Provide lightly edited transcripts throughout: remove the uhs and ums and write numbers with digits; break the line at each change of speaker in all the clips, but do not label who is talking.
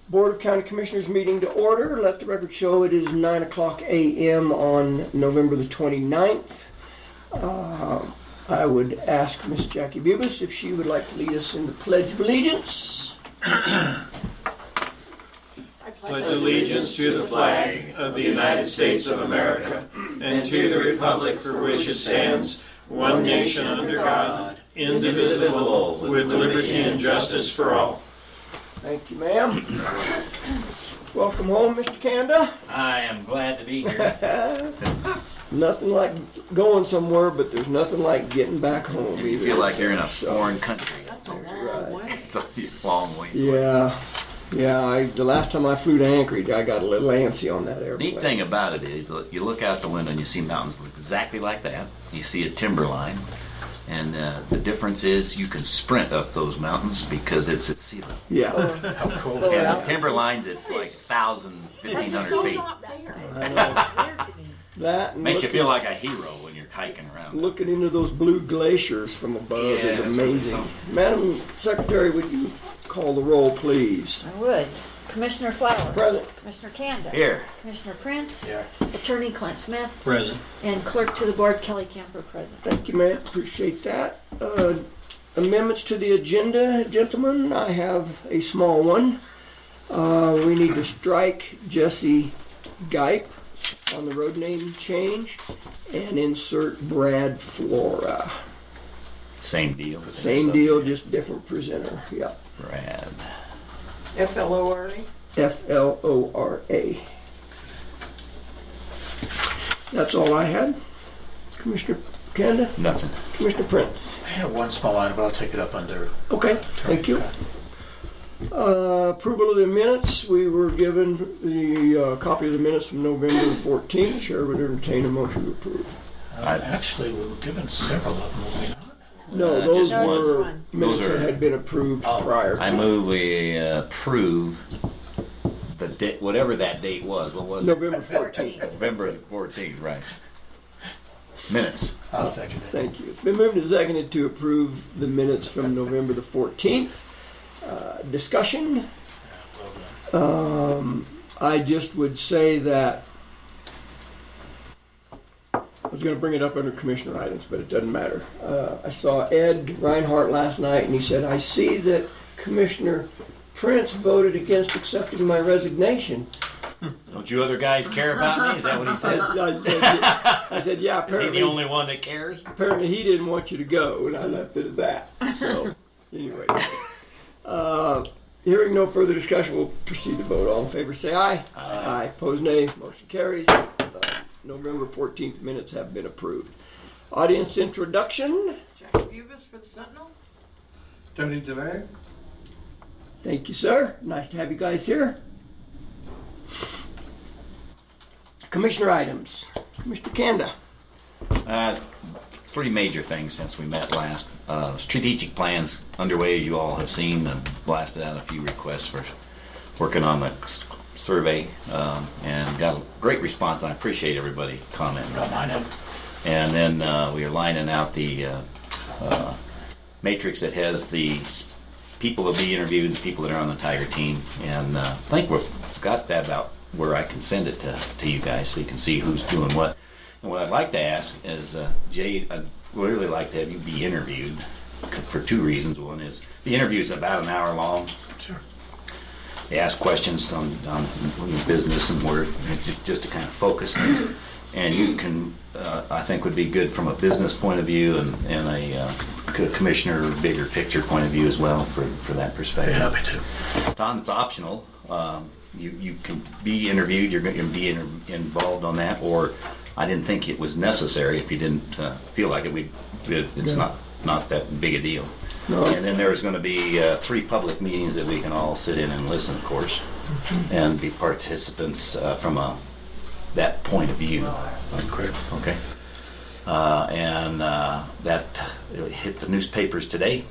Board of County Commissioners meeting to order. Let the record show it is 9 o'clock a.m. on November the 29th. I would ask Miss Jackie Bubis if she would like to lead us in the Pledge of Allegiance.
Pledge allegiance to the flag of the United States of America and to the republic for which it stands, one nation under God, indivisible, with liberty and justice for all.
Thank you, ma'am. Welcome home, Mr. Kanda.
I am glad to be here.
Nothing like going somewhere, but there's nothing like getting back home.
You feel like you're in a foreign country.
That's right.
It's a long ways.
Yeah. The last time I flew to Anchorage, I got a little antsy on that airplane.
Neat thing about it is you look out the window and you see mountains look exactly like that. You see a timberline. And the difference is you can sprint up those mountains because it's at sea level.
Yeah.
How cool. And the timberline's at like 1,000, 1,500 feet.
I know. That
makes you feel like a hero when you're hiking around.
Looking into those blue glaciers from above is amazing. Madam Secretary, would you call the roll, please?
I would. Commissioner Flower.
Present.
Commissioner Kanda.
Here.
Commissioner Prince.
Here.
Attorney Clint Smith.
Present.
And Clerk to the Board Kelly Camper present.
Thank you, ma'am. Appreciate that. Amendments to the agenda, gentlemen. I have a small one. We need to strike Jesse Gipe on the road name change and insert Brad Flora.
Same deal.
Same deal, just different presenter. Yep.
Brad.
F-L-O-R-A?
F-L-O-R-A. That's all I had. Commissioner Kanda?
Nothing.
Commissioner Prince?
I have one small item, but I'll take it up under.
Okay, thank you. Approval of the minutes. We were given the copy of the minutes from November the 14th. Chair would entertain a motion to approve.
Actually, we were given several of them, were we not?
No, those
just
were
one.
minutes
Those
that
are-
had been approved prior to.
I move we approve the date, whatever that date was. What was it?
November 14th.
November 14th, right. Minutes.
I'll second it.
Thank you. It's been moved and seconded to approve the minutes from November the 14th. Discussion.
Well done.
I just would say that I was going to bring it up under commissioner items, but it doesn't matter. I saw Ed Reinhardt last night, and he said, "I see that Commissioner Prince voted against accepting my resignation."
Don't you other guys care about me? Is that what he said?
I said, yeah,
Is he
apparently,
the only one that cares?
apparently he didn't want you to go, and I left it at that. So, anyway. Hearing no further discussion, we'll proceed to vote. All in favor say aye. Aye. Opposed nay. Motion carries. November 14th minutes have been approved. Audience introduction.
Jackie Bubis for the Sentinel?
Tony DeVay?
Thank you, sir. Nice to have you guys here. Commissioner items. Mr. Kanda.
Three major things since we met last. Strategic plans underway, as you all have seen. Blasted out a few requests for working on the survey and got a great response. I appreciate everybody commenting on that. And then we are lining out the matrix that has the people to be interviewed, the people that are on the Tiger team. And I think we've got that about where I can send it to you guys so you can see who's doing what. And what I'd like to ask is, Jay, I'd really like to have you be interviewed for two reasons. One is the interview is about an hour long.
Sure.
They ask questions on business and where, just to kind of focus. And you can, I think, would be good from a business point of view and a commissioner bigger picture point of view as well for that perspective.
Yeah, happy to.
Tom, it's optional. You can be interviewed. You're going to be involved on that, or I didn't think it was necessary. If you didn't feel like it, it's not that big a deal.
No.
And then there's going to be 3 public meetings that we can all sit in and listen, of course, and be participants from that point of view.
Great.
Okay. And that hit the newspapers today.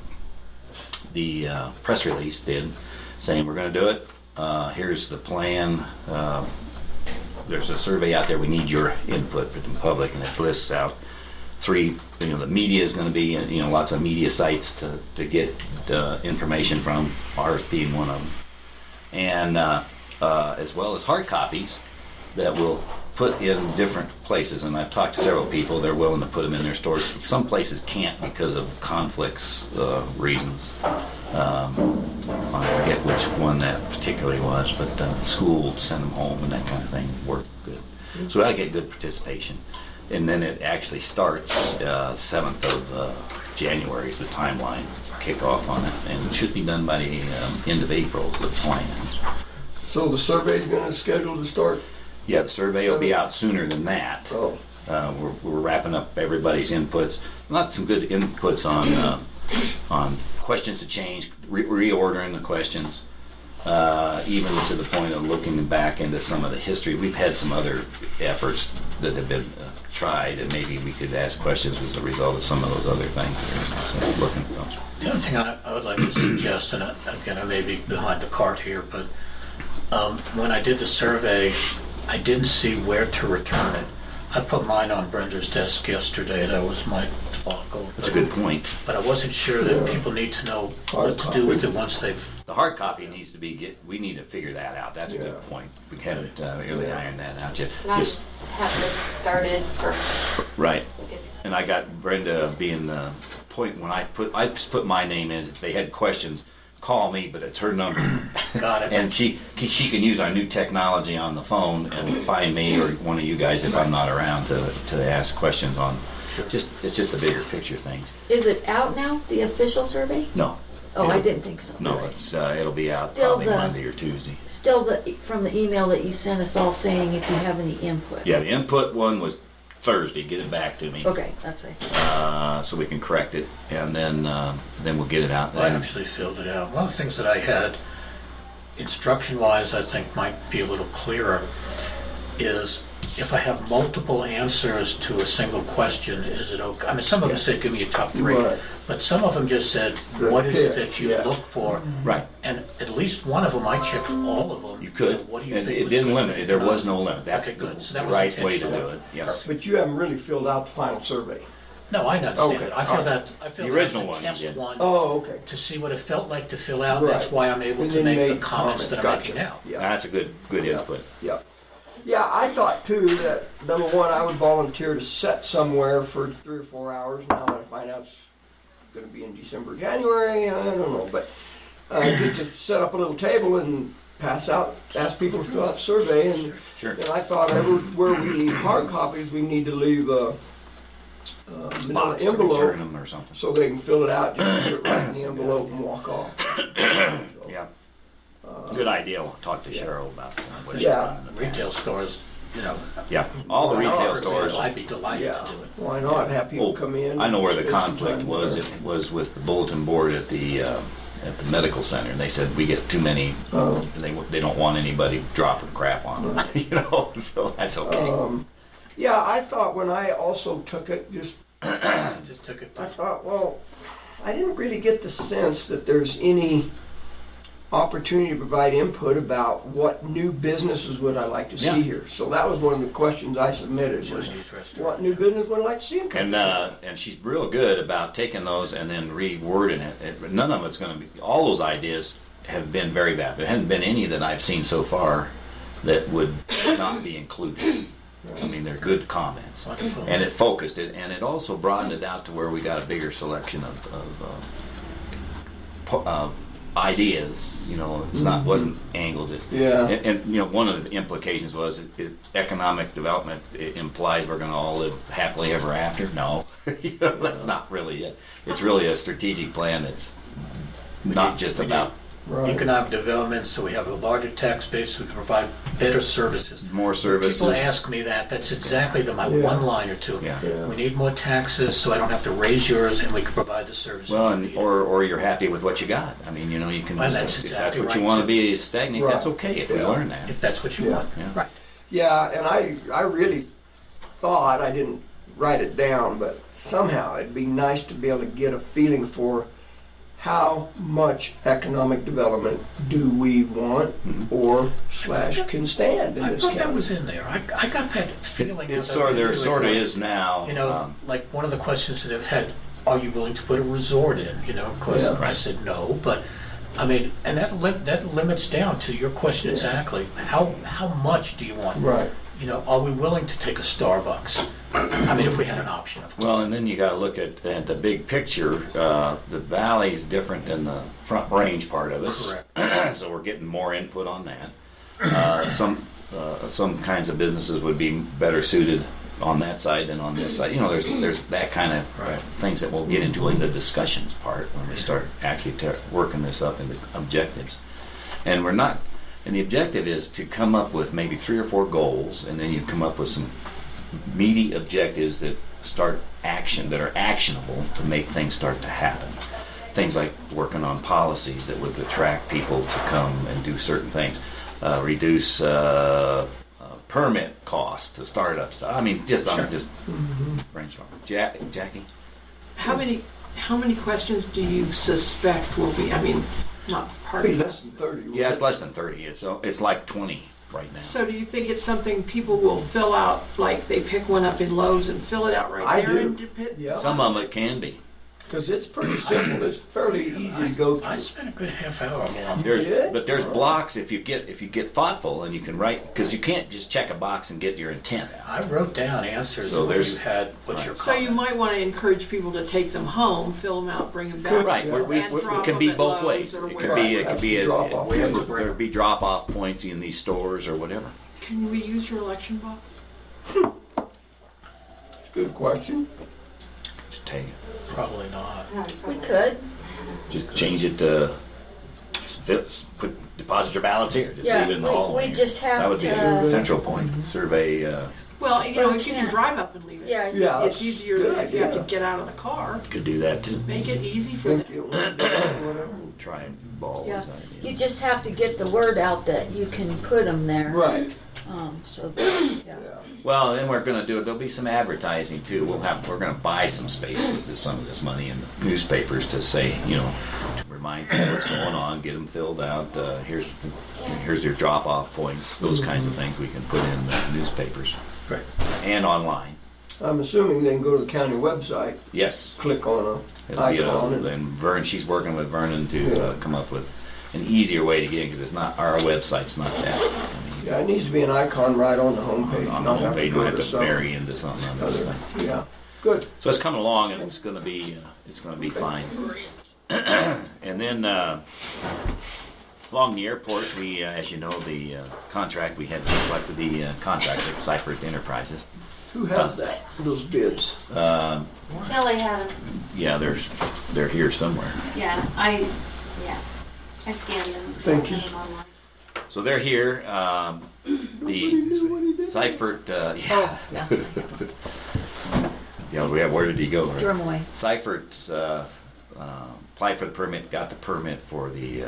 The press release did, saying we're going to do it. Here's the plan. There's a survey out there. We need your input for the public, and it lists out 3. The media is going to be, lots of media sites to get information from. Ours being one of them. and as well as hard copies that we'll put in different places. And I've talked to several people; they're willing to put them in their stores. Some places can't because of conflicts reasons. I forget which one that particularly was, but school will send them home and that kind of thing worked good. So I get good participation. And then it actually starts 7th of January is the timeline kickoff on it, and it should be done by the end of April is the plan.
So the survey's going to schedule to start?
Yeah, the survey will be out sooner than that.
Oh.
We're wrapping up everybody's inputs. Not some good inputs on questions to change, reordering the questions, even to the point of looking back into some of the history. We've had some other efforts that have been tried, and maybe we could ask questions as a result of some of those other things. So looking at those.
The other thing I would like to suggest, and again, I may be behind the cart here, but when I did the survey, I didn't see where to return it. I put mine on Brenda's desk yesterday. That was my debacle.
That's a good point.
But I wasn't sure that people need to know what to do with it once they've...
The hard copy needs to be we need to figure that out. That's a
Yeah.
good point. We haven't really ironed that out yet.
Not
This-
have this started for.
right. And I got Brenda being the point when I put my name in. If they had questions, call me, but it's her number.
Got it.
And she can use our new technology on the phone and find me or one of you guys if I'm not around to ask questions on. It's just the bigger picture things.
Is it out now, the official survey?
No.
Oh, I didn't think so.
No, it'll be out
Still
probably
the-
Monday or Tuesday.
Still from the email that you sent us all saying if you have any input.
Yeah, the input one was Thursday. Get it back to me.
Okay, that's what I thought.
So we can correct it, and then we'll get it out.
I actually filled it out. One of the things that I had, instruction-wise, I think might be a little clearer, is if I have multiple answers to a single question, is it okay? I mean, some of them said, give me your top 3,
Right.
but some of them just said,
Good
what is it
pick,
that you
yeah.
look for?
Right.
And at least one of them, I checked all of them.
You could.
What do you
And
think
it
was
didn't
good
limit
for
it. There
you?
was no limit. That's
Okay, good.
the
So that was
right way to do
intentional.
it. Yes.
But you haven't really filled out the final survey.
No, I understand
Okay,
it. I
all
filled
right.
out, I filled
The
out
original
the
one you
test
did.
one
Oh, okay.
to see what it felt like to fill out.
Right.
That's why I'm able
And
to
then
make the
make
comments that I'm
comments.
making now.
Yeah.
That's a good
Yeah.
input.
Yeah. Yeah, I thought too that number one, I would volunteer to set somewhere for 3 or 4 hours. Now that I find out it's going to be in December, January, I don't know, but just to set up a little table and pass out, ask people to fill out the survey. And,
Sure.
and I thought everywhere we leave hard copies, we need to leave a manila
Box to
envelope
return them or something.
so they can fill it out, just put it right in the envelope and walk off.
Yeah. Good idea. We'll talk to Cheryl about what she's
Yeah.
done in the past.
Retail stores, you know.
Yeah. All the
Well,
retail
for
stores.
example, I'd be delighted
Yeah,
to do it.
why not have people
Well,
come in?
I know where the
spend some
conflict
time
was.
there.
It was with the bulletin board at the medical center. And they said we get too many.
Oh.
They don't want anybody dropping crap on them. You know, so that's okay.
Yeah, I thought when I also took it,
Just took it.
I thought, well, I didn't really get the sense that there's any opportunity to provide input about what new businesses would I like to see
Yeah.
here. So that was one of the questions I submitted was,
Chinese restaurant.
what new business would I like to see in Custer?
And she's real good about taking those and then rewording it. None of it's going to be. All those ideas have been very bad. There hasn't been any that I've seen so far that would not be included. I mean, they're good comments,
Wonderful.
and it focused it, and it also broadened it out to where we got a bigger selection of ideas. You know, it's not wasn't angled at.
Yeah.
And you know, one of the implications was economic development implies we're going to all live happily ever after. No, you know, that's not really it. It's really a strategic plan that's not just about
Right.
Economic development, so we have a larger tax base, we can provide better services.
more services.
People ask me that, that's exactly my
Yeah.
one line or two.
Yeah.
Yeah.
We need more taxes so I don't have to raise yours and we can provide the services.
Well,
we
and,
need.
or you're happy with what you got. I mean, you know, you can.
Well, that's
if that's
exactly
what you
right,
want to
too.
be is stagnant.
Right.
That's okay if we
Yeah.
learn that.
If that's what you
Yeah.
want.
Yeah.
Right.
Yeah, and I really thought, I didn't write it down, but somehow it'd be nice to be able to get a feeling for how much economic development do we want or / can stand in
I
this
thought that
county.
was in there. I got that feeling.
It's
as I
sort of,
read
there
through it,
sort of
like,
is now.
You know, like one of the questions that it had, are you willing to put a resort in? You know, of course,
Yeah.
I said no, but I mean, and that limits down to your question exactly. How much do you want?
Right.
You know, are we willing to take a Starbucks? I mean, if we had an option, of course.
Well, and then you got to look at the big picture. The valley's different than the Front Range part of us.
Correct.
So we're getting more input on that. Some kinds of businesses would be better suited on that side than on this side. You know, there's that kind of
Right.
things that we'll get into in the discussions part when we start actually working this up into objectives. And we're not. And the objective is to come up with maybe 3 or 4 goals, and then you come up with some meaty objectives that are actionable to make things start to happen. Things like working on policies that would attract people to come and do certain things, reduce permit costs to startups. I mean, I'm just brainstorming. Jackie?
How many questions do you suspect will be, I mean, not part
Be
of
less
this?
than 30.
Yeah, it's less than 30. It's like 20 right now.
So do you think it's something people will fill out, like they pick one up in Lowe's and fill it out right
I
there?
do.
And dip it?
Yeah.
Some of them it can be.
Because it's pretty simple. It's fairly easy to go
I
through.
spent a good half hour on
There's blocks if you get thoughtful and you can write, because you can't just check a box and get your intent out.
I wrote down answers
So
when
there's-
you had what's your
So you
comment.
might want to encourage people to take them home, fill them out, bring them back.
Right,
And
it
drop
can
them
be
at
both
Lowe's
ways.
or
It
wherever.
could be
Drop-off.
there'd be drop-off points in these stores or whatever.
Can we use your election box?
Good question.
Just take it.
Probably not.
We could.
Just change it to deposit your ballots here. Just
Yeah,
leave it in the hallway.
we just have
That would be
to-
a central point. Survey.
Well, you know,
Well,
if you
yeah.
can drive up and leave it.
Yeah.
Yeah.
It's easier
Good
than if you have to
idea.
get out of the car.
Could do that too.
Make it easy for
Think
them.
it went down, whatever.
Try and ball
Yeah.
his idea.
You just have to get the word out that you can put them there.
Right.
So, yeah.
Well, then we're going to do it. There'll be some advertising too. We're going to buy some space with some of this money in the newspapers to say, you know, to remind people what's going on, get them filled out. Here's your drop-off points. Those kinds of things we can put in the newspapers
Right.
and online.
I'm assuming they can go to the county website,
Yes,
click on a
it'll be
icon.
and Vern. She's working with Vernon to
Yeah.
come up with an easier way to get in because it's not our website's not that. I mean,
Yeah, it needs to be an icon right on the homepage.
on the
not have
homepage, you
go
don't have to
some
bury into something.
other- Yeah, good.
So it's coming along, and it's going to be fine. And then along the airport, we, as you know, the contract we had selected the contractor, Seifert Enterprises.
Who has that? Those bids?
Kelly had them.
Yeah, they're here somewhere.
Yeah, I scanned them. so
Thank
I
you.
have them online.
So they're here. The Seifert, yeah, yeah. Where did he go?
Throw them away.
Seifert applied for the permit, got the permit for the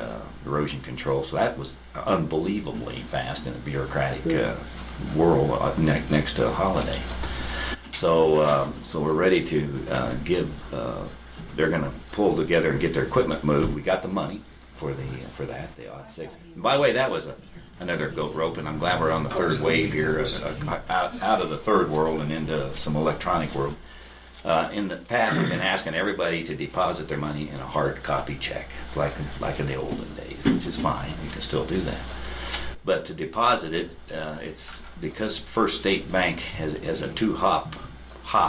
erosion control. So that was unbelievably fast in a bureaucratic world next to a holiday. So we're ready to give. They're going to pull together and get their equipment moved. We got the money for that, the odd six. And by the way, that was another goat rope, and I'm glad we're on the third wave here, out of the third world and into some electronic world. In the past, we've been asking everybody to deposit their money in a hard copy check, like in the olden days, which is fine. You can still do that. But to deposit it, it's because First State Bank has a two-hop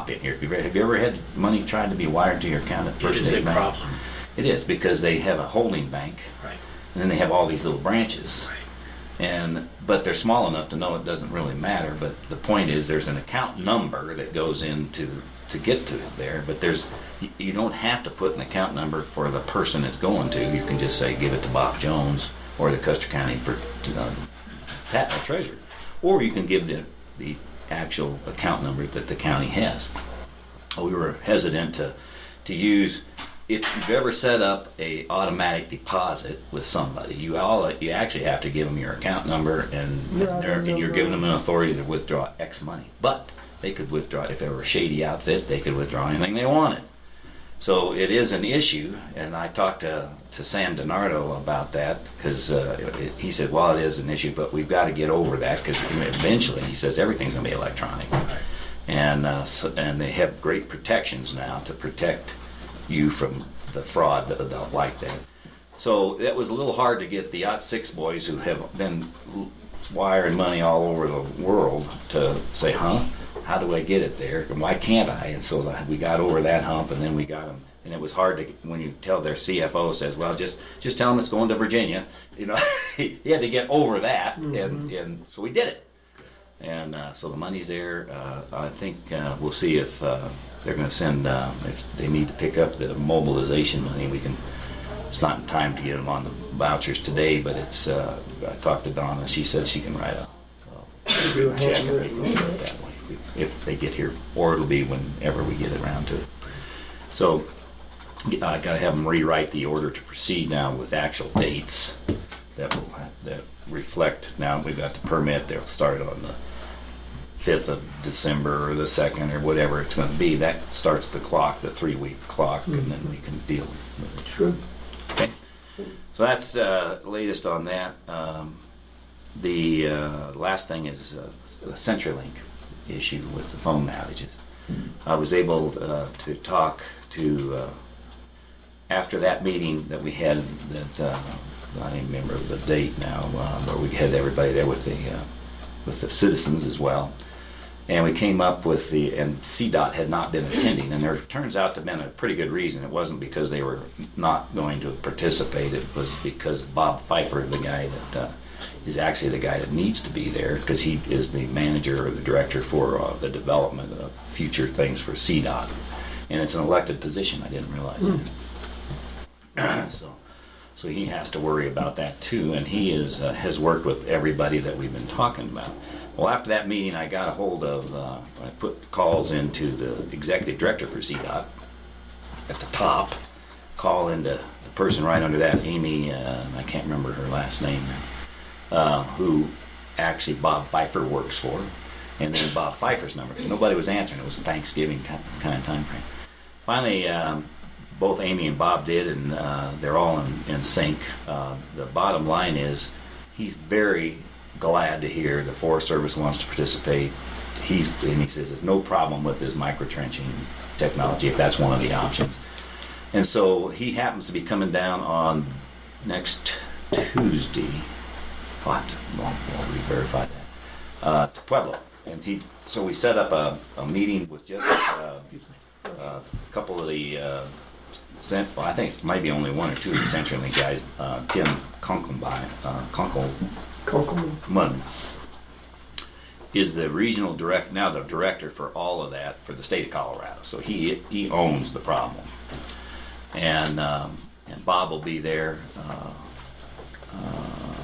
in here. Have you ever had money trying to be wired to your account at First
It is
State
a
Bank?
problem.
It is, because they have a holding bank,
Right.
and then they have all these little branches.
Right.
But they're small enough to know it doesn't really matter. But the point is, there's an account number that goes into to get to it there. But you don't have to put an account number for the person it's going to. You can just say, give it to Bob Jones or the Custer County treasurer, or you can give the actual account number that the county has. We were hesitant to use. If you've ever set up a automatic deposit with somebody, you actually have to give them your account number, and you're giving them an authority to withdraw X money. But they could withdraw, if they were a shady outfit, they could withdraw anything they wanted. So it is an issue, and I talked to Sam DiNardo about that, because he said, well, it is an issue, but we've got to get over that, because eventually, he says, everything's going to be electronic. And they have great protections now to protect you from the fraud that like that. So that was a little hard to get the OT6 boys who have been wiring money all over the world to say, huh? How do I get it there? And why can't I? And so we got over that hump, and then we got them. And it was hard to, when you tell their CFO says, well, just tell them it's going to Virginia. You know, he had to get over that, and so we did it. And so the money's there. I think we'll see if they're going to send, if they need to pick up the mobilization money, we can. It's not in time to get them on the vouchers today, but it's. I talked to Donna. She said she can write a check that way if they get here, or it'll be whenever we get around to it. So I got to have them rewrite the order to proceed now with actual dates that reflect. Now we've got the permit. They'll start on the 5th of December or the 2nd or whatever it's going to be. That starts the clock, the 3-week clock, and then we can deal with it.
Sure.
Okay. So that's the latest on that. The last thing is the CenturyLink issue with the phone outages. I was able to talk to, after that meeting that we had, that I don't even remember the date now, where we had everybody there with the citizens as well. And we came up with and CDOT had not been attending, and there turns out to have been a pretty good reason. It wasn't because they were not going to participate, it was because Bob Pfeiffer, the guy that is actually the guy that needs to be there, because he is the manager or the director for the development of future things for CDOT. And it's an elected position, I didn't realize that. So he has to worry about that too, and he has worked with everybody that we've been talking about. Well, after that meeting, I got a hold of, I put calls into the executive director for CDOT at the top, call into the person right under that, Amy, I can't remember her last name, who actually Bob Pfeiffer works for, and then Bob Pfeiffer's number. Nobody was answering. It was Thanksgiving kind of time frame. Finally, both Amy and Bob did, and they're all in sync. The bottom line is he's very glad to hear the Forest Service wants to participate. And he says there's no problem with this micro-trenching technology if that's one of the options. And so he happens to be coming down on next Tuesday. I'll re-verify that. To Pueblo. And so we set up a meeting with just a couple of the I think it might be only one or two of the CenturyLink guys. Tim Kunkelman is the regional director, now the director for all of that for the state of Colorado. So he owns the problem. And Bob will be there.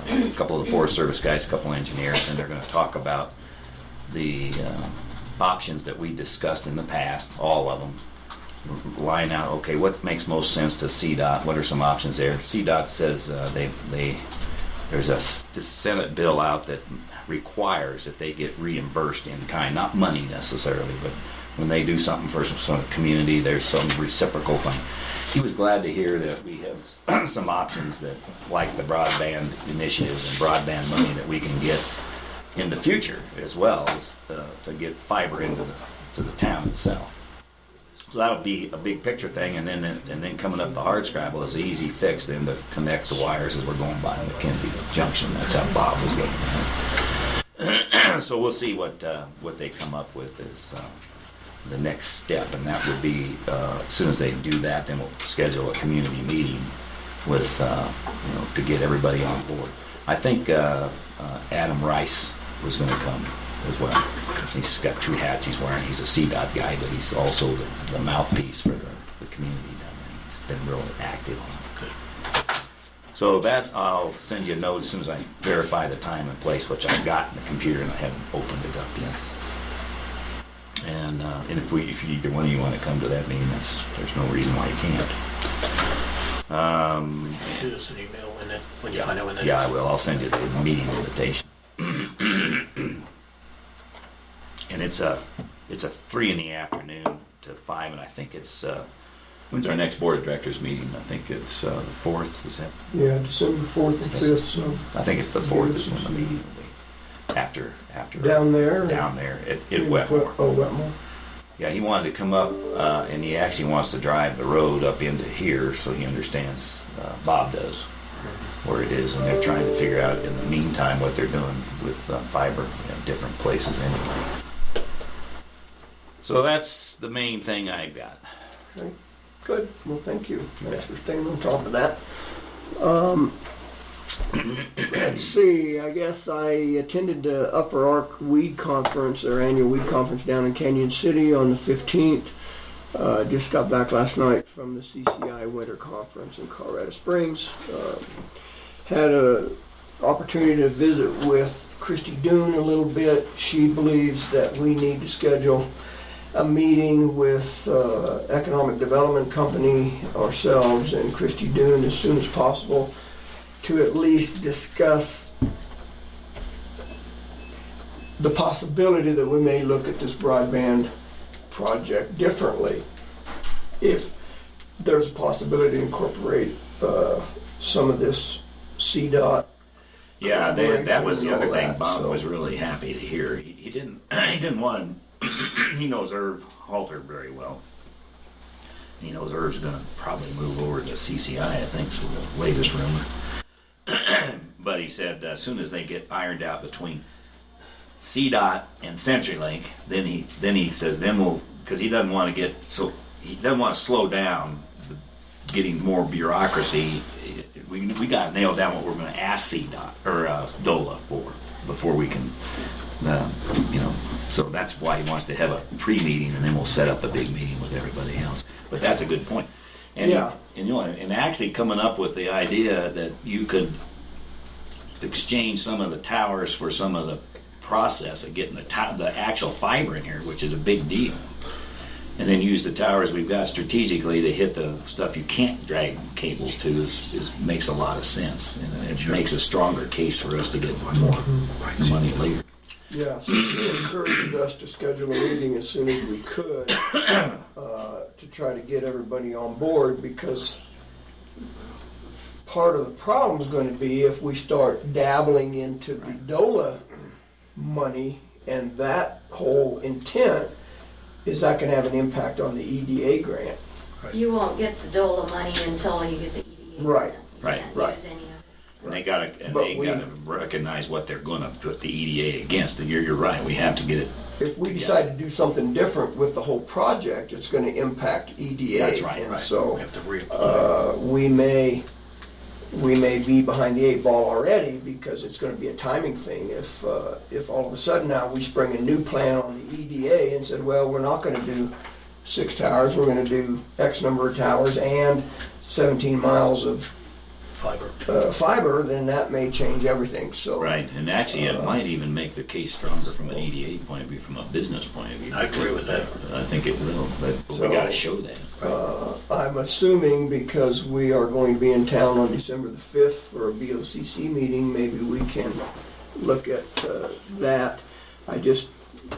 A couple of the Forest Service guys, a couple of engineers, and they're going to talk about the options that we discussed in the past, all of them. Line out, okay, what makes most sense to CDOT? What are some options there? CDOT says there's a Senate bill out that requires that they get reimbursed in kind, not money necessarily, but when they do something for some community, there's some reciprocal thing. He was glad to hear that we have some options that, like the broadband initiatives and broadband money, that we can get in the future as well as to get fiber into the town itself. So that'll be a big picture thing, and then coming up the hardscrabble is the easy fix then to connect the wires as we're going by McKenzie Junction. That's how Bob was looking at it. So we'll see what they come up with is the next step, and that would be as soon as they do that, then we'll schedule a community meeting with to get everybody on board. I think Adam Rice was going to come as well. He's got two hats he's wearing. He's a CDOT guy, but he's also the mouthpiece for the community down there. He's been really active on it. Good. So that, I'll send you a note as soon as I verify the time and place, which I've got in the computer and I haven't opened it up yet. And if either one of you want to come to that meeting, there's no reason why you can't.
Shoot us an email when you find out when that is.
Yeah, I will. I'll send you the meeting invitation. And it's a 3 in the afternoon to 5, and I think it's when's our next board of directors meeting? I think it's the 4th. Is that?
Yeah, December 4th and 5th. So
I think it's the 4th is when the meeting will be. After
down there.
Down there at Wetmore.
Oh, Wetmore.
Yeah, he wanted to come up, and he actually wants to drive the road up into here, so he understands. Bob does. where it is, and they're trying to figure out in the meantime what they're doing with fiber in different places anyway. So that's the main thing I got.
Okay, good. Well, thank you. Thanks for staying on top of that. Let's see. I guess I attended the Upper Ark Weed Conference, their annual weed conference down in Canyon City on the 15th. Just got back last night from the CCI Winter Conference in Colorado Springs. Had an opportunity to visit with Christy Doon a little bit. She believes that we need to schedule a meeting with Economic Development Company, ourselves, and Christy Doon as soon as possible to at least discuss the possibility that we may look at this broadband project differently if there's a possibility to incorporate some of this CDOT.
Yeah, that was the other thing
that,
Bob
so.
was really happy to hear. He didn't want to, he knows Irv Halter very well. He knows Irv's going to probably move over to CCI, I think, so the latest rumor. But he said as soon as they get ironed out between CDOT and CenturyLink, then he says we'll, because he doesn't want to slow down getting more bureaucracy. We got to nail down what we're going to ask CDOT or DOLA for before we can, So that's why he wants to have a pre-meeting, and then we'll set up the big meeting with everybody else. But that's a good point. And
Yeah.
And actually coming up with the idea that you could exchange some of the towers for some of the process of getting the actual fiber in here, which is a big deal, and then use the towers we've got strategically to hit the stuff you can't drag cables to makes a lot of sense, and it makes a stronger case for us to get more money later.
Yeah, so she encouraged us to schedule a meeting as soon as we could to try to get everybody on board, because part of the problem is going to be if we start dabbling into the DOLA money, and that whole intent is that going to have an impact on the EDA grant.
You won't get the DOLA money until you get the EDA.
Right,
You
right,
can't
right.
use any of it.
And they gotta recognize what they're going to put the EDA against. And you're right. We have to get it.
If we decide to do something different with the whole project, it's going to impact EDA.
That's right,
And
Right.
so
We have to reapply.
we may be behind the 8 ball already, because it's going to be a timing thing. If all of a sudden now we spring a new plan on the EDA and said, well, we're not going to do 6 towers, we're going to do X number of towers and 17 miles of fiber, then that may change everything. So
Right, and actually it might even make the case stronger from an EDA point of view, from a business point of view.
I agree with that.
I think it will, but
So,
we got to show that.
I'm assuming because we are going to be in town on December the 5th for a BOCC meeting, maybe we can look at that. I just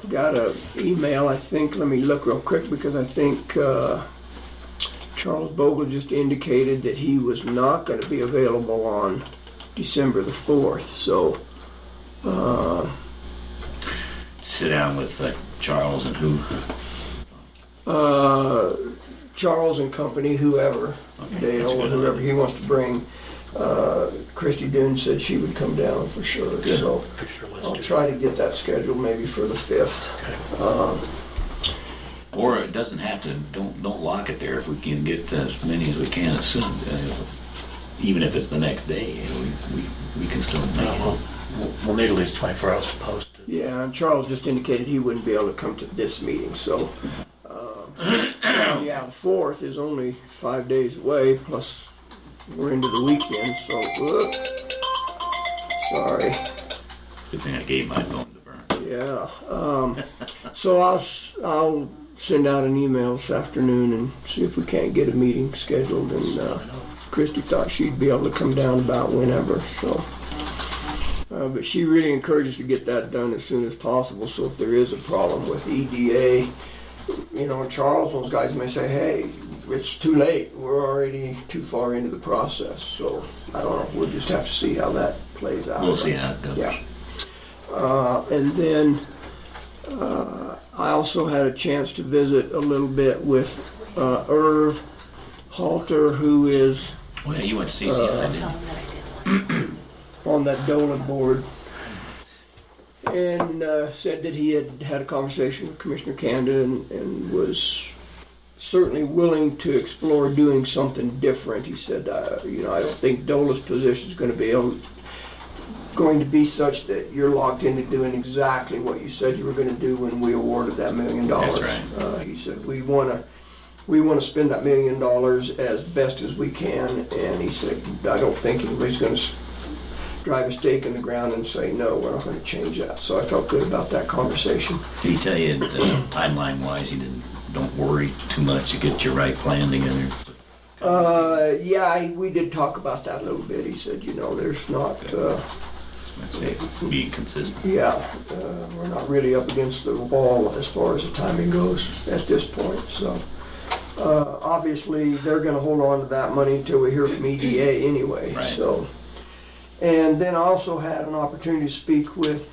got an email, I think, let me look real quick, because I think Charles Bogle just indicated that he was not going to be available on December the 4th. So
Sit down with Charles and who?
Charles and company, whoever,
Okay,
Dale
that's
or
good.
whoever he wants to bring. Christy Doon said she would come down for sure. So
For sure, let's
I'll
do
try to get that scheduled maybe for the 5th.
Or it doesn't have to. Don't lock it there. If we can get as many as we can as soon, even if it's the next day, we can still make it.
We'll need at least 24 hours to post it.
Yeah, and Charles just indicated he wouldn't be able to come to this meeting. So yeah, the 4th is only 5 days away, plus we're into the weekend. So sorry.
Good thing I gave my phone to Vern.
Yeah. So I'll send out an email this afternoon and see if we can't get a meeting scheduled. And Christy thought she'd be able to come down about whenever. So, but she really encourages to get that done as soon as possible. So if there is a problem with EDA, and Charles, those guys may say, hey, it's too late. We're already too far into the process. So I don't know. We'll just have to see how that plays out.
We'll see how it goes.
Yeah. And then I also had a chance to visit a little bit with Irv Halter, who is
Well, you went to CCI, didn't you?
on that DOLA board, and said that he had had a conversation with Commissioner Kanda and was certainly willing to explore doing something different. He said, I don't think DOLA's position is going to be such that you're locked into doing exactly what you said you were going to do when we awarded that $1 million.
That's right.
He said, we want to spend that $1 million as best as we can, and he said, I don't think anybody's going to drive a stake in the ground and say, no, we're not going to change that. So I felt good about that conversation.
Did he tell you timeline-wise, don't worry too much to get your right plan together?
Yeah, we did talk about that a little bit. He said, there's not...
I'd say it's being consistent.
We're not really up against the wall as far as the timing goes at this point. So obviously they're going to hold on to that money until we hear from EDA anyway.
Right.
So, and then I also had an opportunity to speak with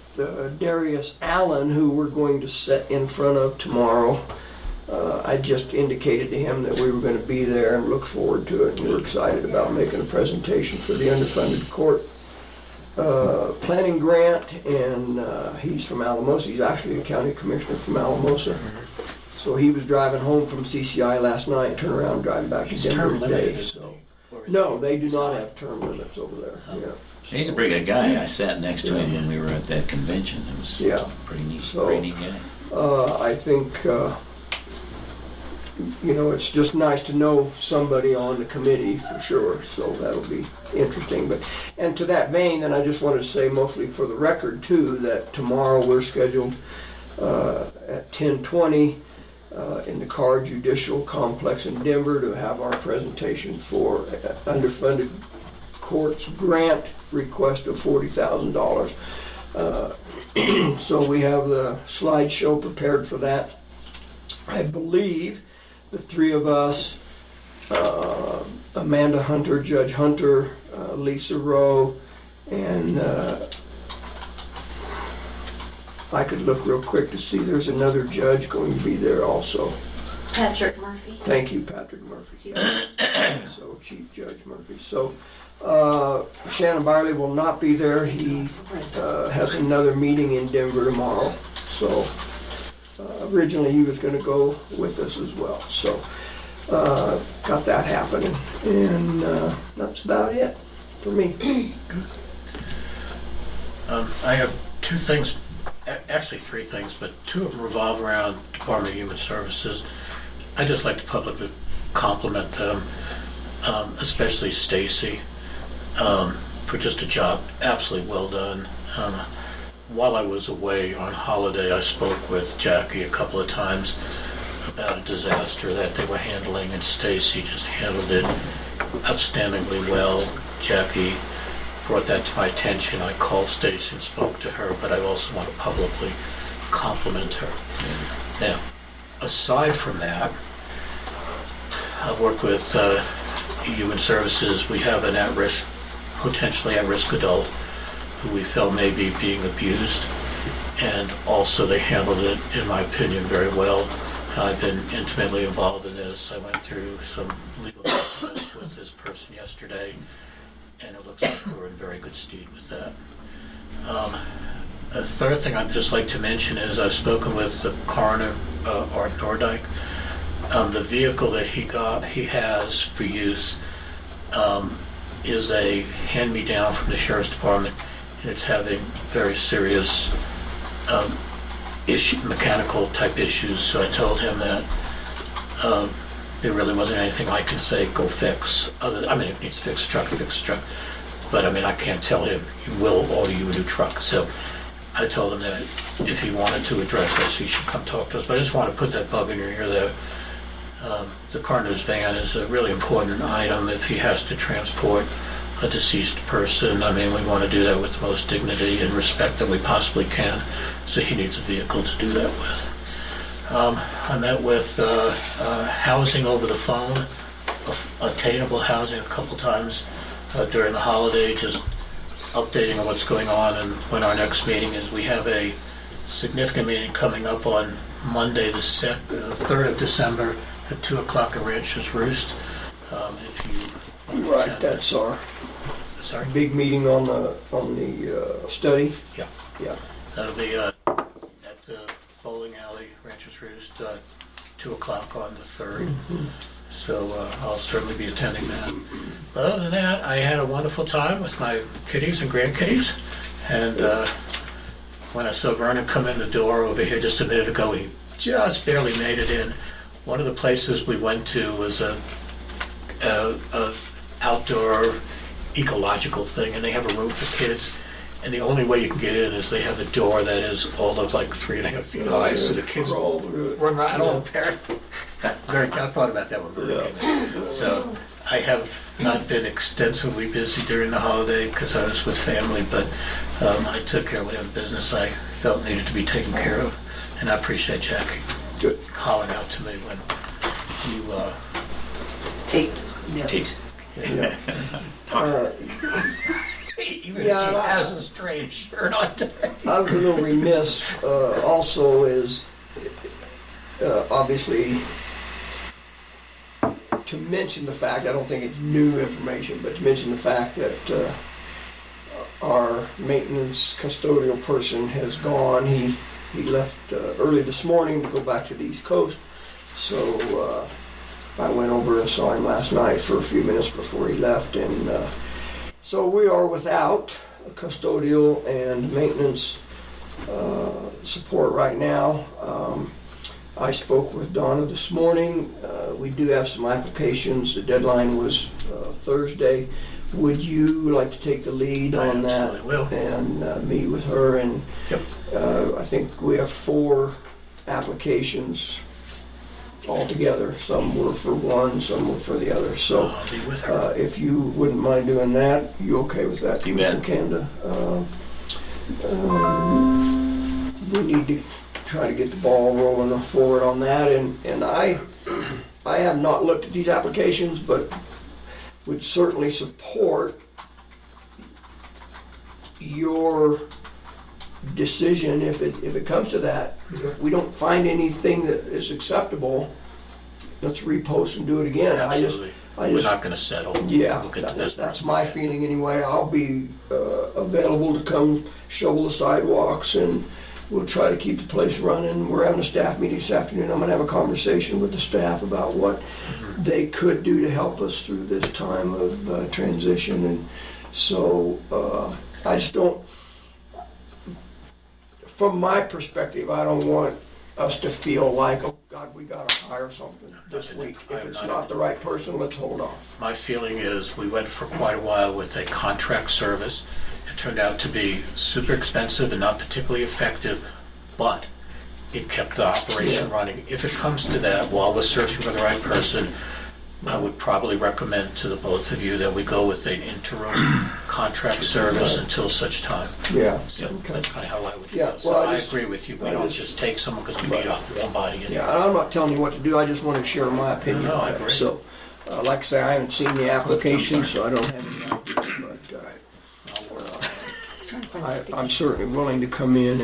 Darius Allen, who we're going to sit in front of tomorrow. I just indicated to him that we were going to be there and look forward to it, and we're excited about making a presentation for the underfunded court planning grant, and he's from Alamosa. He's actually a county commissioner from Alamosa. So he was driving home from CCI last night, turned around, driving back to Denver today. So. No, they do not have term limits over there. Yeah.
He's a pretty good guy. I sat next to him when we were at that convention. It was pretty neat, pretty neat guy.
I think, it's just nice to know somebody on the committee for sure, so that'll be interesting. And to that vein, then I just wanted to say, mostly for the record too, that tomorrow we're scheduled at 10:20 in the Carr Judicial Complex in Denver to have our presentation for underfunded court's grant request of $40,000. So we have the slideshow prepared for that. I believe the three of us, Amanda Hunter, Judge Hunter, Lisa Rowe, and I could look real quick to see there's another judge going to be there also.
Patrick Murphy.
Thank you, Patrick Murphy. So Chief Judge Murphy. So Shannon Byerly will not be there. He has another meeting in Denver tomorrow. So originally he was going to go with us as well. So got that happening. And that's about it for me.
I have two things, actually three things, but two of them revolve around Department of Human Services. I'd just like to publicly compliment them, especially Stacy, for just a job absolutely well done. While I was away on holiday, I spoke with Jackie a couple of times about a disaster that they were handling, and Stacy just handled it outstandingly well. Jackie brought that to my attention. I called Stacy and spoke to her, but I also want to publicly compliment her. Now, aside from that, I've worked with Human Services. We have an at-risk, potentially at-risk adult who we felt may be being abused, and also they handled it, in my opinion, very well. I've been intimately involved in this. I went through some legal documents with this person yesterday, and it looks like we're in very good stead with that. A third thing I'd just like to mention is I've spoken with the coroner, Art Nordyke. The vehicle that he has for use is a hand-me-down from the Sheriff's Department, and it's having very serious mechanical type issues. So I told him that there really wasn't anything I could say go fix. If it needs to fix the truck. But I can't tell him, you will order you a new truck. So I told him that if he wanted to address this, he should come talk to us. But I just want to put that bug in your ear that the coroner's van is a really important item if he has to transport a deceased person. We want to do that with the most dignity and respect that we possibly can. So he needs a vehicle to do that with. I met with housing over the phone, attainable housing a couple times during the holiday, just updating on what's going on and when our next meeting is. We have a significant meeting coming up on Monday, the 3rd of December at 2 o'clock at Rancher's Roost. If you
Right, that's our
Sorry?
big meeting on the study?
Yeah.
Yeah.
That'll be at the bowling alley, Rancher's Roost, 2 o'clock on the 3rd. So I'll certainly be attending that. But other than that, I had a wonderful time with my kiddies and grandkiddies. And when I saw Vernon come in the door over here just a minute ago, he just barely made it in. One of the places we went to was a outdoor ecological thing, and they have a room for kids. And the only way you can get in is they have a door that is all of like 3.5 feet high, so the kids
Crawl
run
through it.
right on the parent. I thought about that when we were in. So I have not been extensively busy during the holiday because I was with family, but I took care of whatever business I felt needed to be taken care of. And I appreciate Jackie
Good.
calling out to me when you
Take note.
Take.
Yeah.
even
Yeah,
if she
I-
has a strange shirt on today.
I was a little remiss also is obviously to mention the fact, I don't think it's new information, but to mention the fact that our maintenance custodial person has gone. He left early this morning to go back to the East Coast. So I went over and saw him last night for a few minutes before he left. And so we are without a custodial and maintenance support right now. I spoke with Donna this morning. We do have some applications. The deadline was Thursday. Would you like to take the lead
I
on that?
absolutely will.
And meet with her? And
Yep.
I think we have 4 applications altogether. Some were for one, some were for the other. So
I'll be with her.
if you wouldn't mind doing that, you okay with that?
You bet.
Canada. We need to try to get the ball rolling forward on that. And I have not looked at these applications, but would certainly support your decision if it comes to that. If we don't find anything that is acceptable, let's repost and do it again.
Absolutely.
I
We're
just
not going to settle.
yeah,
We'll get to this
that's
person.
my feeling anyway. I'll be available to come shovel the sidewalks, and we'll try to keep the place running. We're having a staff meeting this afternoon. I'm gonna have a conversation with the staff about what they could do to help us through this time of transition. And so I just don't, from my perspective, I don't want us to feel like, oh God, we gotta hire something this week. If it's not the right person, let's hold off.
My feeling is we went for quite a while with a contract service. It turned out to be super expensive and not particularly effective, but it kept the operation running. If it comes to that, while we're searching for the right person, I would probably recommend to the both of you that we go with an interim contract service until such time.
Yeah.
So
Okay.
that's kind of how I would
Yeah,
feel. So
well,
I
I just-
agree with you. We
I
don't
just-
just take someone because we need a warm body. in
Yeah, and I'm not telling you what to do, I just want to share my opinion.
No, I
on it.
agree.
So, like I say, I haven't seen the application, so I don't have any ideas, but I'm certainly willing to come in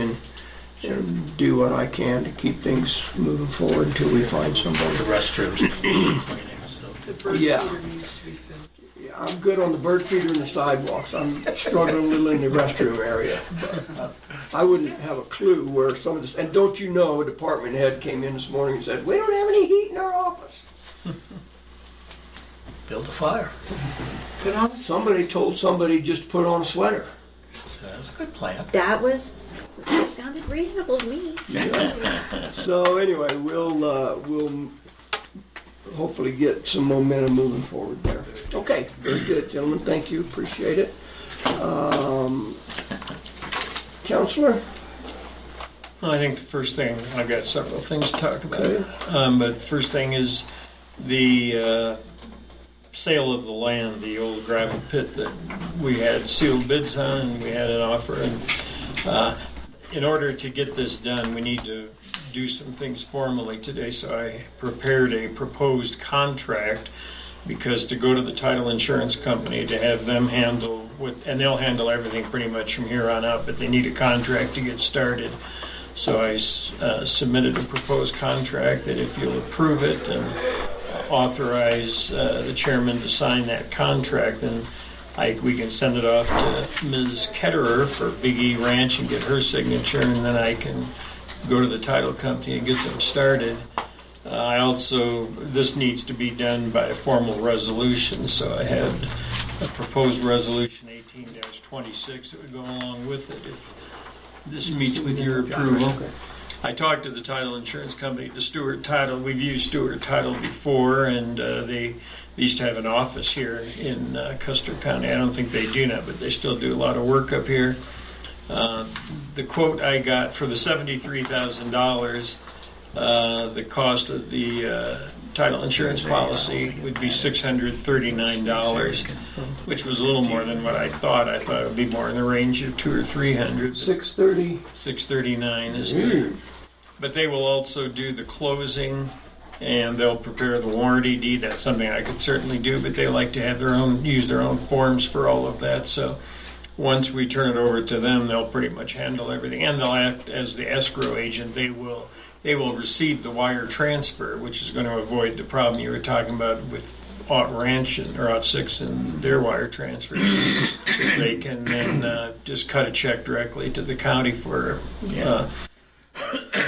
and do what I can to keep things moving forward until we find somebody.
The restrooms cleaning, so.
The bird
Yeah.
feeder needs to be filled.
Yeah, I'm good on the bird feeder and the sidewalks, I'm struggling a little in the restroom area. But I wouldn't have a clue where some of this, and don't you know, a department head came in this morning and said, we don't have any heat in our office.
Build a fire.
Put on
Somebody told somebody just to put on a sweater.
That's a good plan.
That sounded reasonable to me.
So anyway, we'll hopefully get some momentum moving forward there. Okay, very good, gentlemen. Thank you. Appreciate it. Counselor?
I think the first thing, I've got several things to talk about.
Okay.
But the first thing is the sale of the land, the old gravel pit that we had sealed bids on, and we had an offer. And in order to get this done, we need to do some things formally today. So I prepared a proposed contract, because to go to the title insurance company to have them handle and they'll handle everything pretty much from here on out, but they need a contract to get started. So I submitted a proposed contract that if you'll approve it and authorize the chairman to sign that contract, then we can send it off to Ms. Ketterer for Big E Ranch and get her signature, and then I can go to the title company and get them started. I also, this needs to be done by a formal resolution, so I had a proposed resolution 18-26 that would go along with it if this meets with your approval. I talked to the title insurance company, the Stewart Title. We've used Stewart Title before, and they used to have an office here in Custer County. I don't think they do now, but they still do a lot of work up here. The quote I got for the $73,000, the cost of the title insurance policy would be $639, which was a little more than what I thought. I thought it would be more in the range of $200 or $300.
630.
$639 is the. But they will also do the closing, and they'll prepare the warranty deed. That's something I could certainly do, but they like to have use their own forms for all of that. So once we turn it over to them, they'll pretty much handle everything, and they'll act as the escrow agent. They will receive the wire transfer, which is going to avoid the problem you were talking about with Aut Ranch or Aut 6 and their wire transfers. Because they can then just cut a check directly to the county for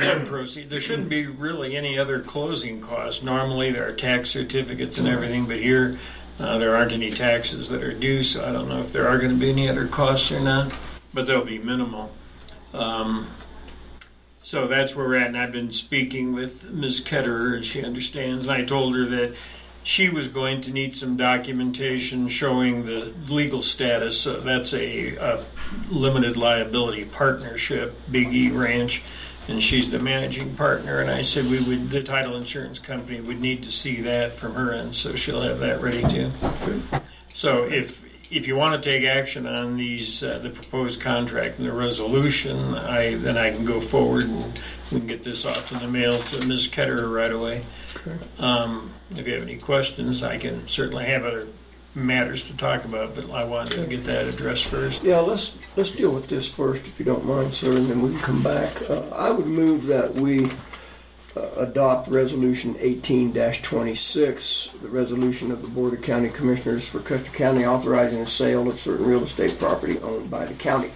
net proceed. There shouldn't be really any other closing costs. Normally there are tax certificates and everything, but here there aren't any taxes that are due, so I don't know if there are going to be any other costs or not, but they'll be minimal. So that's where we're at, and I've been speaking with Ms. Ketterer, and she understands, and I told her that she was going to need some documentation showing the legal status. So that's a limited liability partnership, Big E Ranch, and she's the managing partner, and I said the title insurance company would need to see that from her end, so she'll have that ready too. So if you want to take action on these, the proposed contract and the resolution, then I can go forward and we can get this off in the mail to Ms. Ketterer right away.
Okay.
If you have any questions, I can certainly have other matters to talk about, but I wanted to get that addressed first.
Yeah, let's deal with this first, if you don't mind, sir, and then we can come back. I would move that we adopt Resolution 18-26, the resolution of the Board of County Commissioners for Custer County authorizing the sale of certain real estate property owned by the county.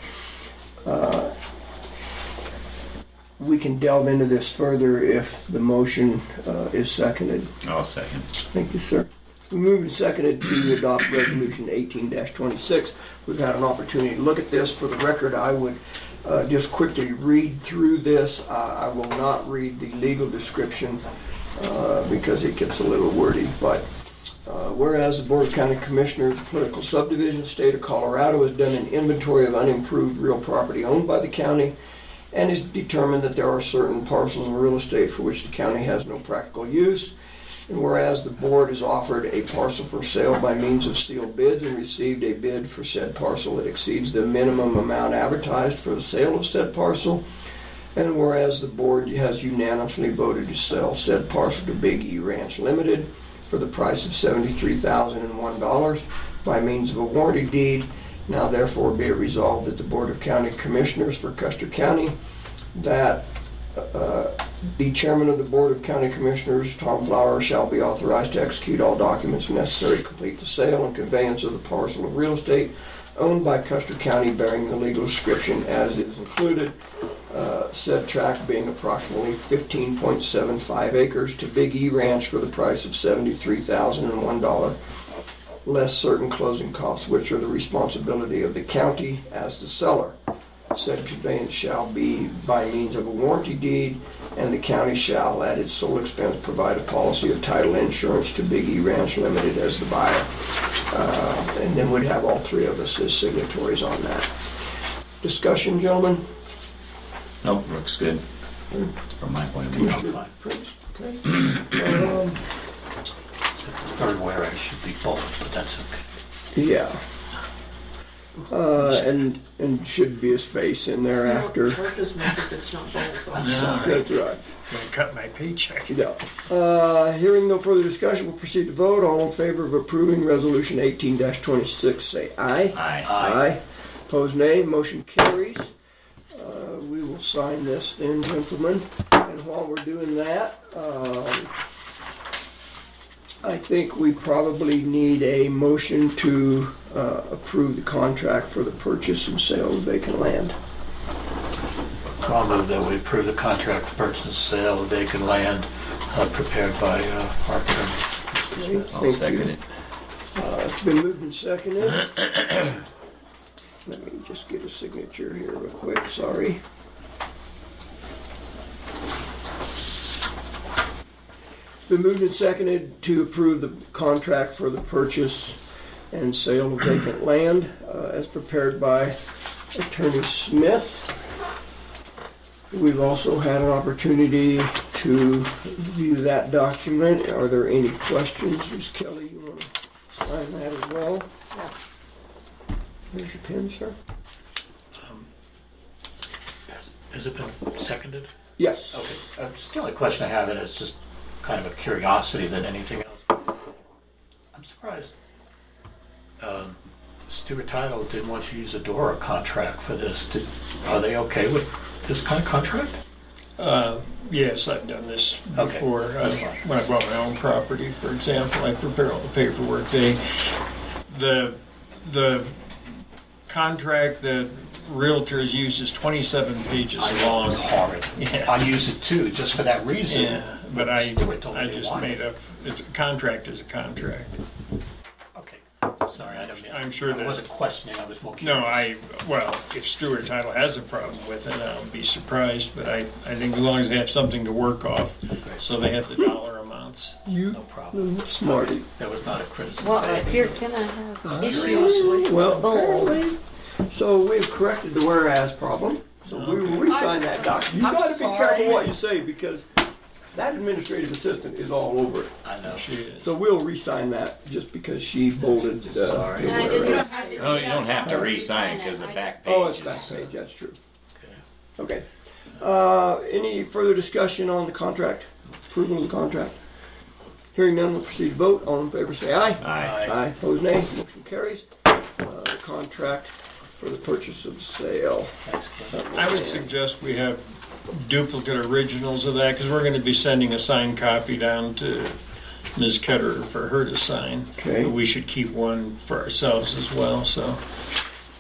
We can delve into this further if the motion is seconded.
I'll second.
Thank you, sir. We moved and seconded to adopt Resolution 18-26. We've had an opportunity to look at this. For the record, I would just quickly read through this. I will not read the legal description because it gets a little wordy, but whereas the Board of County Commissioners, Political Subdivision, State of Colorado, has done an inventory of unimproved real property owned by the county and has determined that there are certain parcels of real estate for which the county has no practical use. And whereas the board has offered a parcel for sale by means of sealed bids and received a bid for said parcel that exceeds the minimum amount advertised for the sale of said parcel, and whereas the board has unanimously voted to sell said parcel to Big E Ranch Limited for the price of $73,001 by means of a warranty deed, now therefore be it resolved that the Board of County Commissioners for Custer County, that the chairman of the Board of County Commissioners, Tom Flower, shall be authorized to execute all documents necessary to complete the sale and conveyance of the parcel of real estate owned by Custer County bearing the legal description as is included, said tract being approximately 15.75 acres to Big E Ranch for the price of $73,001, less certain closing costs, which are the responsibility of the county as the seller. Said conveyance shall be by means of a warranty deed, and the county shall, at its sole expense, provide a policy of title insurance to Big E Ranch Limited as the buyer. And then we'd have all three of us as signatories on that. Discussion, gentlemen?
Nope, looks good from my point of view.
Mr. Prince? Okay.
The third whereas should be bold, but that's okay.
Yeah. And should be a space in there after.
What does make if it's not both?
That's right.
Gonna cut my paycheck.
Yeah. Hearing no further discussion, we'll proceed to vote. All in favor of approving Resolution 18-26, say aye.
Aye.
Aye. Opposed, nay. Motion carries. We will sign this then, gentlemen. And while we're doing that, I think we probably need a motion to approve the contract for the purchase and sale of vacant land.
I'll move that we approve the contract for purchase and sale of vacant land prepared by our attorney.
I'll
Thank
second
you.
it.
It's been moved and seconded. Let me just get a signature here real quick, sorry. Been moved and seconded to approve the contract for the purchase and sale of vacant land as prepared by Attorney Smith. We've also had an opportunity to view that document. Are there any questions? Ms. Kelly, you want to sign that as well? Here's your pen, sir.
Has it been seconded?
Yes.
Okay. Just the only question I have, and it's just kind of a curiosity than anything else. I'm surprised Stuart Title didn't want you to use a DORA contract for this. Are they okay with this kind of contract?
Yes, I've done this
Okay,
before.
that's fine.
When I bought my own property, for example, I prepare all the paperwork. The contract that realtors use is 27 pages
I know,
long.
it's hard.
Yeah.
I use it too, just for that reason.
Yeah, but I
Stuart told me they
just
wanted
made
it.
up, it's a contract is a contract.
Okay, sorry, I don't mean.
I'm sure
I
that-
wasn't questioning, I was more curious.
No, well, if Stuart Title has a problem with it, I'll be surprised, but I think as long as they have something to work off, so they have the dollar amounts.
No problem.
Smarty.
That was not a criticism.
Well, if you're gonna have issues with the
Well,
bowl,
apparently, so we've corrected the whereas problem. So we will re-sign that document. You
I'm
gotta be
sorry.
careful what you say because that administrative assistant is all over it.
I know.
She is.
So we'll re-sign that just because she bolded.
Sorry.
the
No, I didn't.
whereas.
No, you don't have to re-sign because the
I
back
just-
page.
Oh, it's back
is,
page, that's true.
Okay.
Okay. Any further discussion on the contract? Approval of the contract? Hearing none, we'll proceed to vote. All in favor say aye.
Aye.
Aye, opposed nay. Motion carries. The contract for the purchase of the sale.
Thanks, Clint.
I would suggest we have duplicate originals of that, because we're going to be sending a signed copy down to Ms. Ketterer for her to sign.
Okay.
We should keep one for ourselves as well, so,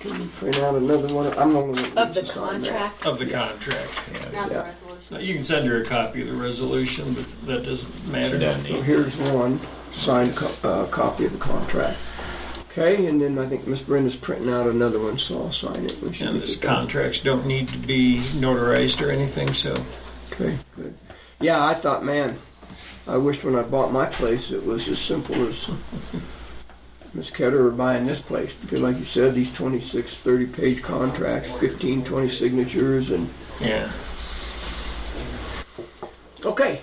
Can you print out another one? I'm the only one that
of
needs
the
to sign that.
contract.
of the contract.
Not the
Yeah.
resolution.
Now, you can send her a copy of the resolution, but that doesn't matter.
She doesn't
So
need.
here's one signed copy of the contract. Okay, and then I think Miss Brenda's printing out another one, so I'll sign it when she
And
gets
this
it done.
contracts don't need to be notarized or anything, so.
Okay, good. Yeah, I thought, man, I wished when I bought my place it was as simple as Miss Ketterer buying this place. Because like you said, these 26, 30-page contracts, 15, 20 signatures, and...
Yeah.
Okay,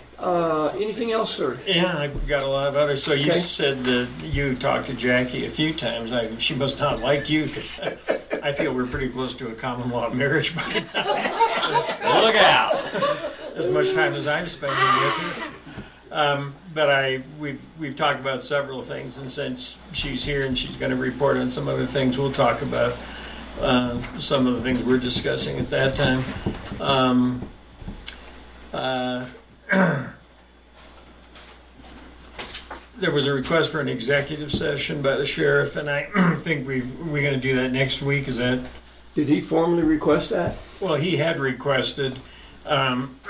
anything else, sir?
Yeah, I got a lot of others. So you
Okay.
said that you talked to Jackie a few times. She must not like you, because I feel we're pretty close to a common law marriage by now.
Look out!
As much time as I'm spending with her. But we've talked about several things, and since she's here and she's going to report on some other things, we'll talk about some of the things we're discussing at that time. There was a request for an executive session by the sheriff, and I think we're going to do that next week. Is that?
Did he formally request that?
Well, he had requested, and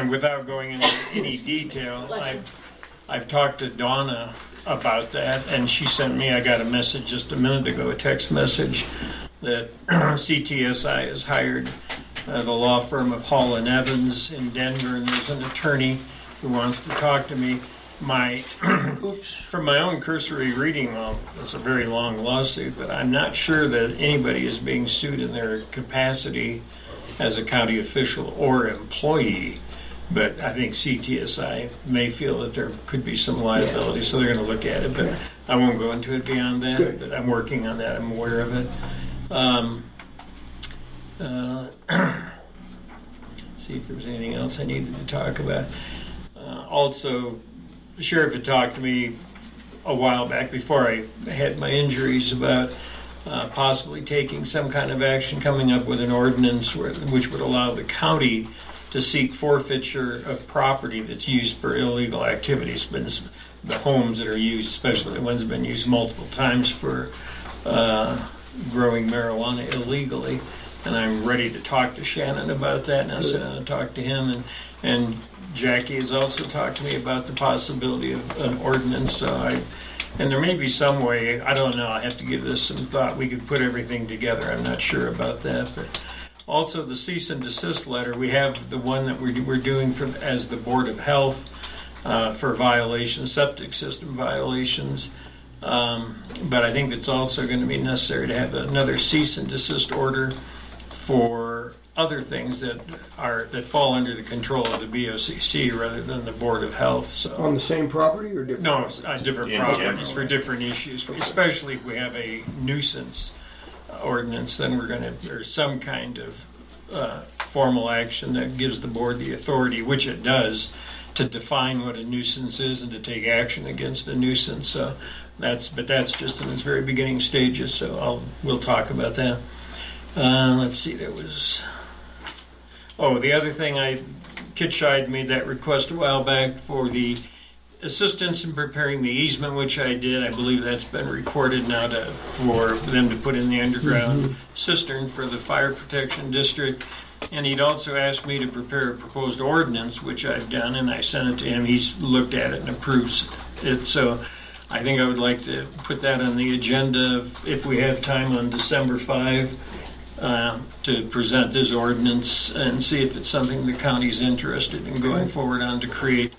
without going into any detail, I've talked to Donna about that, and she sent me, I got a message just a minute ago, a text message, that CTSI has hired the law firm of Hall and Evans in Denver, and there's an attorney who wants to talk to me. From my own cursory reading, well, it's a very long lawsuit, but I'm not sure that anybody is being sued in their capacity as a county official or employee. But I think CTSI may feel that there could be some liability, so they're going to look at it. But I won't go into it beyond that.
Good.
But I'm working on that. I'm aware of it. See if there was anything else I needed to talk about. Also, the sheriff had talked to me a while back before I had my injuries about possibly taking some kind of action, coming up with an ordinance which would allow the county to seek forfeiture of property that's used for illegal activities, but it's the homes that are used, especially the ones that have been used multiple times for growing marijuana illegally. And I'm ready to talk to Shannon about that, and I sit down and talk to him, and Jackie has also talked to me about the possibility of an ordinance. So and there may be some way, I don't know, I have to give this some thought, we could put everything together. I'm not sure about that. But also the cease and desist letter, we have the one that we're doing as the Board of Health for violations, septic system violations. But I think it's also going to be necessary to have another cease and desist order for other things that fall under the control of the BOCC rather than the Board of Health. So
On the same property or different?
no, it's different
In
properties
general.
for different issues. Especially if we have a nuisance ordinance, then we're going to there's some kind of formal action that gives the board the authority, which it does, to define what a nuisance is and to take action against a nuisance. So that's just in its very beginning stages. So we'll talk about that. Let's see, there was... Oh, the other thing, Kit Scheid made that request a while back for the assistance in preparing the easement, which I did. I believe that's been recorded now for them to put in the underground cistern for the fire protection district. And he'd also asked me to prepare a proposed ordinance, which I've done, and I sent it to him. He's looked at it and approves it. So I think I would like to put that on the agenda if we have time on December 5. To present this ordinance and see if it's something the county's interested in going forward on, to create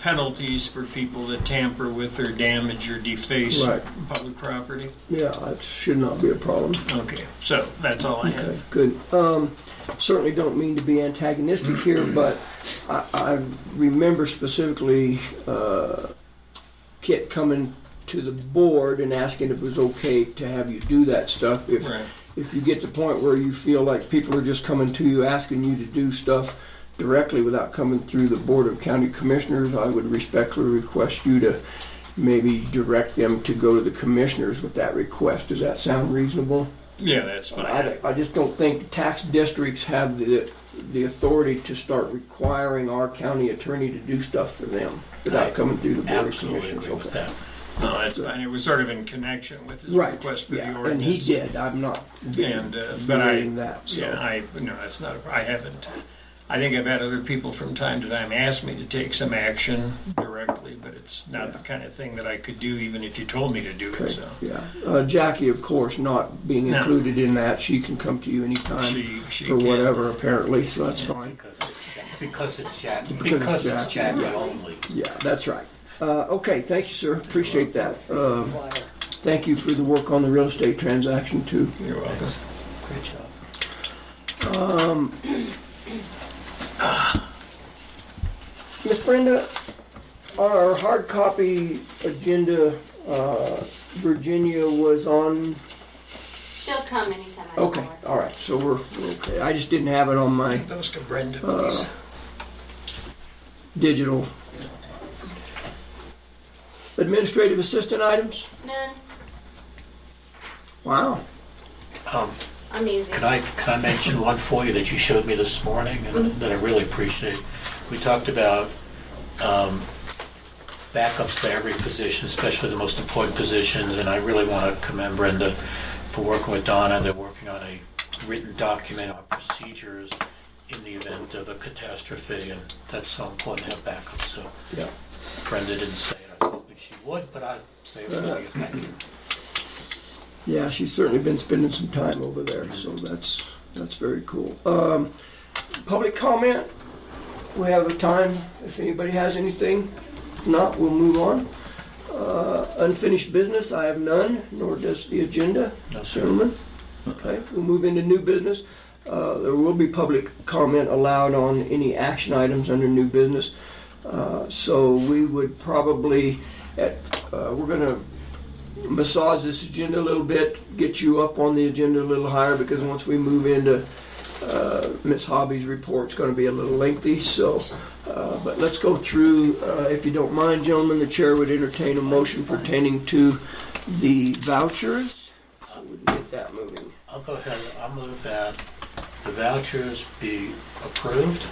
penalties for people that tamper with or damage or deface public property.
Yeah, that should not be a problem.
Okay, so that's all I have.
Okay, good. Certainly don't mean to be antagonistic here, but I remember specifically Kit coming to the board and asking if it was okay to have you do that stuff. If you get to the point where you feel like people are just coming to you asking you to do stuff directly without coming through the Board of County Commissioners, I would respectfully request you to maybe direct them to go to the commissioners with that request. Does that sound reasonable?
Yeah, that's fine.
I just don't think tax districts have the authority to start requiring our county attorney to do stuff for them without coming through the Board of
Absolutely
Commissioners.
agree with that.
No, that's fine. It was sort of in connection with his
Right,
request for the
yeah,
ordinance.
and he did. I'm not debating that. So.
Yeah, no, that's not. I haven't. I think I've had other people from time to time ask me to take some action directly, but it's not the kind of thing that I could do even if you told me to do it. So
Yeah, Jackie, of course, not being included in that, she can come to you anytime
she
for
can.
whatever, apparently. So that's fine.
Because it's Jackie.
Because it's
Jackie
Jackie.
only.
Yeah, that's right. Okay, thank you, sir. Appreciate that. Thank you for the work on the real estate transaction too.
You're welcome.
Great job.
Miss Brenda, on our hard copy agenda, Virginia was on.
She'll come anytime I
Okay,
call her.
all right. So we're okay. I just didn't have it on my
Give those to Brenda, please.
digital. Administrative assistant items?
None.
Wow.
I'm easy.
Can I mention one for you that you showed me this morning and that I really appreciate? We talked about backups to every position, especially the most important positions, and I really want to commend Brenda for working with Donna. They're working on a written document on procedures in the event of a catastrophe, and that's so important to have backups. So
Yeah.
Brenda didn't say it. I was hoping she would, but I'll say it for you. Thank you.
Yeah, she's certainly been spending some time over there, so that's very cool. Public comment. We have a time if anybody has anything. If not, we'll move on. Unfinished business, I have none, nor does the agenda.
No, sir.
Gentlemen. Okay, we'll move into new business. There will be public comment allowed on any action items under new business. So we would probably, we're going to massage this agenda a little bit, get you up on the agenda a little higher, because once we move into Ms. Hobby's report, it's going to be a little lengthy. So, but let's go through, if you don't mind, gentlemen, the chair would entertain a motion pertaining to the vouchers. So we can get that moving.
I'll go ahead. I'll move that the vouchers be approved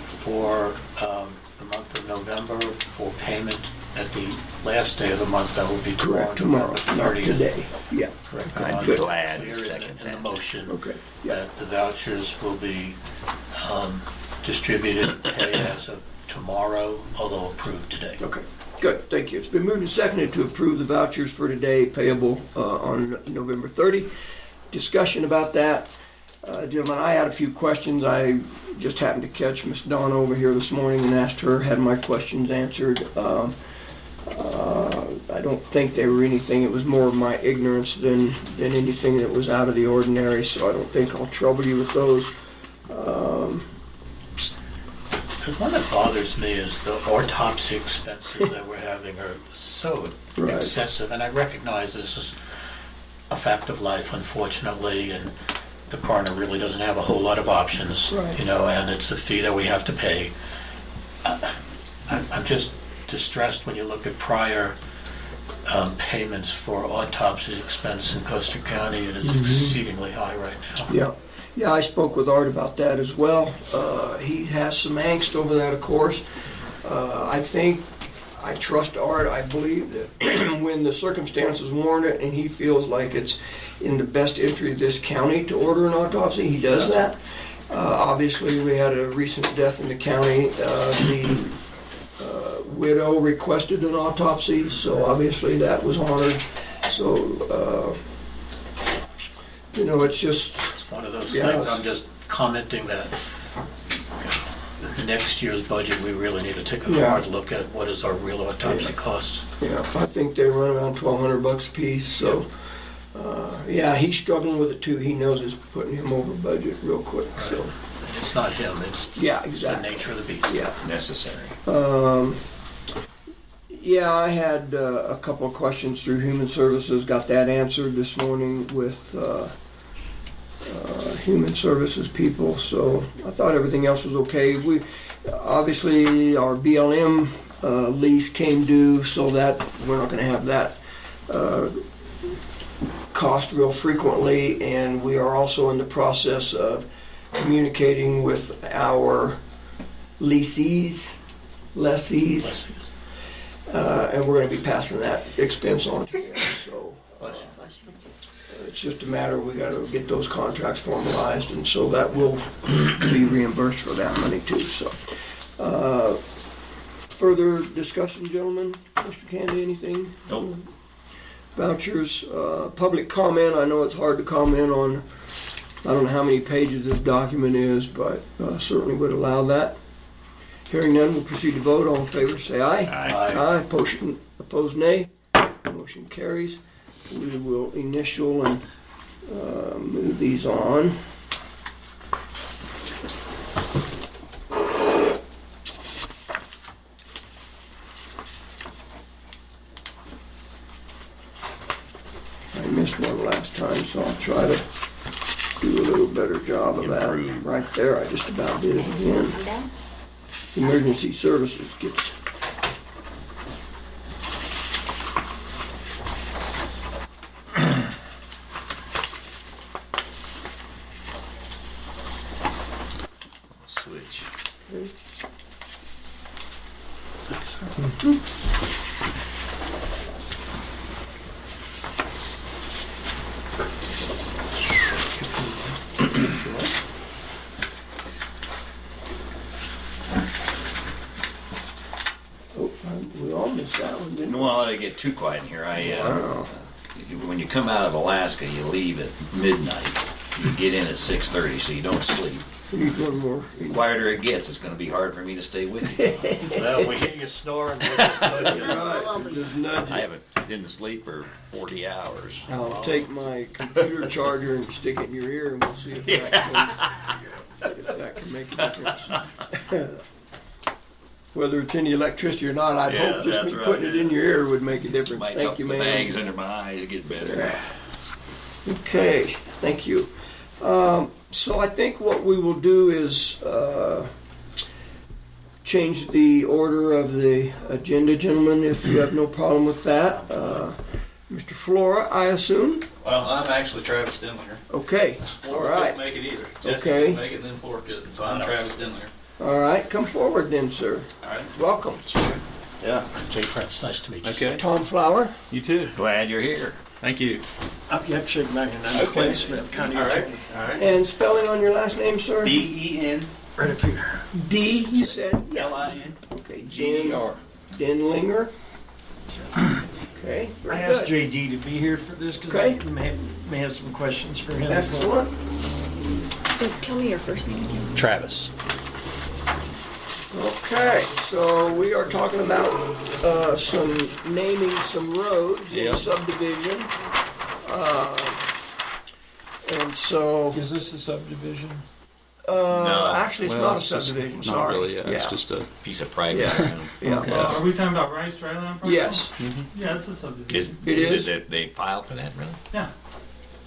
for the month of November for payment at the last day of the month. That will be
Correct,
tomorrow,
tomorrow,
November
not
30th.
today. Yeah.
Correct.
I'd
On
be
the-
glad to
clear in the-
second
in the
that.
motion.
Okay, yeah.
That the vouchers will be distributed and paid as of tomorrow, although approved today.
Okay, good, thank you. It's been moved and seconded to approve the vouchers for today payable on November 30. Discussion about that. Gentlemen, I had a few questions. I just happened to catch Miss Donna over here this morning and asked her, had my questions answered. I don't think they were anything, it was more of my ignorance than anything that was out of the ordinary, so I don't think I'll trouble you with those.
The one that bothers me is the autopsy expenses that we're having are so
Right.
excessive, and I recognize this is a fact of life, unfortunately, and the coroner really doesn't have a whole lot of options,
Right.
you know, and it's a fee that we have to pay. I'm just distressed when you look at prior payments for autopsy expense in Custer County. It is exceedingly high right now.
Yeah, yeah, I spoke with Art about that as well. He has some angst over that, of course. I trust Art. I believe that when the circumstances warrant it and he feels like it's in the best interest of this county to order an autopsy, he does that. Obviously, we had a recent death in the county. The widow requested an autopsy, so obviously that was honored. So, it's just,
It's one of those
Yeah,
things,
it's-
I'm just commenting that next year's budget, we really need to take a
Yeah.
hard look at what is our real autopsy costs.
I think they run around $1,200 a piece, so, he's struggling with it too. He knows it's putting him over budget real quick, so,
It's not him, it's
yeah,
the
exactly.
nature of the beast.
Yeah.
Necessary.
I had a couple of questions through Human Services, got that answered this morning with Human Services people, so I thought everything else was okay. Obviously, our BLM lease came due, so that we're not gonna have that cost real frequently, and we are also in the process of communicating with our lessees, and we're going to be passing that expense on to them. So it's just a matter, we got to get those contracts formalized, and so that will be reimbursed for that money too. So further discussion, gentlemen? Mr. Candy, anything?
Nope.
Vouchers, public comment. I know it's hard to comment on, I don't know how many pages this document is, but certainly would allow that. Hearing none, we'll proceed to vote. All in favor, say aye.
Aye.
Aye. Opposed, nay. Motion carries. We will initial and move these on. I missed one last time, so I'll try to do a little better job of that.
Improve.
Right there, I just about did it again.
I'm down.
Emergency Services gets.
Switch.
Oh, we all missed that one, didn't we?
Well, I get too quiet in here.
Wow.
When you come out of Alaska, you leave at midnight. You get in at 6:30, so you don't sleep.
We need one more.
The quieter it gets, it's going to be hard for me to stay with you.
Well, we hear you snoring, we'll just nudge you.
Right, just nudge
I
it.
haven't been asleep for 40 hours.
I'll take my computer charger and stick it in your ear and we'll see if that can make a difference. Whether it's any electricity or not, I'd
Yeah,
hope just
that's
me
right,
putting it
yeah.
in your ear would make a difference.
Might
Thank
help
you,
the
man.
bags under my eyes get better.
Okay, thank you. So I think what we will do is change the order of the agenda, gentlemen, if you have no problem with that. Mr. Flora, I assume?
Well, I'm actually Travis Denlinger.
Okay, all
Flora
right.
couldn't make it either. Jesse
Okay.
couldn't make it, and then Flora couldn't. So I'm Travis Denlinger.
All right, come forward then, sir.
All right.
Welcome.
Yeah.
Jay Prince, nice to meet you.
Okay.
Tom Flower.
You too.
Glad you're here.
Thank you.
You have to shake my hand. I'm
Okay.
Clint Smith, County
All right.
Attorney.
All right.
And spelling on your last name, sir?
D-E-N-L-I-N.
Right up here.
D, you said? Okay,
G-E-R.
Denlinger. Okay, very
I asked
good.
JD to be here for this because
Okay.
I may have some questions for him as well.
Excellent.
Tell me your first name again.
Travis.
Okay, so we are talking about naming some roads in
Yep.
subdivision. And so,
Is this a subdivision?
actually, it's not a subdivision,
Not
sorry.
really, yeah. It's just a.
Piece of private
Yeah.
ground.
Yeah,
Yes.
Are we talking about Rice Dryland Parcel?
yes.
Yeah, it's a subdivision.
Is,
It is?
They filed for that, really?
Yeah.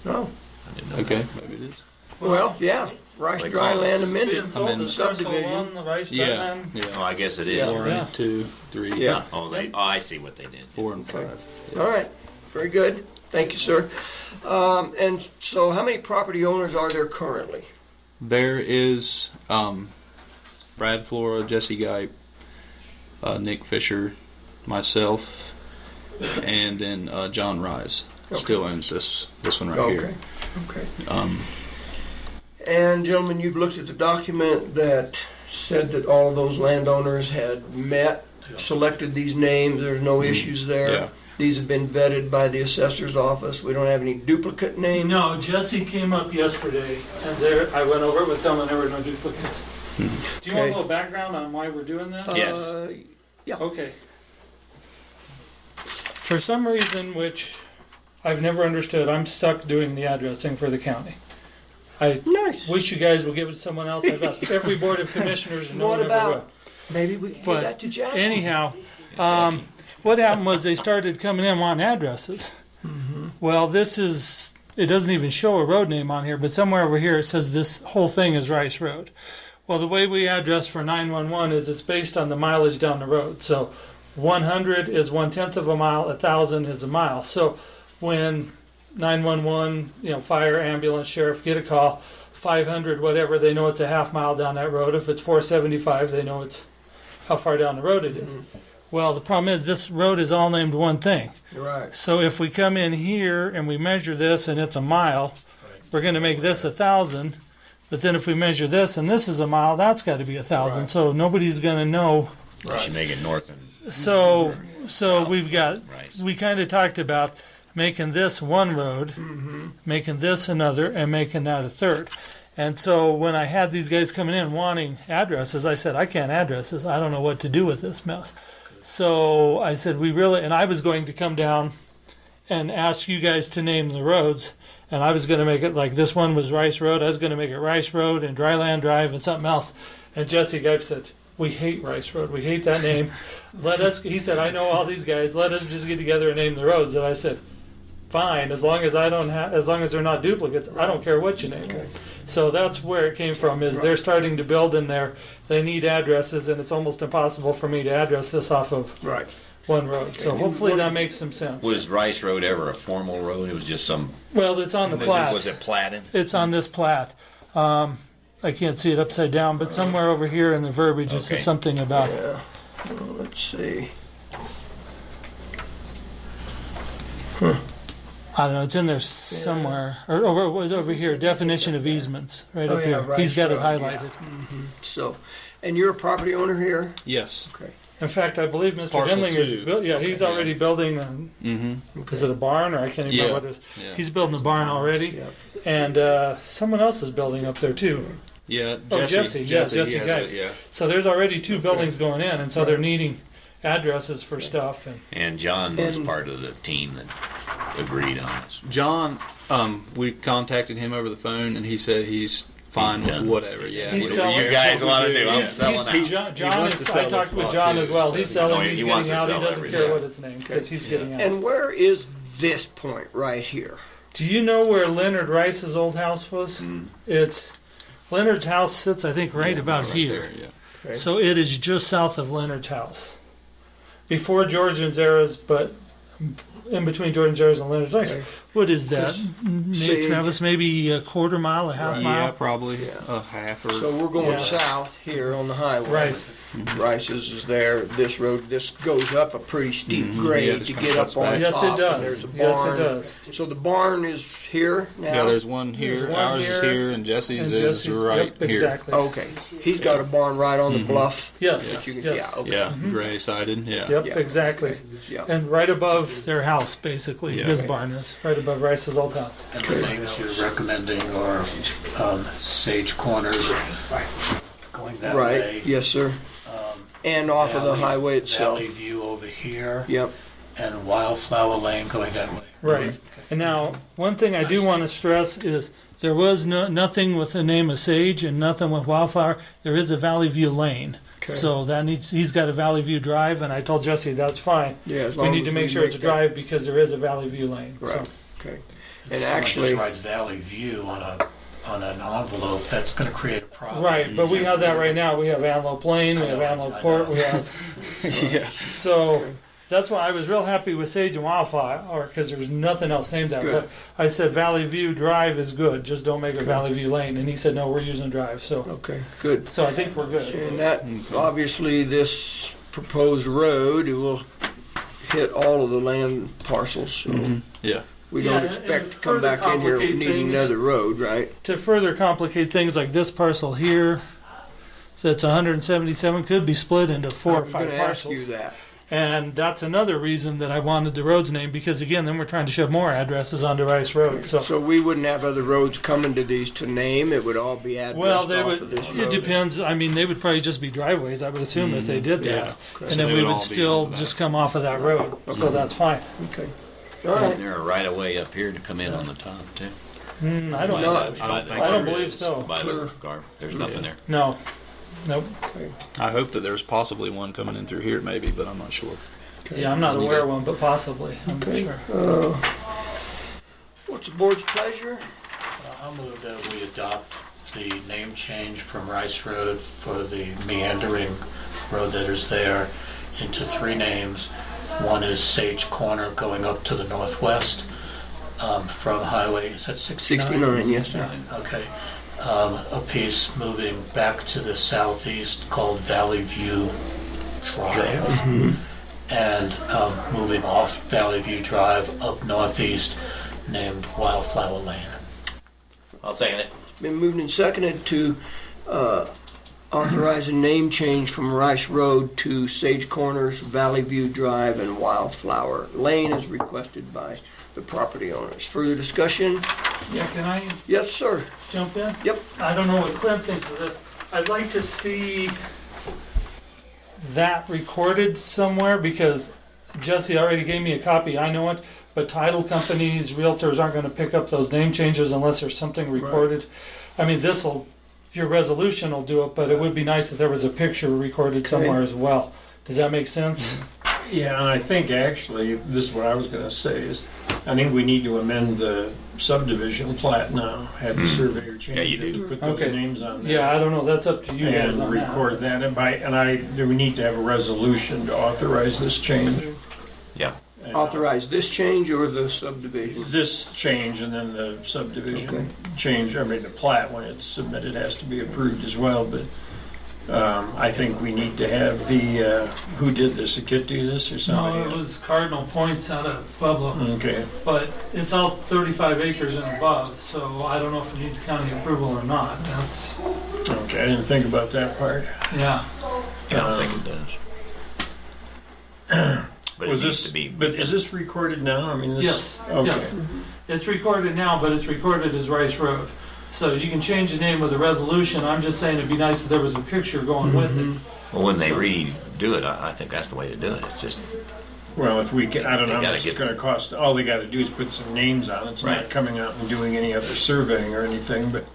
Oh,
I didn't know
Okay, maybe it is.
well, yeah, Rice
They
Dry
call it-
Land
It's
amended
being sold
Amendment.
as parcel
subdivision.
one, the Rice
Yeah,
Dryland.
that. Oh,
yeah.
I guess it is.
Yeah.
One,
Yeah.
2, 3,
Yeah.
Oh, I see what they did.
4, and 5.
All right, very good. Thank you, sir. And so how many property owners are there currently?
There is Brad Flora, Jesse Gipe, Nick Fisher, myself, and then John Rise still owns this one right here.
Okay.
Um,
And gentlemen, you've looked at the document that said that all of those landowners had met, selected these names, there's no issues there.
Yeah.
These have been vetted by the assessor's office. We don't have any duplicate names.
No, Jesse came up yesterday, and there, I went over it with him, and there were no duplicates. Do you want a
Okay.
little background on why we're doing this?
Yes.
Okay. For some reason, which I've never understood, I'm stuck doing the addressing for the county. I
Nice.
wish you guys would give it to someone else. I've asked every board of commissioners, and no
What
one ever will.
about, maybe we can give
But
that to Jack?
anyhow, what happened was they started coming in wanting addresses. Well, it doesn't even show a road name on here, but somewhere over here it says this whole thing is Rice Road. Well, the way we address for 911 is it's based on the mileage down the road. So 100 is 1/10 of a mile, 1,000 is a mile. So when 911, fire, ambulance, sheriff get a call, 500, whatever, they know it's a half mile down that road. If it's 475, they know it's how far down the road it is. Well, the problem is this road is all named one thing.
Right.
So if we come in here and we measure this and it's a mile, we're going to make this 1,000. But then if we measure this and this is a mile, that's got to be 1,000.
Right.
So nobody's going to know.
You should make it north and
So we've got,
Rice.
we kind of talked about making this one road, making this another, and making that a third. And so when I had these guys coming in wanting addresses, I said, I can't address this. I don't know what to do with this mess. So I said, and I was going to come down and ask you guys to name the roads. And I was going to make it like this one was Rice Road. I was going to make it Rice Road and Dryland Drive and something else. And Jesse Gipe said, we hate Rice Road. We hate that name. He said, I know all these guys. Let us just get together and name the roads. And I said, fine, as long as they're not duplicates, I don't care what you name them. So that's where it came from, is they're starting to build in there. They need addresses, and it's almost impossible for me to address this off of
Right.
one road. So hopefully that makes some sense.
Was Rice Road ever a formal road? It was just some.
Well, it's on the plat.
Was it platted?
It's on this plat. I can't see it upside down, but somewhere over here in the verbiage it
Okay.
says something about it.
Yeah. Well, let's see.
I don't know, it's in there somewhere. Or over here, definition of easements, right
Oh,
up
yeah,
here.
Rice
He's got it
Road,
highlighted.
So, and you're a property owner here?
yes.
Okay.
In fact, I believe Mr.
Parcel
Denling
two.
he's already building,
Mm-hmm.
is it a barn, or I can't even
Yeah.
remember what it is.
Yeah.
He's building a barn already,
Yeah.
and someone else is building up there too.
Yeah,
Oh,
Jesse.
Jesse
he has
Gipe.
it, yeah.
So there's already two buildings going in, and so they're needing addresses for stuff.
And John was
And-
part of the team that agreed on this.
John, we contacted him over the phone, and he said he's fine
He's
with
done.
whatever. Yeah,
He's
whatever
selling-
You guys want to do? I'm
Yeah.
selling out.
John
wants to
is,
sell
I talked
this
with
lot
John
too,
as well.
so
He's
he-
selling,
he
he's
wants
getting
to
out. He
sell
doesn't
everything.
care what it's named because he's getting out.
And where is this point right here?
Do you know where Leonard Rice's old house was? It's Leonard's house sits, I think, right about
Right
here.
there, yeah.
Okay.
So it is just south of Leonard's house. Before Georgian's eras, but in between Jordan Jarvis and Leonard's Ice.
Okay.
What is that?
Sage.
Travis, maybe a quarter mile, a half
Yeah,
mile?
probably
Yeah.
a half or.
So we're going
Yeah.
south here on the highway.
Right.
Rice's is there. This road, this goes up a pretty steep
Yeah,
grade
just
to
kinda
get
cuts
up on
back.
Yes,
top.
it
And
does.
there's a
Yes,
barn.
it does.
So the barn is here now?
Yeah, there's one here.
There's one
Ours is
here,
here, and Jesse's
And
is
Jesse's-
right
yep,
here.
exactly.
Okay. He's got a barn right on the bluff.
Yes,
That you can,
yes.
Yeah, okay.
Yeah, gray sided. Yeah.
Yep,
Yeah.
exactly.
Yeah.
And right above their house, basically,
Yeah.
his barn is right above Rice's old house.
And the names you're recommending are Sage Corners, going that
Right.
way.
Yes, sir. And off of the highway itself.
Valley View over here,
Yep.
and Wildflower Lane going that way.
Right. And now, one thing I do want to stress is there was nothing with the name of Sage and nothing with Wildflower. There is a Valley View Lane.
Okay.
So that he's got a Valley View Drive, and I told Jesse that's fine.
Yeah, as
We
long
need
as
to make sure it's a
that-
drive because there is a Valley View Lane.
Right.
So.
Okay. And
Someone
actually,
just writes Valley View on an envelope, that's going to create a problem.
Right, but we have that right now. We have Antelope Lane, we have
I know,
Antelope
I
Court,
know.
we have.
Yeah.
So that's why I was real happy with Sage and Wildflower because there's nothing else named that.
Good.
But I said Valley View Drive is good, just don't make it Valley View Lane. And he said, no, we're using Drive. So
okay, good.
I think we're good.
And that, obviously, this proposed road, it will hit all of the land parcels. So
Yeah.
we
Yeah,
don't
and
expect
to
to come
further
back in here
complicate
needing
things-
another road, right?
To further complicate things like this parcel here, that's 177, could be split into 4
I
or
was
5
going to ask
parcels.
you that.
And that's another reason that I wanted the road's name because again, then we're trying to shove more addresses onto Rice Road.
So we wouldn't have other roads coming to these to name. It would all be addressed
Well, they
off
would.
of this road.
It depends. I mean, they would probably just be driveways. I would assume if they did that,
Yeah.
and
So
then
they
we
would
would
all be
still
on that.
just come off of that road. So that's fine.
Okay. All right.
And there are right of way up here to come in on the top too.
I don't
No,
know.
I don't think
I don't
there
believe
is.
so.
By the car, there's nothing there.
No. Nope.
I hope that there's possibly one coming in through here, maybe, but I'm not sure.
Yeah, I'm not aware of one, but possibly. I'm not
Okay.
sure.
What's the board's pleasure?
I'll move that we adopt the name change from Rice Road for the meandering road that is there into 3 names. One is Sage Corner going up to the northwest from Highway, is that 69?
69, yes, sir.
Okay. A piece moving back to the southeast called Valley View Drive. And moving off Valley View Drive up northeast named Wildflower Lane.
I'll second it.
Been moved and seconded to authorize a name change from Rice Road to Sage Corners, Valley View Drive, and Wildflower Lane as requested by the property owners. Further discussion?
Yeah, can I
Yes, sir.
jump in?
Yep.
I don't know what Clint thinks of this. I'd like to see that recorded somewhere because Jesse already gave me a copy. I know it, but title companies, realtors aren't going to pick up those name changes unless there's something recorded. I mean, your resolution will do it, but it would be nice if there was a picture recorded somewhere as well. Does that make sense?
Yeah, and I think actually, this is what I was going to say is, I think we need to amend the subdivision plat now, have the surveyor change
Yeah, you
it,
do.
put those
Okay.
names on there.
Yeah, I don't know. That's up to you guys
And
on that.
record that, we need to have a resolution to authorize this change.
Yeah.
And
Authorize this change or the subdivision?
This change and then the subdivision
Okay.
change, I mean, the plat, when it's submitted, has to be approved as well, but I think we need to have who did this, a kid do this or somebody?
No, it was Cardinal Points out of Pueblo,
Okay,
but it's all 35 acres and above, so I don't know if it needs county approval or not. That's,
okay, I didn't think about that part.
yeah.
Yeah, I think it does. But it
Was
needs
this,
to be.
but is this recorded now? I mean, this.
Yes,
Okay.
yes. It's recorded now, but it's recorded as Rice Road. So you can change the name with a resolution. I'm just saying it'd be nice if there was a picture going with it.
Well, when they redo it, I think that's the way to do it. It's just,
Well, if we can, I don't know how
They gotta
much it's
get-
gonna cost. All they gotta do is put some names on it. It's not
Right.
coming out and doing any other surveying or anything, but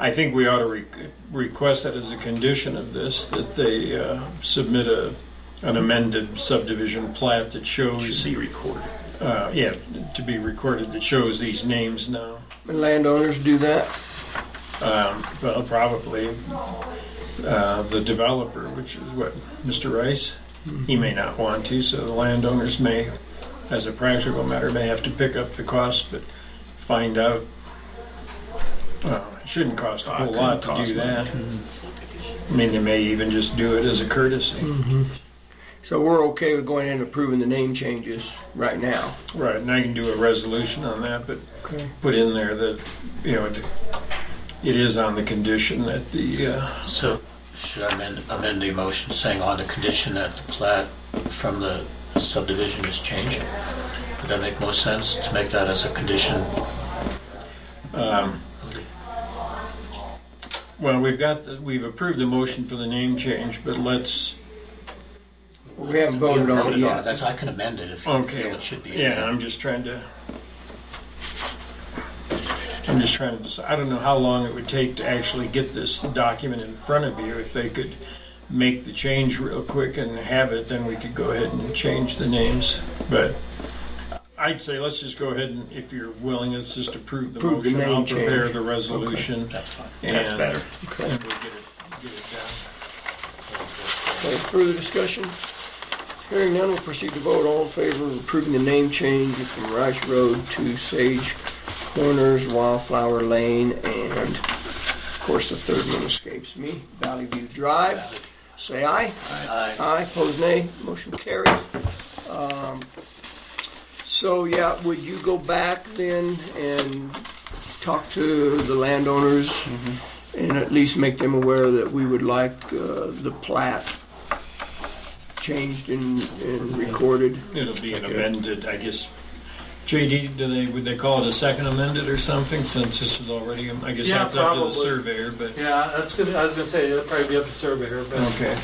I think we ought to request that as a condition of this, that they submit an amended subdivision plat that
should
shows,
be recorded.
yeah, to be recorded, that shows these names now.
And landowners do that?
Well, probably the developer, which is what, Mr. Rice? He may not want to, so the landowners may as a practical matter, may have to pick up the cost, but find out. It shouldn't cost a whole lot to do that. I mean, they may even just do it as a courtesy.
So we're okay with going in and approving the name changes right now.
Right, and I can do a resolution on that, but
Okay.
put in there that, it is on the condition that the,
So should I amend the motion saying on the condition that the plat from the subdivision is changed? Would that make more sense to make that as a condition?
well, we've approved the motion for the name change, but let's,
We haven't voted on it yet.
That's, I can amend it if you
okay.
feel it should be in
Yeah,
there.
I'm just trying to decide. I don't know how long it would take to actually get this document in front of you. If they could make the change real quick and have it, then we could go ahead and change the names. But I'd say let's just go ahead and, if you're willing, let's just approve the
Approve the
motion.
name
I'll prepare
change.
the resolution.
That's fine.
That's
better.
And we'll get it done.
Okay, further discussion? Hearing none, we'll proceed to vote. All in favor of approving the name change from Rice Road to Sage Corners, Wildflower Lane, and of course the third one escapes me, Valley View Drive. Say aye.
Aye.
Aye, opposed nay, motion carries. So yeah, would you go back then and talk to the landowners and at least make them aware that we would like the plat changed and recorded?
It'll be an amended, I guess. JD, would they call it a second amended or something, since this is already, I guess
Yeah,
that's up to the
probably.
surveyor, but.
Yeah, that's good. I was gonna say it'll probably be up to surveyor, but
Okay.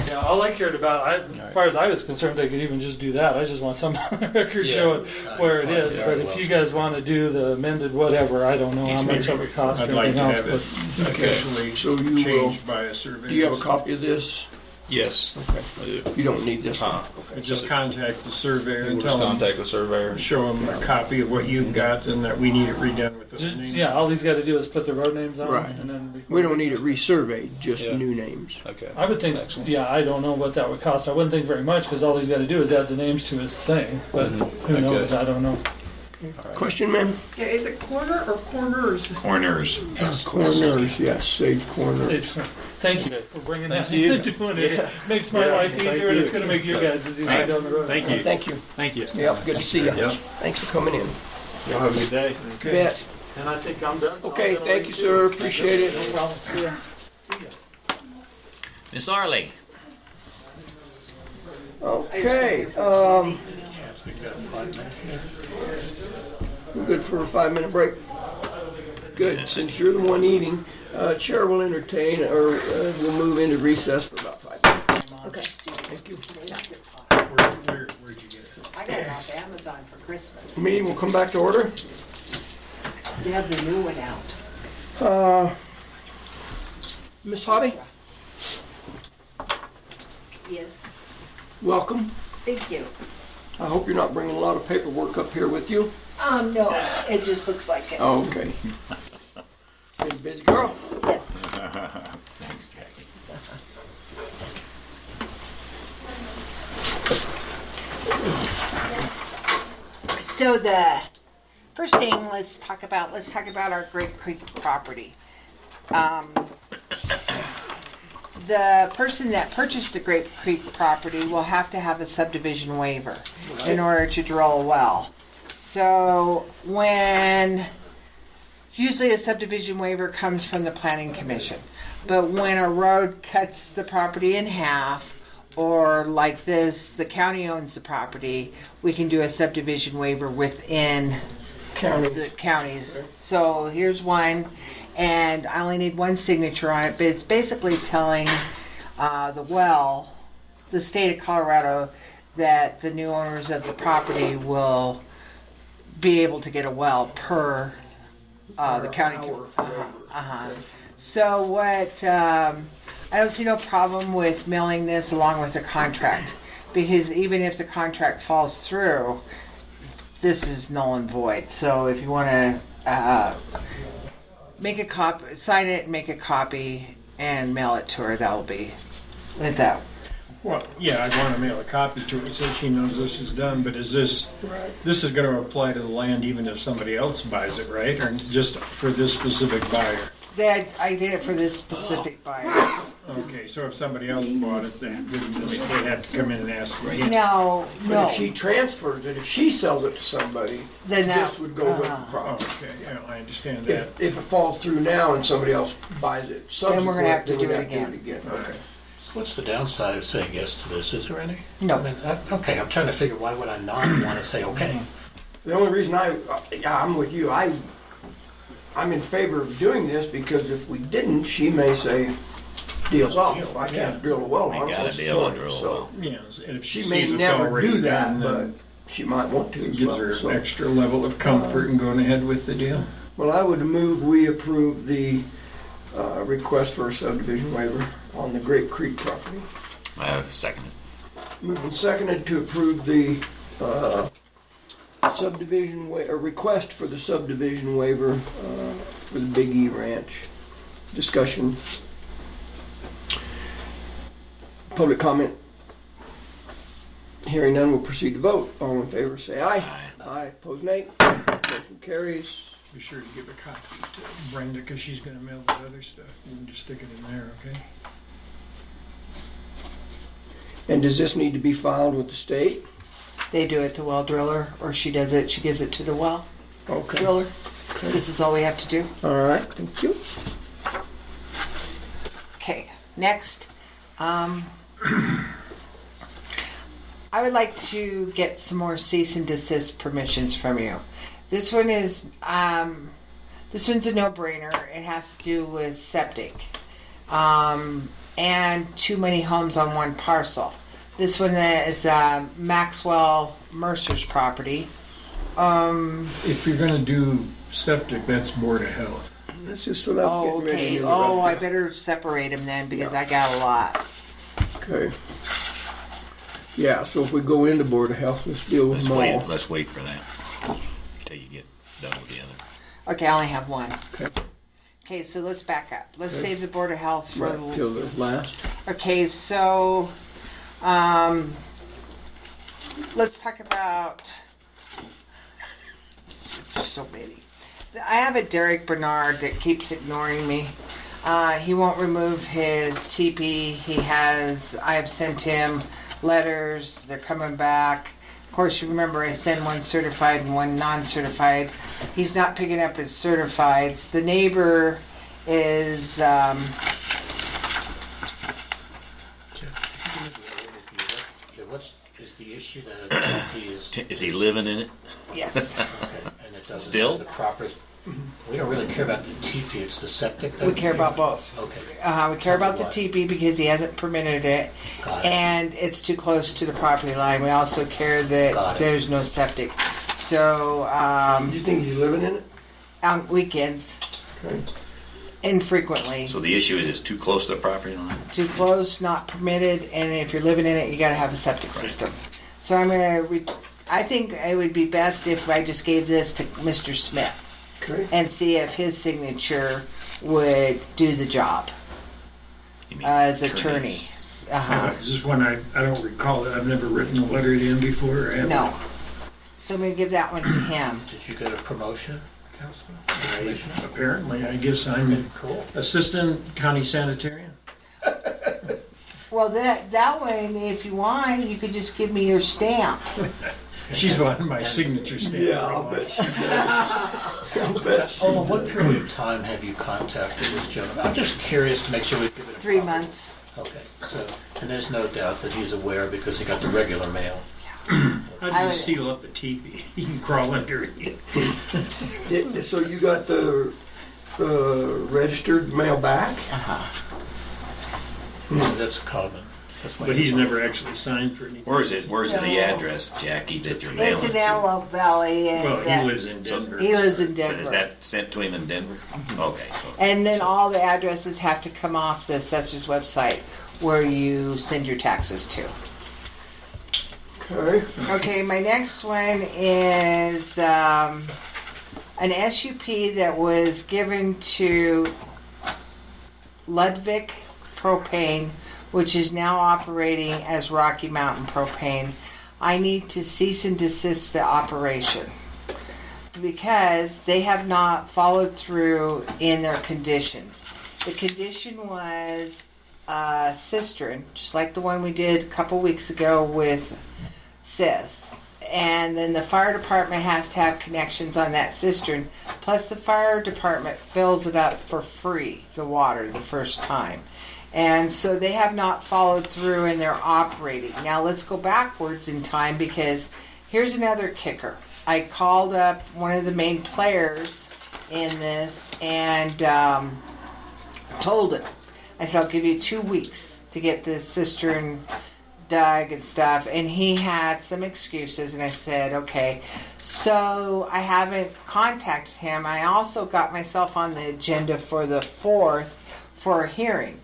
yeah, all I cared about, as far as I was concerned, they could even just do that. I just want some on the record
Yeah.
showing where it is.
Yeah,
But
well,
if you guys want to do the amended whatever, I don't know how much it would cost or
I'd like
anything
to
else.
have it
But
officially
So you will-
changed by a surveyor.
Do you have a copy of this?
Yes. I do.
You don't need this one.
Just contact the surveyor
We'll
and
just
tell him,
contact the surveyor.
show him a copy of what you've got and that we need it redone with those
just,
names.
yeah, all he's got to do is put the road names on,
Right.
and then
We don't need it resurveyed, just
Yeah.
new names.
Okay.
I would think, yeah, I don't know what that would cost. I wouldn't think very much because all he's got to do is add the names to his thing. But who knows? I don't know.
Question, ma'am?
Yeah, is it corner or corners?
Corners.
Corners, yes, Sage Corners.
Thank you for bringing that
Thank you.
in. Doing it. It makes my life easier, and it's going to make your guys' easier down the road.
Thank you.
Thank you.
Thank you.
Yep, good to see you.
Yep.
Thanks for coming in.
Y'all have a good day.
Bet.
And I think I'm done. so
Okay,
I'm gonna
thank
leave
you, sir. Appreciate it.
No problem. See ya.
Miss Arley.
Okay, we're good for a 5-minute break. Good, since you're the one eating, Chair will entertain, or we'll move into recess for about 5 minutes.
Okay.
Thank you.
Where'd you get it?
I got it off Amazon for Christmas.
Meeting will come back to order.
They have the new one out.
Ms. Hobby,
Yes.
welcome.
Thank you.
I hope you're not bringing a lot of paperwork up here with you.
No, it just looks like it.
Oh, okay. Been a busy girl.
Yes.
Thanks, Jackie.
So the first thing, let's talk about our Great Creek property. The person that purchased the Great Creek property will have to have a subdivision waiver in order to drill a well. So usually a subdivision waiver comes from the planning commission, but when a road cuts the property in half, or like this, the county owns the property, we can do a subdivision waiver within the counties. So here's one, and I only need one signature on it, but it's basically telling the state of Colorado, that the new owners of the property will be able to get a well per the county. So what, I don't see no problem with mailing this along with a contract, because even if the contract falls through, this is null and void. So if you want to make a copy, sign it, make a copy, and mail it to her, that'll be with that.
Well, yeah, I want to mail a copy to her so she knows this is done, but is this, this is going to apply to the land even if somebody else buys it, right? Or just for this specific buyer?
I did it for this specific buyer.
Okay, so if somebody else bought it, then they'd have to come in and ask again.
No,
But
no.
if she transfers it, if she sells it to somebody,
Then that-
this would go with the property.
Okay, yeah, I understand that.
If it falls through now and somebody else buys it
Then we're gonna have to
subsequent,
do
then
it
we'd have to do it again. Okay.
What's the downside of saying yes to this? Is there any?
No.
I mean, okay, I'm trying to figure why would I not want to say okay?
The only reason I'm with you, I'm in favor of doing this because if we didn't, she may say, deal's off. I can't drill a well on it.
Ain't got a
What's the
deal to
point?
drill a
So,
well.
Yes, and if
she
she
may
sees it's
never
already
do that,
done,
but
then
she might want to
it
as
gives
well.
her
So,
an extra level of comfort in going ahead with the deal.
well, I would move we approve the request for a subdivision waiver on the Grape Creek property.
I have seconded.
Moved and seconded to approve the subdivision request for the subdivision waiver for the Big E Ranch. Discussion. Public comment. Hearing none, we'll proceed to vote. All in favor, say aye.
Aye.
Aye. Opposed, nay. Motion carries.
Be sure to give a copy to Brenda because she's going to mail the other stuff. You can just stick it in there, okay?
And does this need to be filed with the state?
They do it to well driller, or she does it, she gives it to the well
Okay.
driller. This is all we have to do.
All right. Thank you.
Okay, next. I would like to get some more cease and desist permissions from you. This one is, this one's a no-brainer. It has to do with septic. And too many homes on one parcel. This one is Maxwell Mercer's property.
If you're going to do septic, that's Board of Health.
That's just what I'm
Oh,
getting ready
okay.
to
Oh, I
interrupt
better separate them then because I got a lot.
you. Okay. Yeah, so if we go into Board of Health, let's deal with
Let's
them
wait.
all.
Let's wait for that till you get done with the other.
Okay, I only have one.
Okay.
Okay, so let's back up. Let's
Okay.
save the Board of Health for
Right, till the last.
Okay, so let's talk about so many. I have a Derek Bernard that keeps ignoring me. He won't remove his teepee. I have sent him letters. They're coming back. Of course, you remember I send one certified and one non-certified. He's not picking up his certifieds. The neighbor is
Is the issue that he is
Is he living in it?
yes.
okay, and it doesn't
Still?
have the proper? We don't really care about the TP. It's the septic.
We care about both.
Okay.
We care about the TP because he hasn't permitted it,
Got it.
and it's too close to the property line. We also care that
Got it.
there's no septic. So
Do you think he's living in it?
on weekends,
Okay.
infrequently,
So the issue is it's too close to the property line?
too close, not permitted, and if you're living in it, you got to have a septic system. So I'm gonna. I think it would be best if I just gave this to Mr. Smith
Okay.
and see if his signature would do the job
You mean
as attorney.
This is one I don't recall that I've never written a letter to him before. Have I?
No. So I'm going to give that one to him.
Did you get a promotion, Councilman? Commissioner?
Apparently, I guess I'm
Cool.
Assistant County Sanitarian.
Well, that way, if you want, you could just give me your stamp.
She's on my signature stamp.
Yeah, I'll bet she does. I'll bet she
Over what period of time have you contacted this gentleman? I'm just curious to make sure we give it a
3
proper-
months.
Okay, so, and there's no doubt that he's aware because he got the regular mail.
How do
I
you
would-
seal up a teepee? You can crawl under it.
So you got the registered mail back?
That's common. That's why
But he's never actually signed for anything.
Where's the address, Jackie, that you're mailing
It's
it
in
to?
Antelope Valley. And
Well, he
that-
lives in Denver.
He lives in
But
Denver.
is that sent to him in Denver? Okay. So,
And then all the addresses have to come off the assessor's website where you send your taxes to.
Okay.
Okay, my next one is an SUP that was given to Ludwig Propane which is now operating as Rocky Mountain Propane. I need to cease and desist the operation because they have not followed through in their conditions. The condition was a cistern, just like the one we did a couple weeks ago with SIS. And then the fire department has to have connections on that cistern. Plus the fire department fills it up for free, the water, the first time. And so they have not followed through and they're operating. Now let's go backwards in time because here's another kicker. I called up one of the main players in this and told him, I said, I'll give you 2 weeks to get this cistern dug and stuff. And he had some excuses and I said, okay. So I haven't contacted him. I also got myself on the agenda for the 4th for a hearing.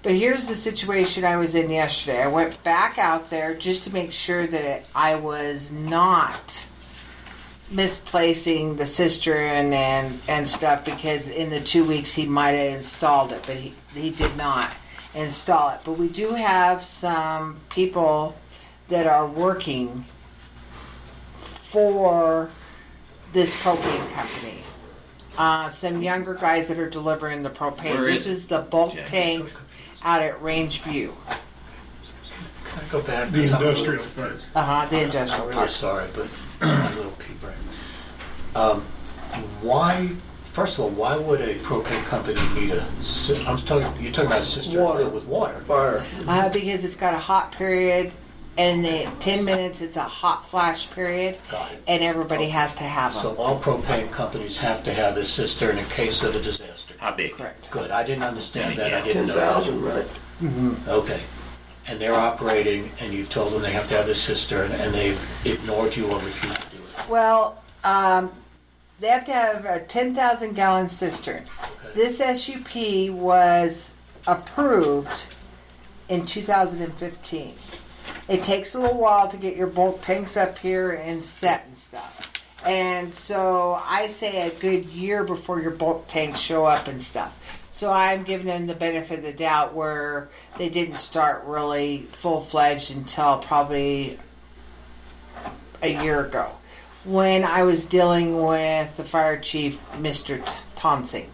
But here's the situation I was in yesterday. I went back out there just to make sure that I was not misplacing the cistern and stuff because in the 2 weeks he might have installed it, but he did not install it. But we do have some people that are working for this propane company. Some younger guys that are delivering the propane.
Where
This
is
is the bulk
Jack?
tanks out at Rangeview.
Can I go back
The
to something
industrial
a little
part.
confused?
The industrial
I'm really
park.
sorry, but I'm a little pea brain. Why, first of all, why would a propane company need you're talking about a cistern
Water.
filled with water?
Fire.
Because it's got a hot period, and the 10 minutes it's a hot flash period,
Got it.
and everybody has to have them.
So all propane companies have to have a cistern in case of a disaster.
How big?
Correct.
Good, I didn't understand that, I didn't know
10,000, right?
that. Okay. And they're operating, and you've told them they have to have the cistern, and they've ignored you or refused to do it.
Well, they have to have a 10,000 gallon cistern.
Okay.
This SUP was approved in 2015. It takes a little while to get your bulk tanks up here and set and stuff. And so I say a good year before your bulk tanks show up and stuff. So I'm giving them the benefit of the doubt where they didn't start really full-fledged until probably a year ago when I was dealing with the fire chief, Mr. Thompson.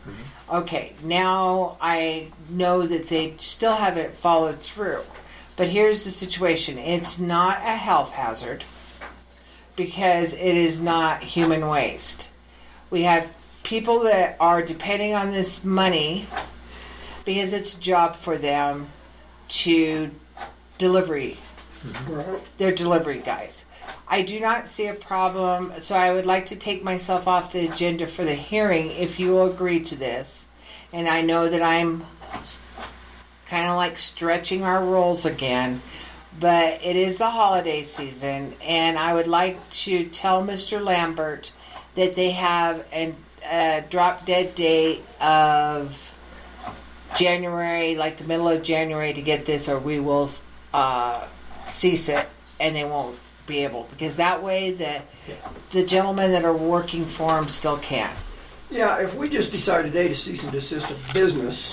Okay, now I know that they still haven't followed through. But here's the situation. It's not a health hazard because it is not human waste. We have people that are depending on this money because it's a job for them to delivery. They're delivery guys. I do not see a problem, so I would like to take myself off the agenda for the hearing if you will agree to this. And I know that I'm kind of like stretching our rules again, but it is the holiday season, and I would like to tell Mr. Lambert that they have a drop dead date of January, like the middle of January, to get this, or we will cease it, and they won't be able, because that way the gentlemen that are working for them still can.
Yeah, if we just decide today to cease and desist of business,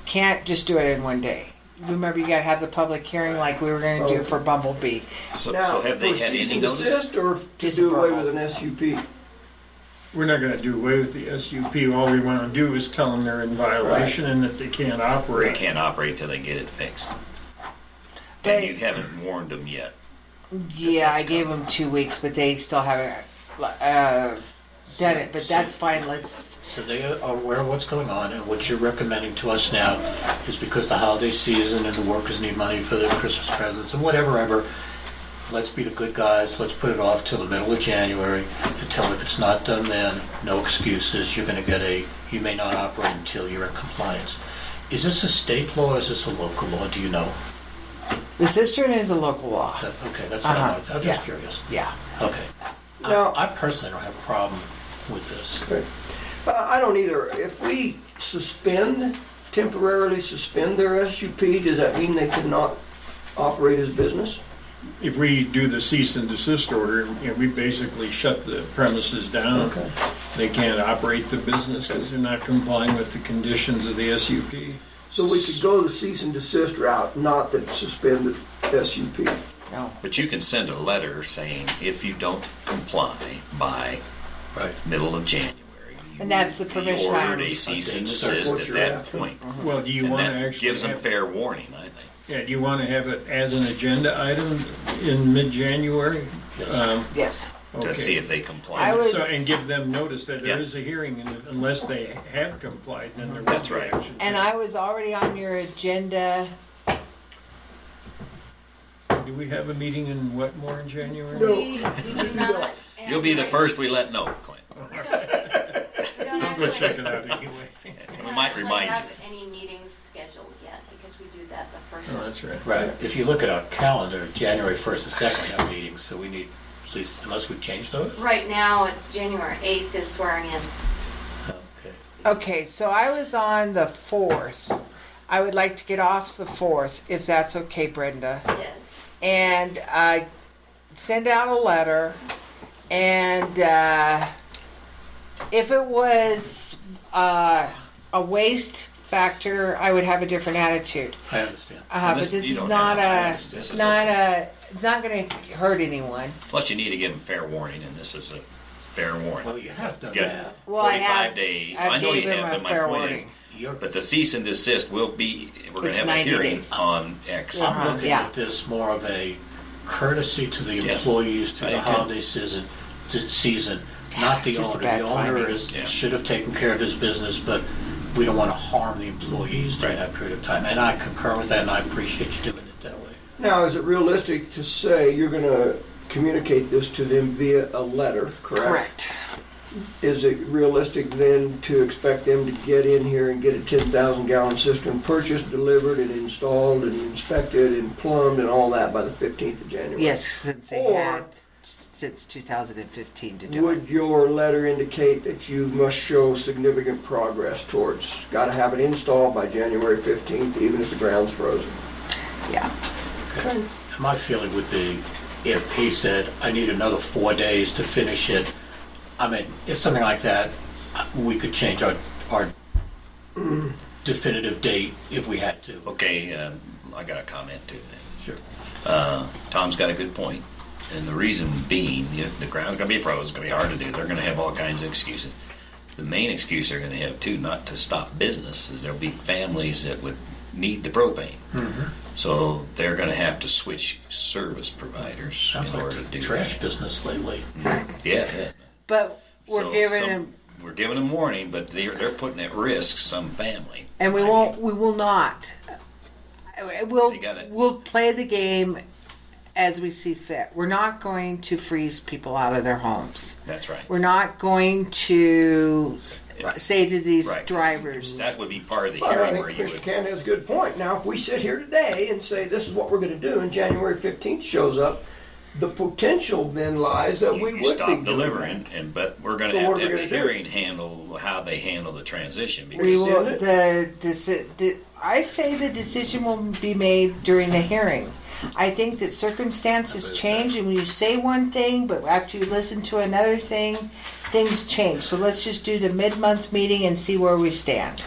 Can't just do it in one day. Remember, you got to have the public hearing like we were going to do for Bumblebee.
So,
now,
so have they
for
had
cease
any
and
notice?
desist or to
Just
do away
verbal.
with an SUP?
We're not gonna do away with the SUP. All we wanna do is tell them they're in violation and that they can't
They
operate.
can't operate till they get it fixed.
But-
And you haven't warned them yet.
Yeah, I gave them 2 weeks, but they still haven't done it. But that's fine. Let's.
So they are aware of what's going on, and what you're recommending to us now is because the holiday season and the workers need money for their Christmas presents and whatever ever, let's be the good guys, let's put it off till the middle of January and tell them if it's not done then, no excuses, you're gonna get you may not operate until you're in compliance. Is this a state law or is this a local law, do you know?
The cistern is a local law.
Okay, that's what I was just curious.
Yeah.
Okay.
Now-
I personally don't have a problem with this.
Okay. I don't either. If we temporarily suspend their SUP, does that mean they cannot operate as business?
If we do the cease and desist order, we basically shut the premises down.
Okay.
They can't operate the business because they're not complying with the conditions of the SUP.
So we could go the cease and desist route, not the suspend the SUP.
No.
But you can send a letter saying if you don't comply by middle of January, you
And that's the
will be
permission I
ordered a
need.
cease and
Start
desist
what
at
you're
that
after.
point.
Well, do you
And
want to
that
actually
gives them
have,
fair warning, I think.
yeah, do you want to have it as an agenda item in mid-January?
Yes.
To
Okay.
see if they comply.
I was-
So, and give them notice that there
Yeah.
is a hearing, and unless they have complied, then there will
That's
be
right.
action.
And I was already on your agenda.
Do we have a meeting in Wetmore in January?
We do not. and
You'll be the
right-
first we let know, Clint.
we don't
I'm going to check it
actually-
out anyway.
We might
actually
remind
have
you.
any meetings scheduled yet because we do that the
Oh,
first.
that's right.
Right, if you look at our calendar, January 1st and 2nd, we have meetings, so we need, at least, unless we change those?
Right now, it's January 8th is swearing in.
Okay.
Okay, so I was on the 4th. I would like to get off the 4th, if that's okay, Brenda.
Yes.
And send out a letter. And if it was a waste factor, I would have a different attitude.
I understand.
But
This-
this
you
is
don't
not
have
a,
to. This is
not a, not going to hurt anyone.
Plus, you need to give them fair warning, and this is a fair warning.
Well, you have done
Yeah.
that.
Well, I
45
have-
days.
I've
I know
gave
you
them
have,
a
but my
fair
point
warning.
You're,
but the cease and desist will be, we're going
It's
to have a
90
hearing
days.
on X.
Yeah.
I'm looking
Yeah.
at this more of a courtesy to the
Yeah.
employees through
I
the
agree.
holiday season, not the
It's just a
owner.
bad
The owner
timing.
Yeah.
should have taken care of his business, but we don't want to harm the employees during that period of time. And I concur with that, and I appreciate you doing it that way.
Now, is it realistic to say you're going to communicate this to them via a letter, correct? Is it realistic then to expect them to get in here and get a 10,000 gallon cistern purchased, delivered, and installed, and inspected, and plumbed, and all that by the 15th of January?
Yes, since they
Or-
had since 2015 to do it.
Would your letter indicate that you must show significant progress towards, got to have it installed by January 15th, even if the ground's frozen?
Yeah.
Okay. My feeling would be if he said, I need another 4 days to finish it, I mean, if something like that, we could change our definitive date if we had to.
Okay, I got a comment too.
Sure.
Tom's got a good point. And the reason being, the ground's going to be frozen, it's going to be hard to do. They're going to have all kinds of excuses. The main excuse they're going to have too, not to stop business, is there'll be families that would need the propane.
Mm-hmm.
So they're going to have to switch service providers
Sounds
in
like
order to
the
do
trash
that.
business lately.
Yeah.
But we're
So
giving
some-
them,
We're giving them warning, but they're putting at risk some family.
and we will not.
They gotta-
We'll play the game as we see fit. We're not going to freeze people out of their homes.
That's right.
We're not going to say to these
Right.
drivers,
That would be part of the
Well, I
hearing
think
where you
Commissioner
would.
Cannon has a good point. Now, if we sit here today and say this is what we're going to do, and January 15th shows up, the potential then lies that we
You
would
stop
be doing
delivering, but we're going
So
to
what
have
are
to
we
have the
gonna do?
hearing handle how they handle the transition.
we
Because
will.
Extend
I say the decision will be made during the hearing. I think that circumstances change, and when you say one thing, but after you listen to another thing, things change. So let's just do the mid-month meeting and see where we stand.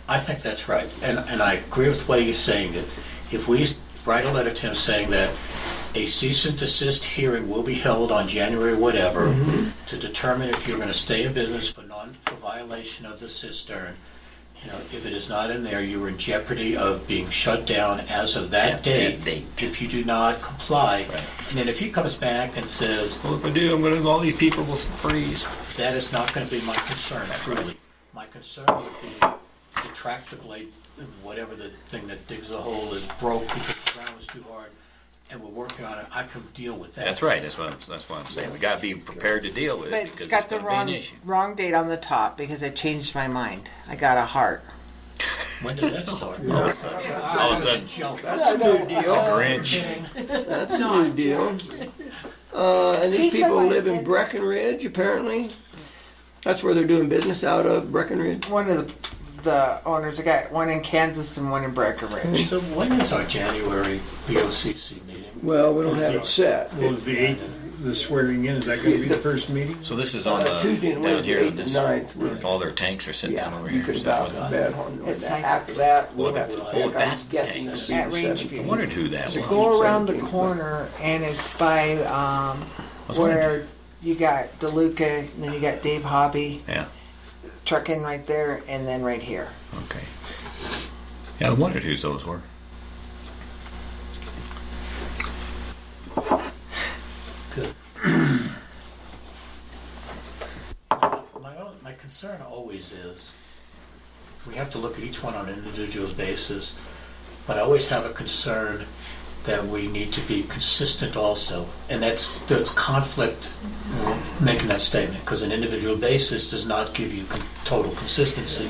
I think that's right, and I agree with the way you're saying it. If we write a letter to him saying that a cease and desist hearing will be held on January whatever to determine if you're going to stay in business for violation of the cistern. You know, if it is not in there, you are in jeopardy of being shut down as of that date if you do not comply.
Right.
And then if he comes back and says,
well, if I do, I'm going to all these people will freeze.
that is not going to be my concern, truly. My concern would be the tractor blade, whatever the thing that digs the hole is broke because the ground was too hard, and we're working on it. I can deal with that.
That's right. That's what I'm saying. We got to be prepared to deal with
But
it
it's
because
got
it's
the
going to be an issue.
wrong date on the top because I changed my mind. I got a heart.
When did that start?
All of a sudden,
That's a new deal.
Grinch.
That's a new deal. And these
Teach my
people
mind,
live in
kid.
Breckenridge, apparently. That's where they're doing business out of, Breckenridge.
One of the owners, I got one in Kansas and one in Breckenridge.
So when is our January BOCC meeting?
Well, we don't have it set.
What was the 8th? the swearing in, is that going to be the first meeting?
So this is on the,
Tuesday and
down
Wednesday,
here,
8th and
this,
9th.
all their tanks are sitting down
Yeah,
over
you
here.
could
Is that
bounce
what-
the bed on
It's
that.
like-
After that,
Oh, that's- oh, that's the
guessing
tanks.
it'll be
At Rangeview.
17.
I wondered who that
So
was.
Go around the
17th, but-
corner, and it's by
was
where you got DeLuca, and then you got Dave Hobby
Yeah,
trucking right there, and then right here.
okay. Yeah, I wondered whose those were.
Good. My concern always is, we have to look at each one on an individual basis, but I always have a concern that we need to be consistent also, and that's conflict making that statement, because an individual basis does not give you total consistency,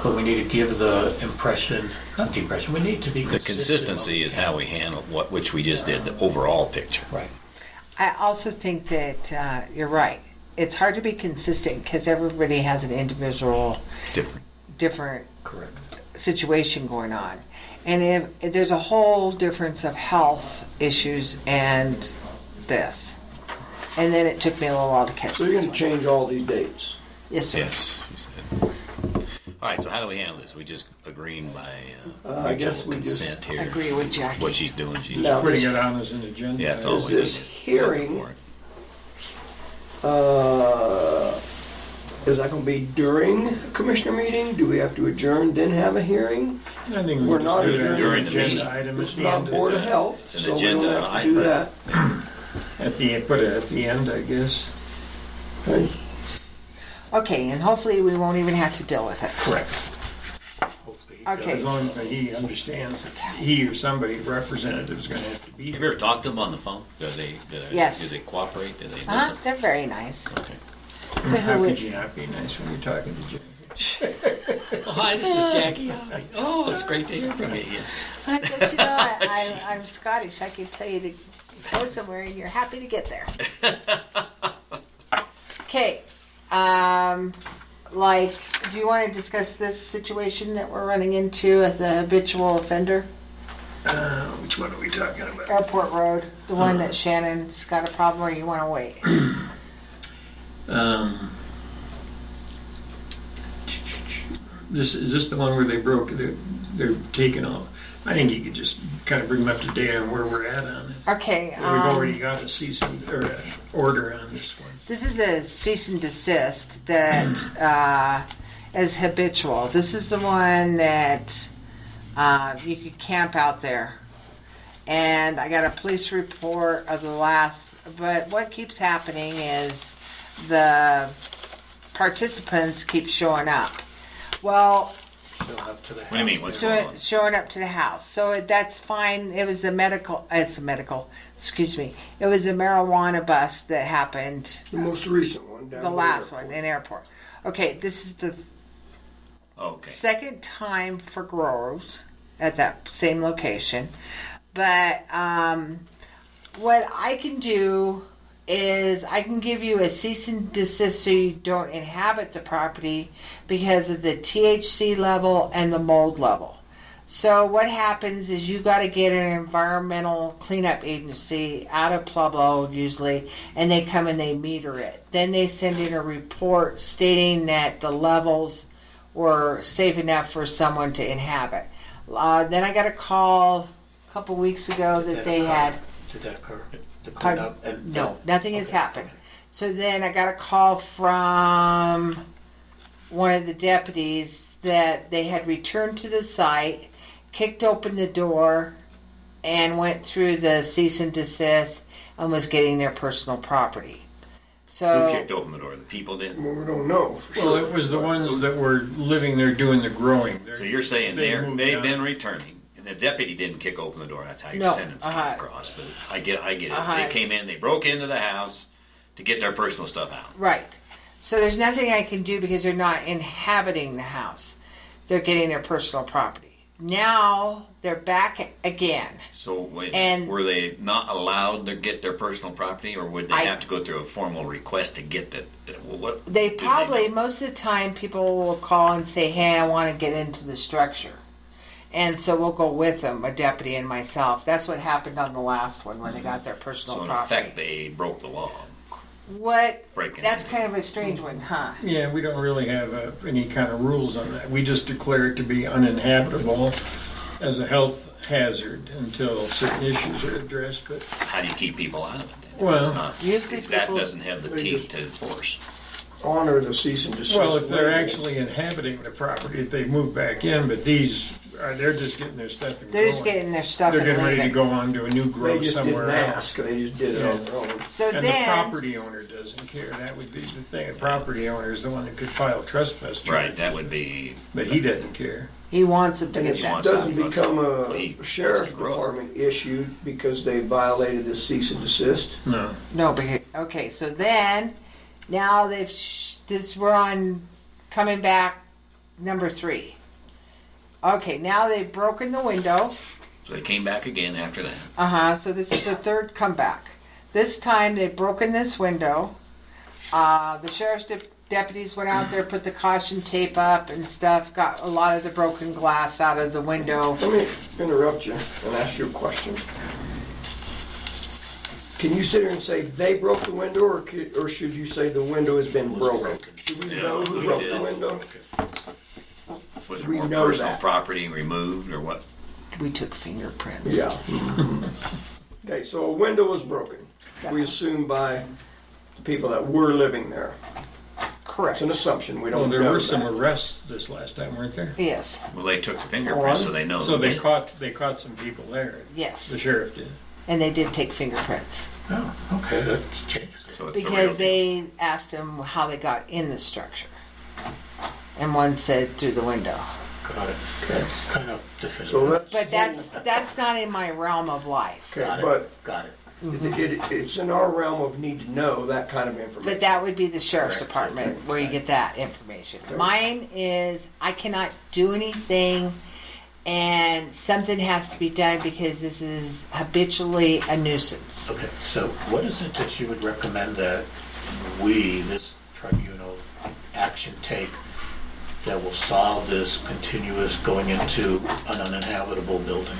but we need to give the impression, not the impression, we need to be
The
consistent.
consistency is how we handle what, which we just did, the overall picture.
Right.
I also think that you're right. It's hard to be consistent because everybody has an individual, different
Correct.
situation going on. And if there's a whole difference of health issues and this. And then it took me a little while to catch
So you're
this
gonna
one.
change all these dates?
Yes, sir.
Yes, you said. All right, so how do we handle this? We just agreeing by
I guess
mutual
we just
consent here.
Agree with Jackie.
What she's doing, she's,
No.
Putting it on as an agenda.
yeah, it's all
Is
we need.
this hearing-
For it.
Is that gonna be during a commissioner meeting? Do we have to adjourn, then have a hearing?
I think
We're
we
not
just do it as an
during the
agenda
meeting.
item
This
at
is
the
not
end.
Board of
a-
Health,
it's an
so we
agenda
don't have to
item.
do that.
Put it at the end, I guess.
Okay.
Okay, and hopefully we won't even have to deal with it.
Correct.
Hopefully he
Okay.
As long as he understands that he or somebody, representative, is going to have to be
Have
here.
you ever talked to them on the phone? Do they
Yes.
do they cooperate? Do they
Huh?
listen?
They're very nice.
Okay.
How
Who-
could you not be nice when you're talking to Jim?
Oh, hi, this is Jackie. Oh, it's great to hear from you.
I guess, you know, I'm Scottish. I can tell you to go somewhere and you're happy to get there. Okay. Like, do you want to discuss this situation that we're running into as a habitual offender?
Which one are we talking about?
Airport Road, the one that Shannon's got a problem, or you want to wait?
Is this the one where they broke it? They're taking off. I think you could just kind of bring them up to date on where we're at on it.
Okay.
We've already got a cease and, or an order on this one.
This is a cease and desist that is habitual. This is the one that you could camp out there. And I got a police report of the last, but what keeps happening is the participants keep showing up. Well,
Show up to the
What do you mean?
house
What's
there.
going on?
showing up to the house. So that's fine. It was excuse me. It was a marijuana bust that happened,
The most recent one down
the last
there.
one in airport. Okay, this is the
Okay.
second time for growers at that same location. But what I can do is I can give you a cease and desist so you don't inhabit the property because of the THC level and the mold level. So what happens is you got to get an environmental cleanup agency out of Pueblo usually, and they come and they meter it. Then they send in a report stating that the levels were safe enough for someone to inhabit. Then I got a call a couple weeks ago that they had.
Did that occur? The
Pardon?
cleanup and
No, nothing has
Okay,
happened.
okay.
So then I got a call from one of the deputies that they had returned to the site, kicked open the door, and went through the cease and desist and was getting their personal property.
Who
So
kicked open the door? The people did.
Well, we don't know. for
Well,
sure.
it was the ones that were living there doing the growing.
So you're saying
They moved
they've
out.
been returning, and the deputy didn't kick open the door. That's how your
No,
sentence came across. But I get it.
Uh-huh.
They came in, they broke into the house to get their personal stuff out.
right. So there's nothing I can do because they're not inhabiting the house. They're getting their personal property. Now they're back again.
So wait,
And-
were they not allowed to get their personal property, or would they
I-
have to go through a formal request to get that? What
They
did
probably,
do?
most of the time, people will call and say, hey, I want to get into the structure. And so we'll go with them, a deputy and myself. That's what happened on the last one when they got their personal
So in
property.
effect, they broke the law.
What?
Breaking
That's
it.
kind of a strange one, huh?
Yeah, we don't really have any kind of rules on that. We just declare it to be uninhabitable as a health hazard until certain issues are addressed. But
How do you keep people out of it then?
Well,
It's not,
usually
that
people-
doesn't have the
they
teeth
just-
to enforce.
Honor the cease and desist.
well, if they're
label.
actually inhabiting the property, if they move back in, but these they're just getting their stuff and
They're just
going.
getting their stuff
They're
and
getting ready to
leaving.
go on to a new
They
growth
just
somewhere
didn't
else.
ask, they just did it on their own.
So
And the
then,
property owner doesn't care. That would be the thing. The property owner is the one that could file trespass charges.
Right, that would be,
But he doesn't care.
he wants them to
And
get
it
that
wants
stuff.
doesn't
to-
become
he
a sheriff's
wants to grow.
department issue because they violated the cease and desist.
No.
No, but okay. So then, now we're on coming back number 3. Okay, now they've broken the window.
so they came back again after that.
So this is the third comeback. This time they've broken this window. The sheriff's deputies went out there, put the caution tape up and stuff, got a lot of the broken glass out of the window.
Let me interrupt you and ask you a question. Can you sit here and say they broke the window, or should you say the window has been broken? Do we know who
we
broke
did.
the window?
Was it
We
more
know
personal
that.
property removed or what?
We took fingerprints.
Yeah. Okay, so a window was broken. We assume by the people that were living there.
Correct.
It's an assumption, we
Well,
don't
there
know
were some
that.
arrests this last time, weren't there?
Yes.
Well, they took the fingerprints, so they know.
So
who
they
did.
caught some people there.
Yes.
The sheriff did.
And they did take fingerprints
Oh, okay, that changes it.
So it's the real
because
deal.
they asked them how they got in the structure. And one said through the window.
Got it. That's kind of
So
definitive.
But that's not in my realm of life.
Okay,
Got
but
it, got it.
it's in our realm of need to know that kind of information.
But that would be the sheriff's
Correct.
department where you get that information. Mine is I cannot do anything and something has to be done because this is habitually a nuisance.
Okay, so what is it that you would recommend that we, this tribunal, action take that will solve this continuous going into an uninhabitable building?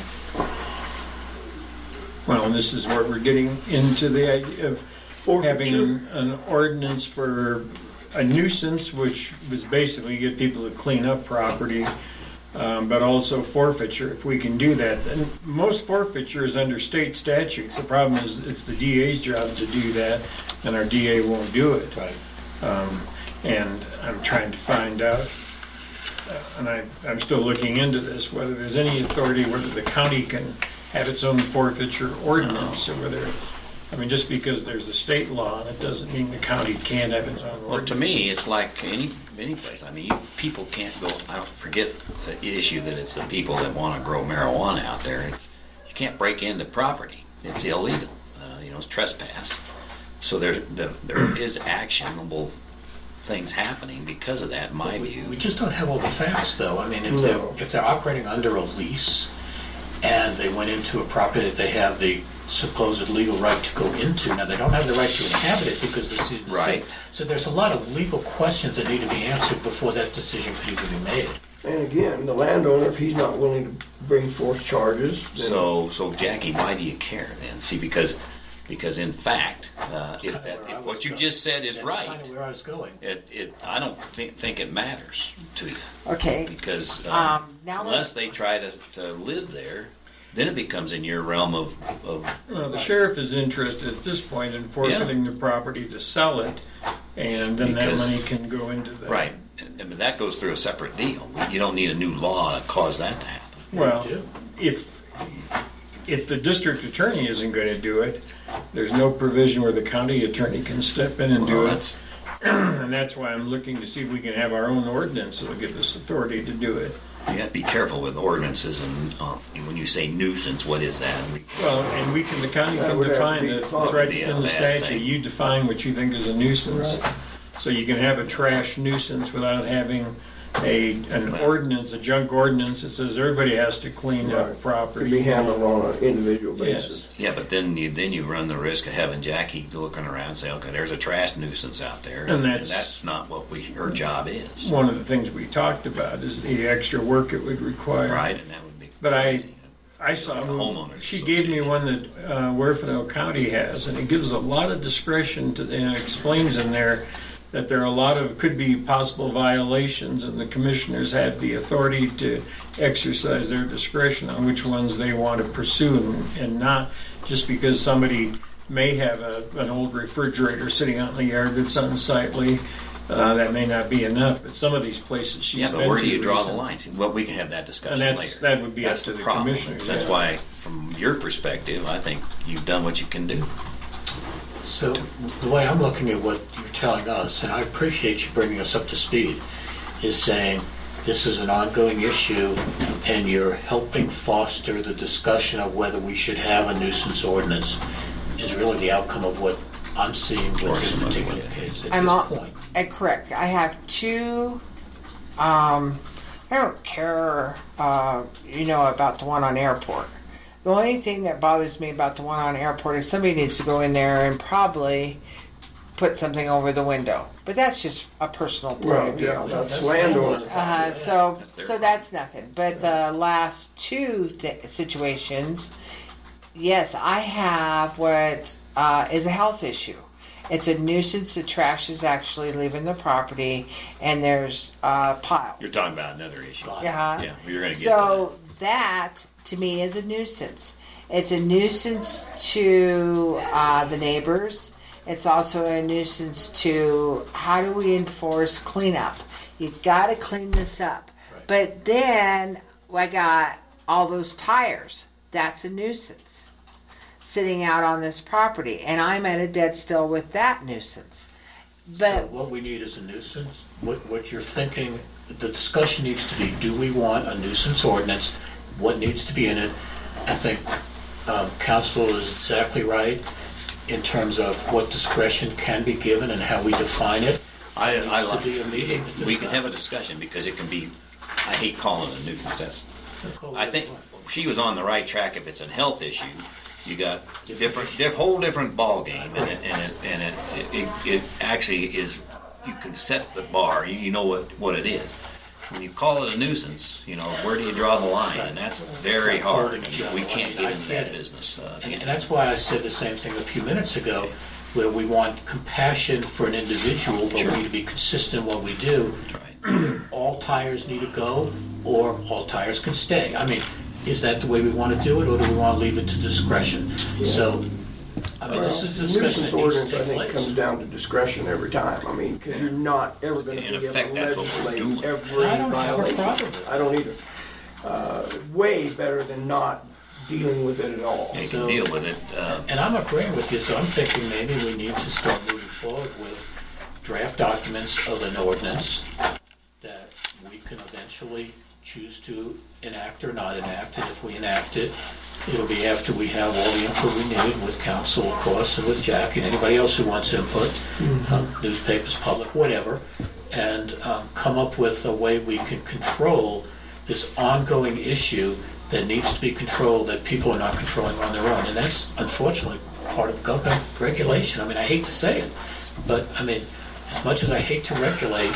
Well, and this is where we're getting into the idea of having an ordinance for a nuisance, which was basically get people to clean up property, but also forfeiture, if we can do that. And most forfeiture is under state statutes. The problem is it's the DA's job to do that, and our DA won't do it.
Right.
And I'm trying to find out, and I'm still looking into this, whether there's any authority, whether the county can have its own forfeiture ordinance, or whether, I mean, just because there's a state law, and it doesn't mean the county can't have its own ordinance.
Well, to me, it's like any place. I mean, people can't go. I don't forget the issue that it's the people that want to grow marijuana out there. You can't break into property. It's illegal. It's trespass. So there is actionable things happening because of that, in my view.
We just don't have all the facts, though. I mean,
No.
if they're operating under a lease and they went into a property that they have the supposed legal right to go into, now they don't have the right to inhabit it because this is
Right.
So there's a lot of legal questions that need to be answered before that decision could even be made.
And again, the landowner, if he's not willing to bring forth charges, then
So Jackie, why do you care then? See, because in fact, if what you just said is
That's
right,
kind of where I was going.
I don't think it matters to you.
Okay.
Because
Now
unless they try to live there, then it becomes in your realm of
Well, the sheriff is interested at this point in forfeiting the property to sell it, and then that
Because-
money can go into the...
right. And that goes through a separate deal. You don't need a new law to cause that to happen.
Well,
do.
if the district attorney isn't going to do it, there's no provision where the county attorney can step in and do
Well,
it.
that's-
And that's why I'm looking to see if we can have our own ordinance that'll give us authority to do it.
You got to be careful with ordinances, and when you say nuisance, what is that?
Well, and the county
That
can
would have to
define
be
it. It's
defined.
right
Be a
in the
bad
statute.
thing.
You define what you think is a nuisance. So you can have a trash nuisance without having an ordinance, a junk ordinance that says everybody has to clean up
Right.
property.
could be handled on an individual
Yes.
basis.
Yeah, but then you run the risk of having Jackie looking around and say, okay, there's a trash nuisance out there,
And
and
that's-
that's not what her job is,
One of the things we talked about is the extra work it would require.
right? And that would be
But I saw,
homeowners
she gave me one that Huerfano County has, and it gives a lot of discretion to, and it explains in there that there are a lot of, could be possible violations, and the commissioners have the authority to exercise their discretion on which ones they want to pursue, and not just because somebody may have an old refrigerator sitting out in the yard that's unsightly. That may not be enough, but some of these places she's been to.
Yeah, but where do you draw the
recently-
lines? Well, we can have that
And
discussion later.
that would be up
That's
to the
problem.
commissioners.
That's
yeah.
why, from your perspective, I think you've done what you can do.
So the way I'm looking at what you're telling us, and I appreciate you bringing us up to speed, is saying this is an ongoing issue and you're helping foster the discussion of whether we should have a nuisance ordinance is really the outcome of what I'm seeing with this particular case at this point.
Correct. I have two. I don't care, about the one on airport. The only thing that bothers me about the one on airport is somebody needs to go in there and probably put something over the window. But that's just a personal point
Well,
of view.
yeah, that's landowner.
So
That's their
that's nothing. But the last two situations, yes, I have what is a health issue. It's a nuisance. The trash is actually leaving the property, and there's piles.
You're talking about another issue.
Yeah.
Yeah, you're going to get
So that to me is a nuisance. It's a nuisance to the neighbors. It's also a nuisance to how do we enforce cleanup? You've got to clean this up.
Right.
But then I got all those tires. That's a nuisance sitting out on this property, and I'm at a dead still with that nuisance.
So
But
what we need is a nuisance. What you're thinking, the discussion needs to be, do we want a nuisance ordinance? What needs to be in it? I think council is exactly right in terms of what discretion can be given and how we define it.
I
There needs
like,
to be a meeting.
we can have a discussion because it can be, I hate calling it a nuisance. I think she was on the right track. If it's a health issue, you got whole different ball game, and it actually is. You can set the bar. You know what it is. When you call it a nuisance, where do you draw the line? And that's very hard. And we can't get into that business.
And that's why I said the same thing a few minutes ago, where we want compassion for an individual, but we need to be consistent in what we do.
Right.
All tires need to go, or all tires can stay. I mean, is that the way we want to do it, or do we want to leave it to discretion? So, this is a discussion
Nuisance
that needs to
ordinance, I
take
think,
place.
comes down to discretion every time. I mean, because you're not ever going to
In
be able
effect,
to
that's what we're
legislate
doing.
every
I don't have a
violation.
problem with it.
I don't either. Way better than not dealing with it at all.
You
So-
can deal with it.
And I'm agreeing with you, so I'm thinking maybe we need to start moving forward with draft documents of an ordinance that we can eventually choose to enact or not enact, and if we enact it, it'll be after we have all the input we need with council, of course, and with Jack and anybody else who wants input, newspapers, public, whatever, and come up with a way we can control this ongoing issue that needs to be controlled, that people are not controlling on their own. And that's unfortunately part of government regulation. I mean, I hate to say it, but I mean, as much as I hate to regulate,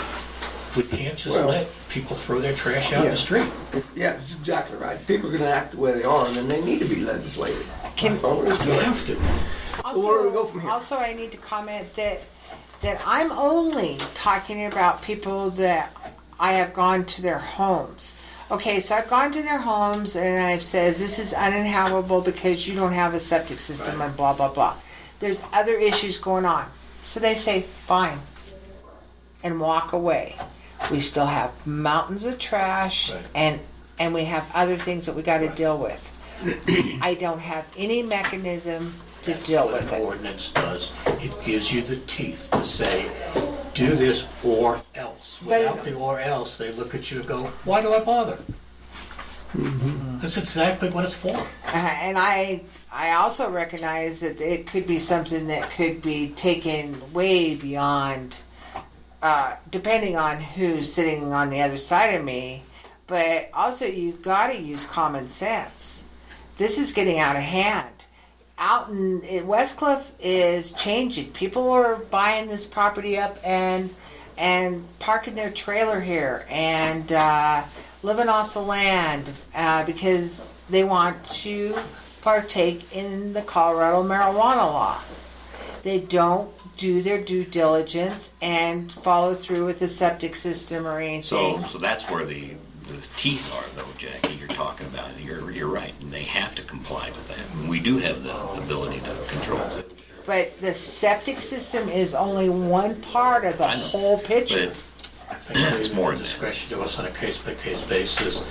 we can't just
Well,
let people throw their trash out in
yeah.
the street.
Yeah, that's exactly right. People are going to act the way they are, and then they need to be legislated.
Can-
Owners do
You
it.
have to.
So where do we go from here?
Also, I need to comment that I'm only talking about people that I have gone to their homes. Okay, so I've gone to their homes and I've says this is uninhabitable because you don't have a septic system and blah blah blah. There's other issues going on, so they say fine and walk away. We still have mountains of trash
Right.
and we have other things that we got to deal with. I don't have any mechanism to deal
What
with
an
it.
ordinance does, it gives you the teeth to say, do this or else.
But-
Without the or else, they look at you and go, why do I bother? That's exactly what it's for.
And I also recognize that it could be something that could be taken way beyond, depending on who's sitting on the other side of me. But also, you've got to use common sense. This is getting out of hand. Out in Westcliff is changing. People are buying this property up and parking their trailer here and living off the land because they want to partake in the Colorado marijuana law. They don't do their due diligence and follow through with the septic system or anything.
So that's where the teeth are, though, Jackie. You're talking about. You're right, and they have to comply with that. And we do have the ability to control it.
But the septic system is only one part of the whole picture.
I think
It's
leaving
more
the
than that.
discretion to us on a case-by-case basis,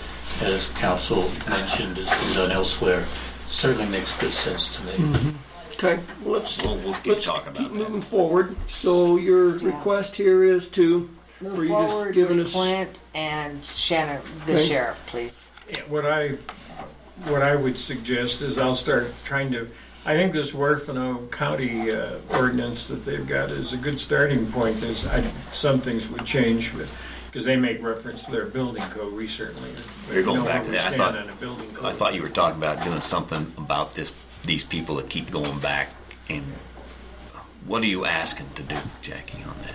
as council mentioned, has been done elsewhere, certainly makes good sense to me.
Okay, well, let's
We'll keep talking about
keep
that.
moving forward. So your request here is to,
Move
were you just
forward
giving
with
us?
Clint and Shannon, the
Okay.
sheriff, please.
Yeah, what I would suggest is I'll start trying to, I think this Huerfano County ordinance that they've got is a good starting point. Some things would change, because they make reference to their building code. We certainly
You're going
know
back
where
to
we
that.
stand on a building code.
I thought you were talking about doing something about these people that keep going back. And what are you asking to do, Jackie, on that?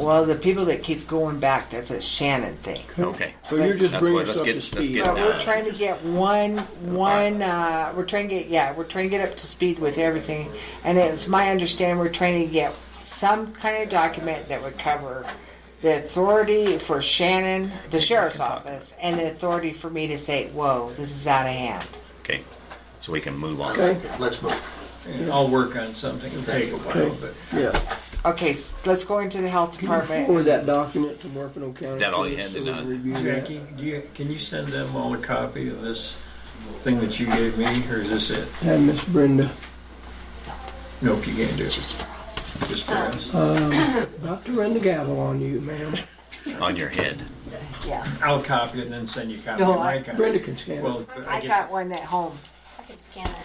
Well, the people that keep going back, that's a Shannon thing.
Okay.
So you're just
That's
bringing
what-
us
let's
up to
get- let's
speed.
get
But we're
down.
trying to get we're trying to get up to speed with everything. And it's my understanding we're trying to get some kind of document that would cover the authority for Shannon, the sheriff's office, and the authority for me to say, whoa, this is out of hand.
Okay. So we can move on.
Okay.
Let's move.
And I'll work on something. It'll take a while,
Okay.
but
Yeah.
Okay, let's go into the health
Can you forward
department.
that document from Huerfano County?
Is that all you
please,
had
so
to
we can
do?
review that?
Jackie, can you send them all a copy of this thing that you gave me, or is this it?
And Miss Brenda.
Nope, you can't do it.
Just for us.
Just for us.
About to run the gavel on you, ma'am.
On your head.
Yeah,
I'll copy it and then send you a copy
No,
of my
I-
copy.
Brenda can scan it.
Well,
I got one at home.
I can scan it.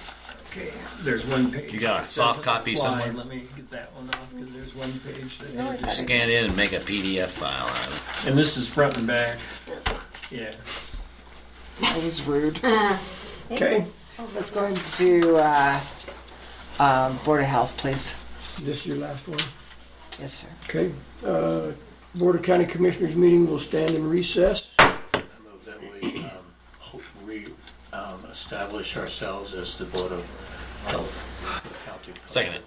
Okay, there's one page.
You got a soft copy
Doesn't apply.
somewhere?
Let me get that one off, because there's one page that had this.
Scan it in and make a PDF file out of it.
And this is front and back. Yeah.
That was rude.
Okay,
Let's go into Board of Health, please.
this is your last one.
Yes, sir.
Okay. Board of County Commissioners meeting will stand in recess.
I move that we establish ourselves as the Board of Health for the county.
Second it.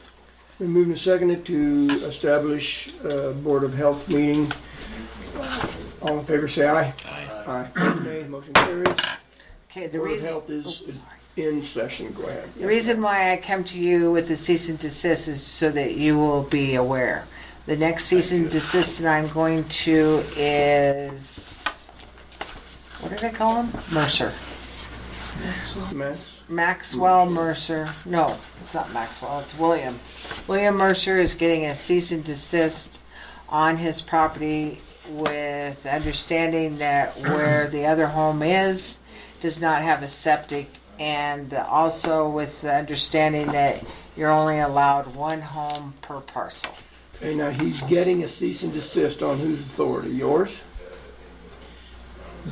We moved and seconded to establish Board of Health meeting. All in favor, say aye.
Aye.
Aye. Nay, motion carries.
Okay, the
Board of
reason.
Health is in session. Go ahead.
The reason why I come to you with the cease and desist is so that you will be aware. The next cease and desist that I'm going to is, what did I call him? Mercer.
Mass.
Maxwell Mercer. No, it's not Maxwell, it's William. William Mercer is getting a cease and desist on his property with the understanding that where the other home is does not have a septic, and also with the understanding that you're only allowed one home per parcel.
Okay, now he's getting a cease and desist on whose authority? Yours?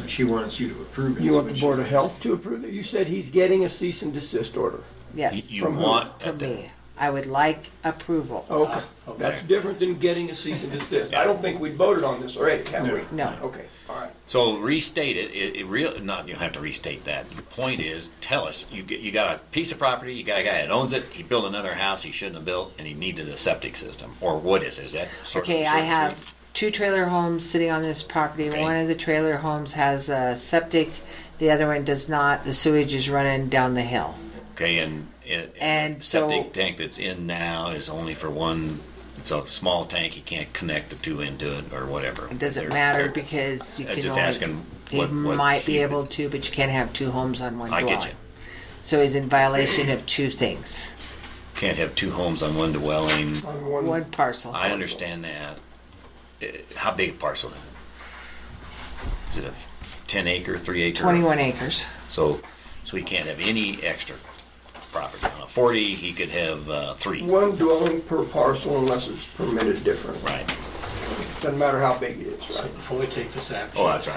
She wants you to approve it.
You
is
want
what
the
she
Board of
wants.
Health to approve it? You said he's getting a cease and desist order.
Yes,
You
From who?
want
from me. I would like approval.
Okay.
Okay.
That's different than getting a cease and desist. I don't think we voted on this already, have we?
No.
Okay, all right.
So restate it. It real not. You don't have to restate that. The point is, tell us. You got a piece of property. You got a guy that owns it. He built another house he shouldn't have built, and he needed a septic system. Or what is that?
Okay, I have 2 trailer homes sitting on this property.
Okay.
One of the trailer homes has a septic, the other one does not. The sewage is running down the hill.
Okay, and
And
the
so-
septic tank that's in now is only for one. It's a small tank. You can't connect the two into it or whatever.
It doesn't
They're-
matter
they're-
because you
I'm
can
just
only,
asking
he
what
might be
he-
able to, but you can't have 2 homes on one
I
dwelling.
get you.
So he's in violation of 2 things.
Can't have 2 homes on one dwelling.
On one,
One parcel.
I understand that. How big a parcel is it? Is it a 10-acre, 3-acre?
21 acres.
So he can't have any extra property. On a 40, he could have 3.
one dwelling per parcel unless it's permitted different.
Right.
Doesn't matter how big it is, right?
Before we take this action.
Oh, that's right.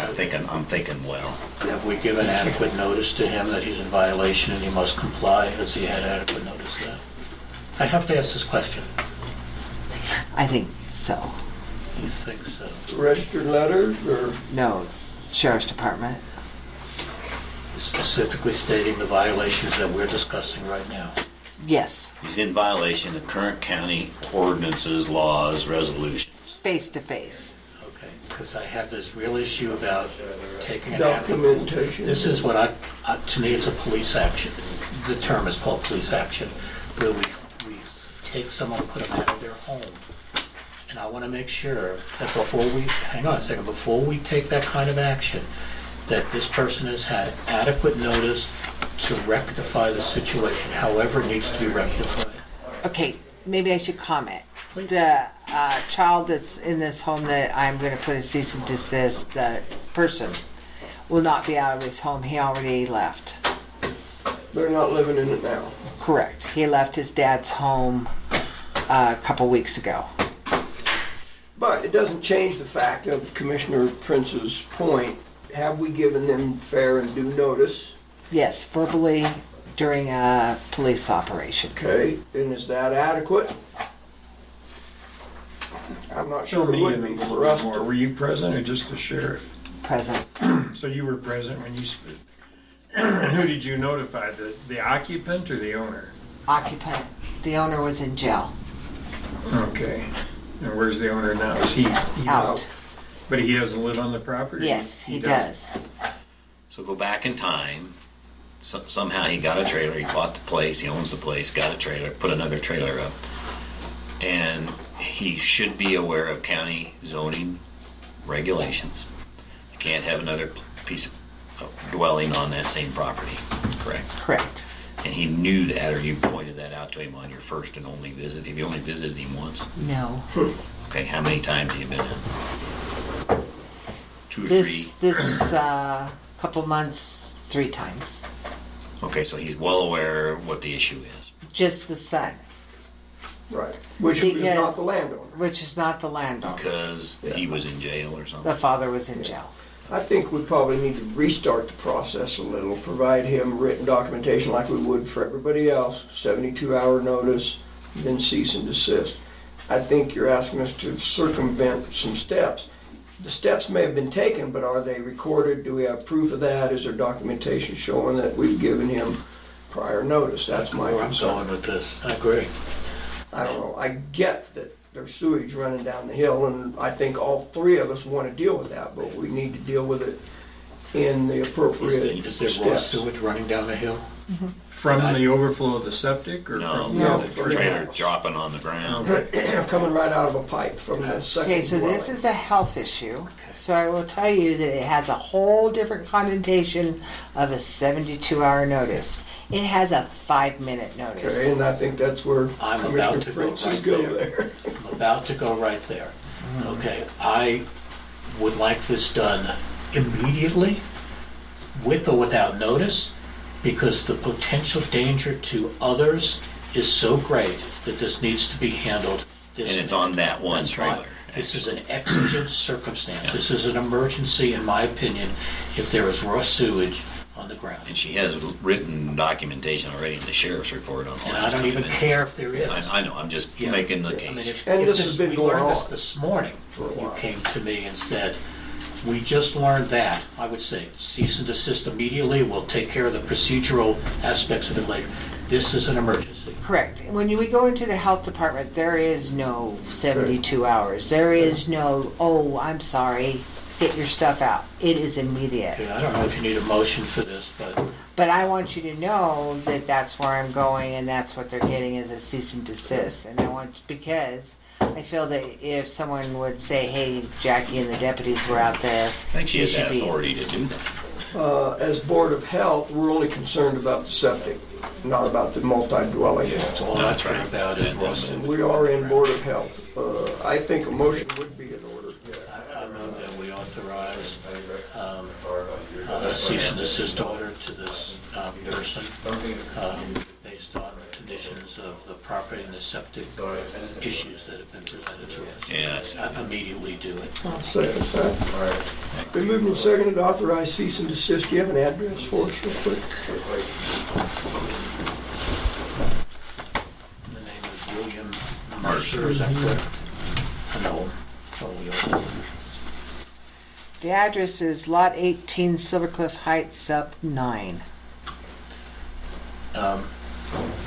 I'm thinking. Well,
Have we given adequate notice to him that he's in violation and he must comply? Has he had adequate notice of that? I have to ask this question.
I think so.
You think so?
Registered letters or,
No, Sheriff's Department.
specifically stating the violations that we're discussing right now.
Yes,
He's in violation of current county ordinances, laws, resolutions.
face to face.
Okay, because I have this real issue about taking an action.
Documentation.
This is what to me, it's a police action. The term is called police action, where we take someone, put them out of their home. And I want to make sure that before we take that kind of action, that this person has had adequate notice to rectify the situation, however it needs to be rectified.
Okay, maybe I should comment. The child that's in this home that I'm going to put a cease and desist, the person will not be out of his home. He already left.
They're not living in it now.
Correct. He left his dad's home a couple weeks ago.
But it doesn't change the fact of Commissioner Prince's point. Have we given them fair and due notice?
Yes, verbally during a police operation.
Okay, and is that adequate? I'm not
Fill
sure it
me in
would
a
be
little
for us
bit more.
to.
Were you present or just the sheriff?
Present.
So you were present when you spoke. And who did you notify? The occupant or the owner?
Occupant. The owner was in jail.
Okay. And where's the owner now? Is he
Out.
But he doesn't live on the property?
Yes, he does.
So go back in time. Somehow he got a trailer. He bought the place. He owns the place. Got a trailer. Put another trailer up. And he should be aware of county zoning regulations. You can't have another piece of dwelling on that same property. Correct.
Correct.
And he knew that, or you pointed that out to him on your first and only visit. Have you only visited him once?
No.
Okay. How many times have you been in? 2 or 3.
This is a couple months, 3 times.
Okay, so he's well aware of what the issue is.
Just the son,
Right, which is
Because-
not the landowner.
which is not the landowner.
Because he was in jail or something.
The father was in jail.
I think we probably need to restart the process a little, provide him written documentation like we would for everybody else, 72-hour notice, then cease and desist. I think you're asking us to circumvent some steps. The steps may have been taken, but are they recorded? Do we have proof of that? Is there documentation showing that we've given him prior notice? That's my
Where I'm
concern.
going with this. I agree.
I don't know. I get that there's sewage running down the hill, and I think all 3 of us want to deal with that, but we need to deal with it in the appropriate
Is there raw
steps.
sewage running down the hill?
From the overflow of the septic or
No,
from
No.
the
the
trailer dropping on the ground.
Coming right out of a pipe from the second
Okay, so this
dwelling.
is a health issue. So I will tell you that it has a whole different connotation of a 72-hour notice. It has a 5-minute
Okay,
notice.
and I think that's where
I'm about
Commissioner
to go
Prince's
right
go
there.
there.
I'm about to go right there. Okay, I would like this done immediately, with or without notice, because the potential danger to others is so great that this needs to be handled this
And it's on that one
That's right.
trailer.
This is an exigent circumstance. This is an emergency, in my opinion, if there is raw sewage on the ground.
And she has written documentation already in the sheriff's report on the
And I
last
don't
time.
even care if there is.
I know, I'm just
Yeah.
making the
I mean,
case.
if,
And
if
this has been
we
going
learned
on
this morning,
for a
you
while.
came to me and said, we just learned that, I would say cease and desist immediately, we'll take care of the procedural aspects of it later. This is an emergency.
Correct. When we go into the health department, there is no 72 hours. There is no, oh, I'm sorry, get your stuff out. It is immediate.
Okay, I don't know if you need a motion for this,
But I want you to know that that's where I'm going, and that's what they're getting is a cease and desist. And I want, because I feel that if someone would say, hey, Jackie and the deputies were out there,
I think she
you
has
should
that
be-
authority to do that.
As Board of Health, we're only concerned about the septic, not about the multi-dwelling.
that's all
That's
I'm
right.
talking about is
That
raw
doesn't-
sewage.
We are in Board of Health. I think a motion would be in order.
I move that we authorize a cease and desist order to this person based on conditions of the property and the septic issues that have been presented to us.
Yes.
Immediately do it.
I'll second that. Been moved and seconded to authorize cease and desist. Do you have an address for us real quick?
The name is William Mercer, is that correct? No. Oh, we also-
The address is Lot 18, Silvercliff Heights, Sub 9.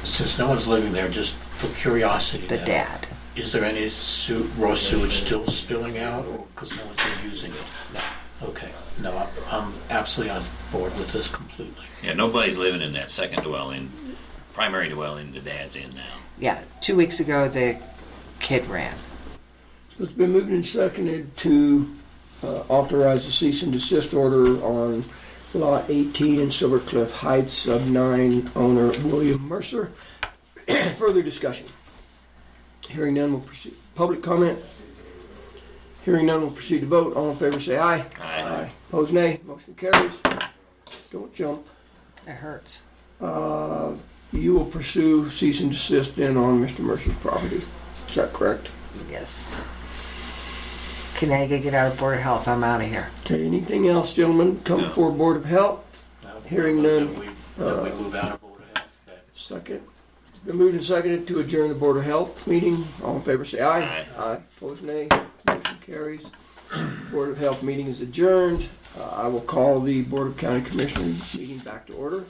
Since no one's living there, just for curiosity,
The
now,
dad.
is there any raw sewage still spilling out, or because no one's been using it? No. Okay. No, I'm absolutely on board with this completely.
Yeah, nobody's living in that second dwelling, primary dwelling the dad's in now.
Yeah, 2 weeks ago the kid ran.
It's been moved and seconded to authorize the cease and desist order on Lot 18 in Silvercliff Heights, Sub 9, owner William Mercer. Further discussion. Hearing none, will proceed. Public comment. Hearing none, will proceed to vote. All in favor say aye.
Aye.
Opposed nay. Motion carries. Don't jump.
It hurts.
You will pursue cease and desist then on Mr. Mercer's property. Is that correct?
Yes. Can I get out of Board of Health? I'm out of here.
Okay, anything else, gentlemen? Come
No.
before Board of Health. Hearing none.
Then we move out of Board of Health. Okay.
Second. It's been moved and seconded to adjourn the Board of Health meeting. All in favor say aye.
Aye.
Aye. Opposed nay. Motion carries. Board of Health meeting is adjourned. I will call the Board of County Commissioners meeting back to order.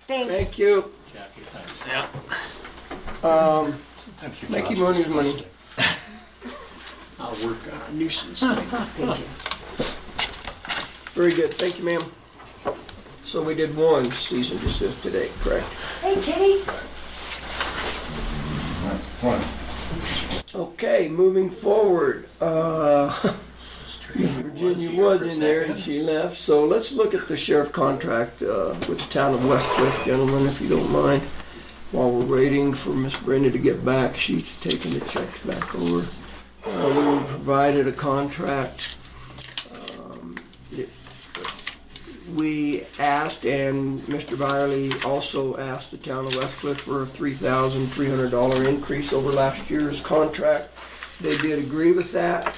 Thanks.
Thank you.
Jackie, thanks.
Yeah.
Thank you,
Make
Josh.
your money's money.
I'll work on a nuisance thing.
Thank you.
Very good. Thank you, ma'am. So we did one cease and desist today, correct?
Hey, Kitty.
Okay, moving forward. Miss Virginia was in there and she left. So let's look at the sheriff contract with the town of West Cliff, gentlemen, if you don't mind. While we're waiting for Miss Brenda to get back, she's taking the checks back over. We provided a contract. We asked, and Mr. Byerly also asked the town of West Cliff for a $3,300 increase over last year's contract. They did agree with that.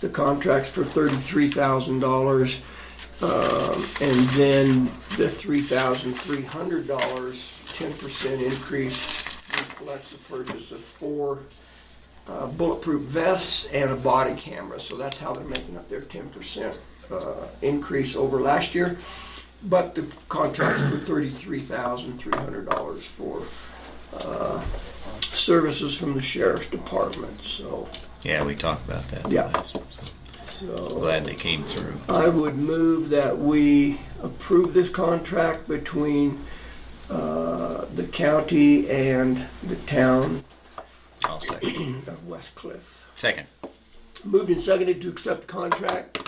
The contract's for $33,000, and then the $3,300, 10% increase reflects the purchase of 4 bulletproof vests and a body camera. So that's how they're making up their 10% increase over last year. But the contract's for $33,300 for services from the sheriff's department. So
Yeah, we talked about that.
Yeah.
So glad they came through.
I would move that we approve this contract between the county and the town
I'll second.
of West Cliff.
Second.
Moved and seconded to accept the contract.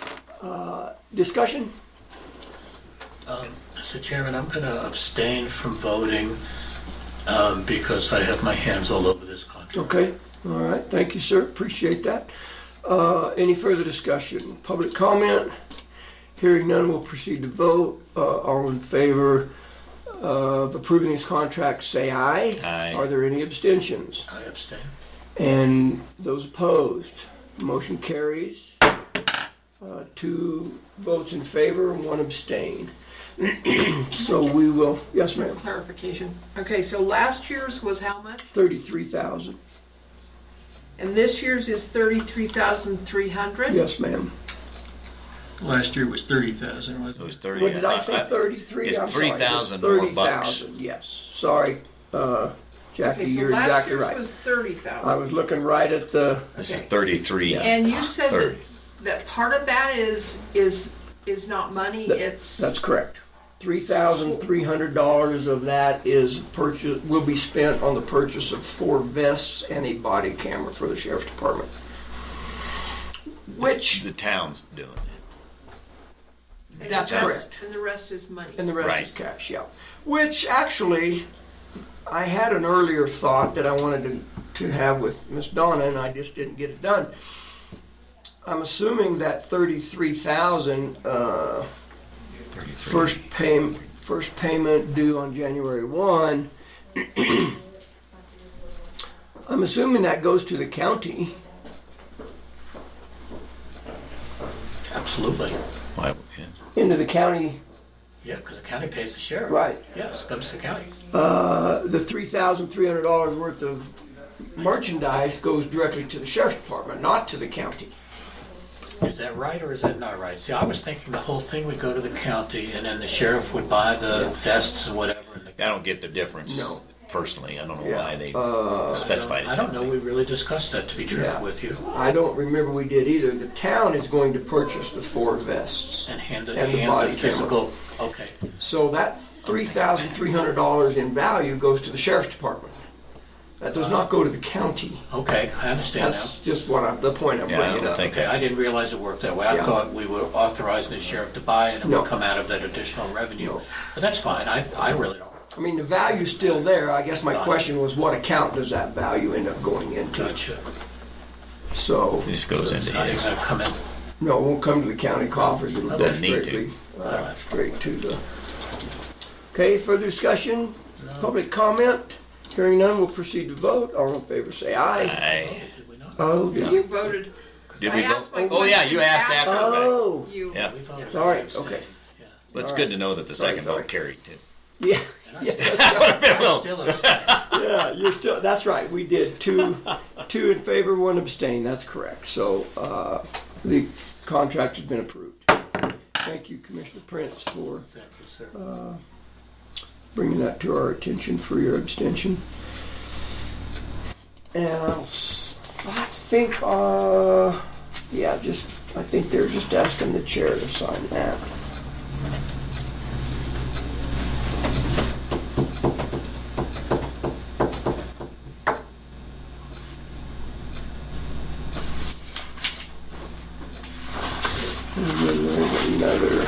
Discussion?
Mr. Chairman, I'm going to abstain from voting because I have my hands all over this contract.
Okay, all right, thank you, sir, appreciate that. Any further discussion? Public comment? Hearing none, we'll proceed to vote. All in favor of approving this contract, say aye.
Aye.
Are there any abstentions?
I abstain.
And those opposed? Motion carries. 2 votes in favor and 1 abstain. So we will, yes ma'am,
Clarification. Okay, so last year's was how much?
33,000.
And this year's is 33,300?
Yes ma'am.
Last year was 30,000,
It
wasn't
was
it?
30.
What did I say, 33?
It's
I'm sorry,
3,000 more bucks.
30,000, yes. Sorry, Jackie,
Okay, so
you're
last
exactly
year's
right.
was
I
30,000.
was looking right at the,
This is 33.
And you said
30.
that part of that is not money, it's...
that's correct. $3,300 of that is purchase, will be spent on the purchase of 4 vests and a body camera for the sheriff's department. Which,
The town's doing it.
and
that's
the rest-
correct.
And the rest is money.
And the rest
Right.
is cash, yeah. Which actually, I had an earlier thought that I wanted to have with Miss Donna, and I just didn't get it done. I'm assuming that 33,000 first payment due on January 1. I'm assuming that goes to the county.
Absolutely.
Why, yeah.
Into the county,
Yeah, because the county pays the sheriff.
right.
Yes, comes to the county.
The $3,300 worth of merchandise goes directly to the sheriff's department, not to the county.
Is that right or is that not right? See, I was thinking the whole thing would go to the county and then the sheriff would buy the vests and whatever. And
I don't get the difference.
No.
Personally, I don't know
Yeah.
why they specified it.
I don't know, we really discussed that, to be truthful with you.
I don't remember we did either. The town is going to purchase the 4 vests.
And hand
And the
the
body
physical, okay.
So that $3,300 in value goes to the sheriff's department. That does not go to the county.
Okay, I understand now.
That's just the point I'm
Yeah, I
bringing
don't
up.
think
Okay, I didn't realize it worked that way. I
Yeah.
thought we were authorizing the sheriff to buy it and it
No.
would come out of that additional revenue.
No.
But that's fine, I really don't.
I mean, the value's still there. I guess my question was, what account does that value end up going into?
Gotcha.
So,
It just goes
It's
into
not even
his.
gonna come in.
no, it won't come to the county coffers. It'll go
Doesn't need to.
straightly, straight to the... Okay, further discussion? Public comment? Hearing none, we'll proceed to vote. All in favor, say aye.
Aye.
Did we not?
Oh, did
You
you?
voted.
Did
I
we
asked
vote?
my
Oh, yeah, you
question
asked after the fact.
Oh,
You.
Yeah.
We voted.
sorry, okay.
But it's
All
good
right.
to know that the
Sorry,
second
sorry.
vote carried too.
Yeah, yeah, that's right.
I'm still upset.
Yeah, you're still, that's right. We did two in favor, 1 abstain. That's correct. So the contract has been approved. Thank you, Commissioner Prince, for
Thank you, sir.
bringing that to our attention for your abstention. And I think, I think they're just asking the chair to sign that. And then there's another.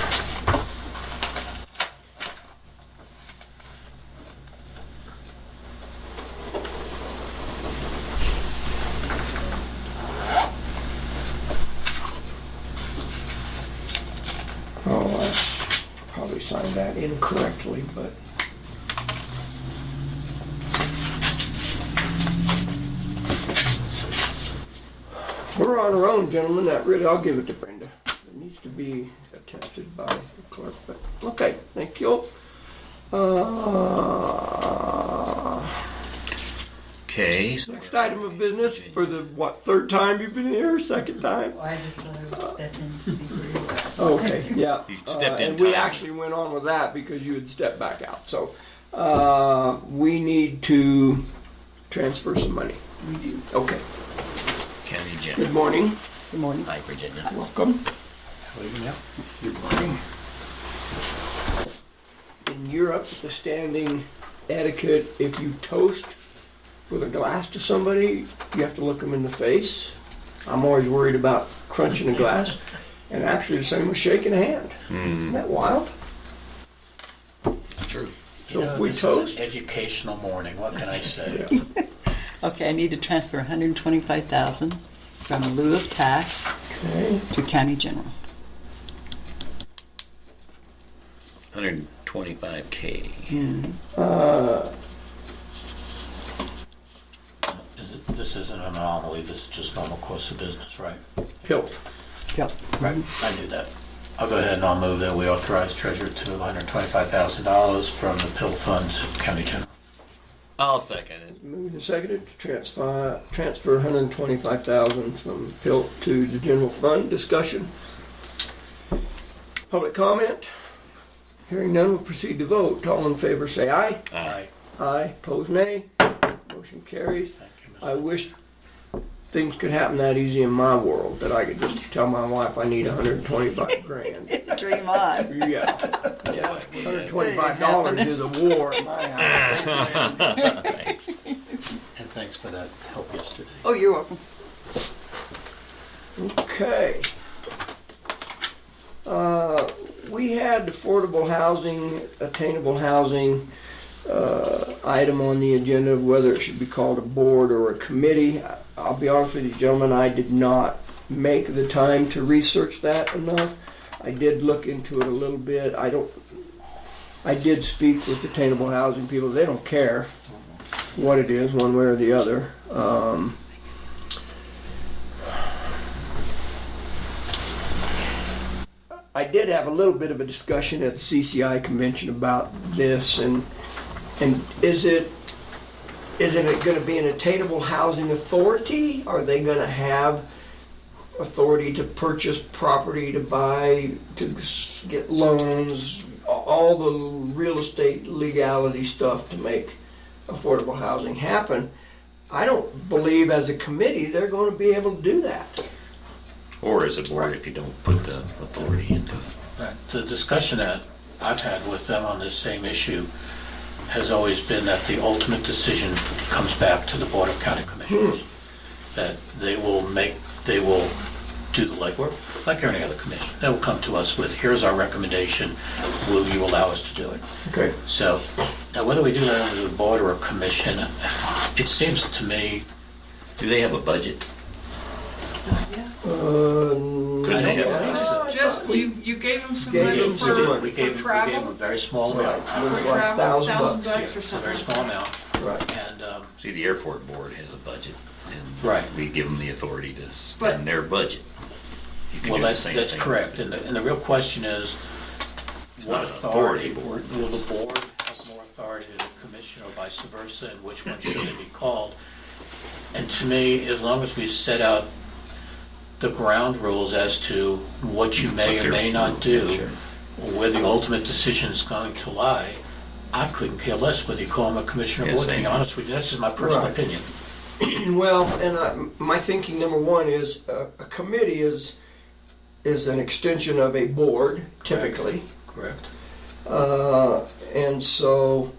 Oh, I probably signed that incorrectly, but. We're on our own, gentlemen. That really, I'll give it to Brenda. It needs to be attested by the clerk, but, okay, thank you.
Okay, so
Next item of business for the, third time you've been here, second time?
I just thought I would step in to see where you were.
Okay, yeah.
You stepped in
And we
time.
actually went on with that because you had stepped back out. So, we need to transfer some money. We do. Okay.
County
Good
General.
morning.
Good morning.
Hi, Virginia.
Welcome.
Yeah.
Good morning. In Europe, the standing etiquette, if you toast with a glass to somebody, you have to look them in the face. I'm always worried about crunching a glass. And actually the same with shaking a hand. Isn't that wild?
True.
So
You know,
if we
this is
toast,
an educational morning, what can I say?
Okay, I need to transfer $125,000 from lieu of tax
okay.
to county general.
125K.
This isn't an anomaly, this is just normal course of business, right?
Pilt.
Yep.
Right, I knew that. I'll go ahead and I'll move that we authorize treasurer to $125,000 from the pill funds at county general.
I'll second it.
Moved and seconded to transfer 125,000 from Pilt to the general fund. Discussion. Public comment. Hearing none, we'll proceed to vote. All in favor say aye.
Aye.
Aye. Opposed nay. Motion carries.
Thank you, Mr.
I wish things could happen that easy in my world, that I could just tell my wife I need 125 grand.
Dream on.
Yeah. $125 is a war in my house.
Thanks.
And thanks for that help yesterday.
Oh, you're welcome.
Okay. We had affordable housing, attainable housing item on the agenda of whether it should be called a board or a committee. I'll be honest with you, gentlemen, I did not make the time to research that enough. I did look into it a little bit. I did speak with attainable housing people. They don't care what it is, one way or the other. I did have a little bit of a discussion at the CCI convention about this, and is it going to be an attainable housing authority? Are they going to have authority to purchase property, to buy, to get loans, all the real estate legality stuff to make affordable housing happen. I don't believe as a committee they're going to be able to do that.
Or as a board, if you don't put the authority into it.
Right. The discussion that I've had with them on this same issue has always been that the ultimate decision comes back to the Board of County Commissioners. That they will do the legwork, like any other commission. They will come to us with, here's our recommendation, will you allow us to do it?
Okay.
So, now whether we do that under the board or a commission, it seems to me...
Do they have a budget?
No.
Could they have?
Just, you gave them some
Gave
money
them some money.
We gave them a
travel?
very small amount.
Right. It was
For
like
travel,
$1,000
$1,000
Yeah,
or
it's a
something.
very small amount.
Right.
And,
See, the airport board has a budget, and
Right.
we give them the authority to
But-
spend their budget. You can
well,
do the
that's
same thing.
correct. And the real question is, what
not an authority
authority,
board.
will the board have more authority than the commission or vice versa, and which one should they be called? And to me, as long as we set out the ground rules as to what you may or may not do,
Sure.
or where the ultimate decision is going to lie, I couldn't care less whether you call them a commissioner or
Yeah,
board, to be
same.
honest with you. That's just my personal
Right.
opinion.
Well, and my thinking, number one, is a committee is an extension of a board, typically.
Correct.
And so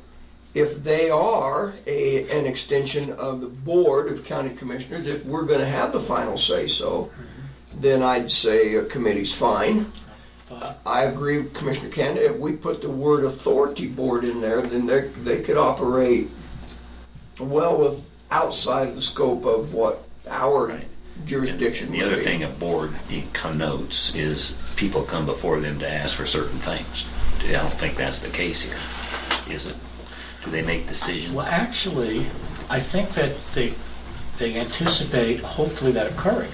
if they are an extension of the Board of County Commissioners, if we're going to have the final say so, then I'd say a committee's fine.
Fine.
I agree with Commissioner Canada. If we put the word authority board in there, then they could operate well with outside of the scope of what our
Right.
jurisdiction
And the
would
other
be.
thing a board connotes is people come before them to ask for certain things. I don't think that's the case here, is it? Do they make decisions?
Well, actually, I think that they anticipate, hopefully, that occurring.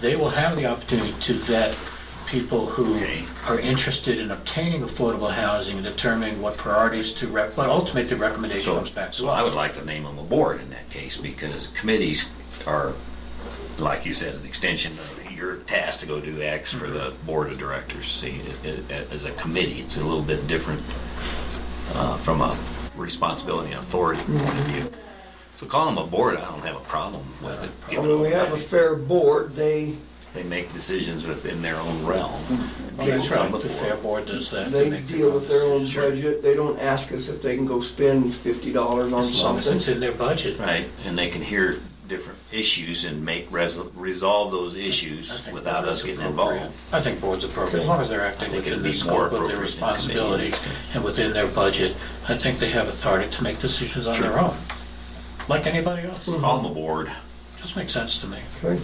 They will have the opportunity to vet people who
Okay.
are interested in obtaining affordable housing and determining what priorities to but ultimately the recommendation comes back to
So
us.
I would like to name them a board in that case, because committees are, like you said, an extension of your task to go do X for the board of directors. See, as a committee, it's a little bit different from a responsibility and authority point of view. So call them a board, I don't have a problem with it.
I mean, we have a fair board. They
make decisions within their own realm.
Oh, that's
People come
right, the
before.
Fair Board does that.
They
make
deal with their own
decisions.
budget. They don't ask us if they can go spend $50 on
As long as
something.
it's in their budget.
Right, and they can hear different issues and resolve those
I
issues
think
without
board's
us getting
appropriate.
involved.
I think board's appropriate, as long as they're acting
I think
within
it'd
the
be
scope
more
of their
appropriate in committee in
responsibility
this case.
and within their budget. I think they have authority to make decisions on their own, like anybody else.
Call them a board.
Just makes sense to me.
Okay.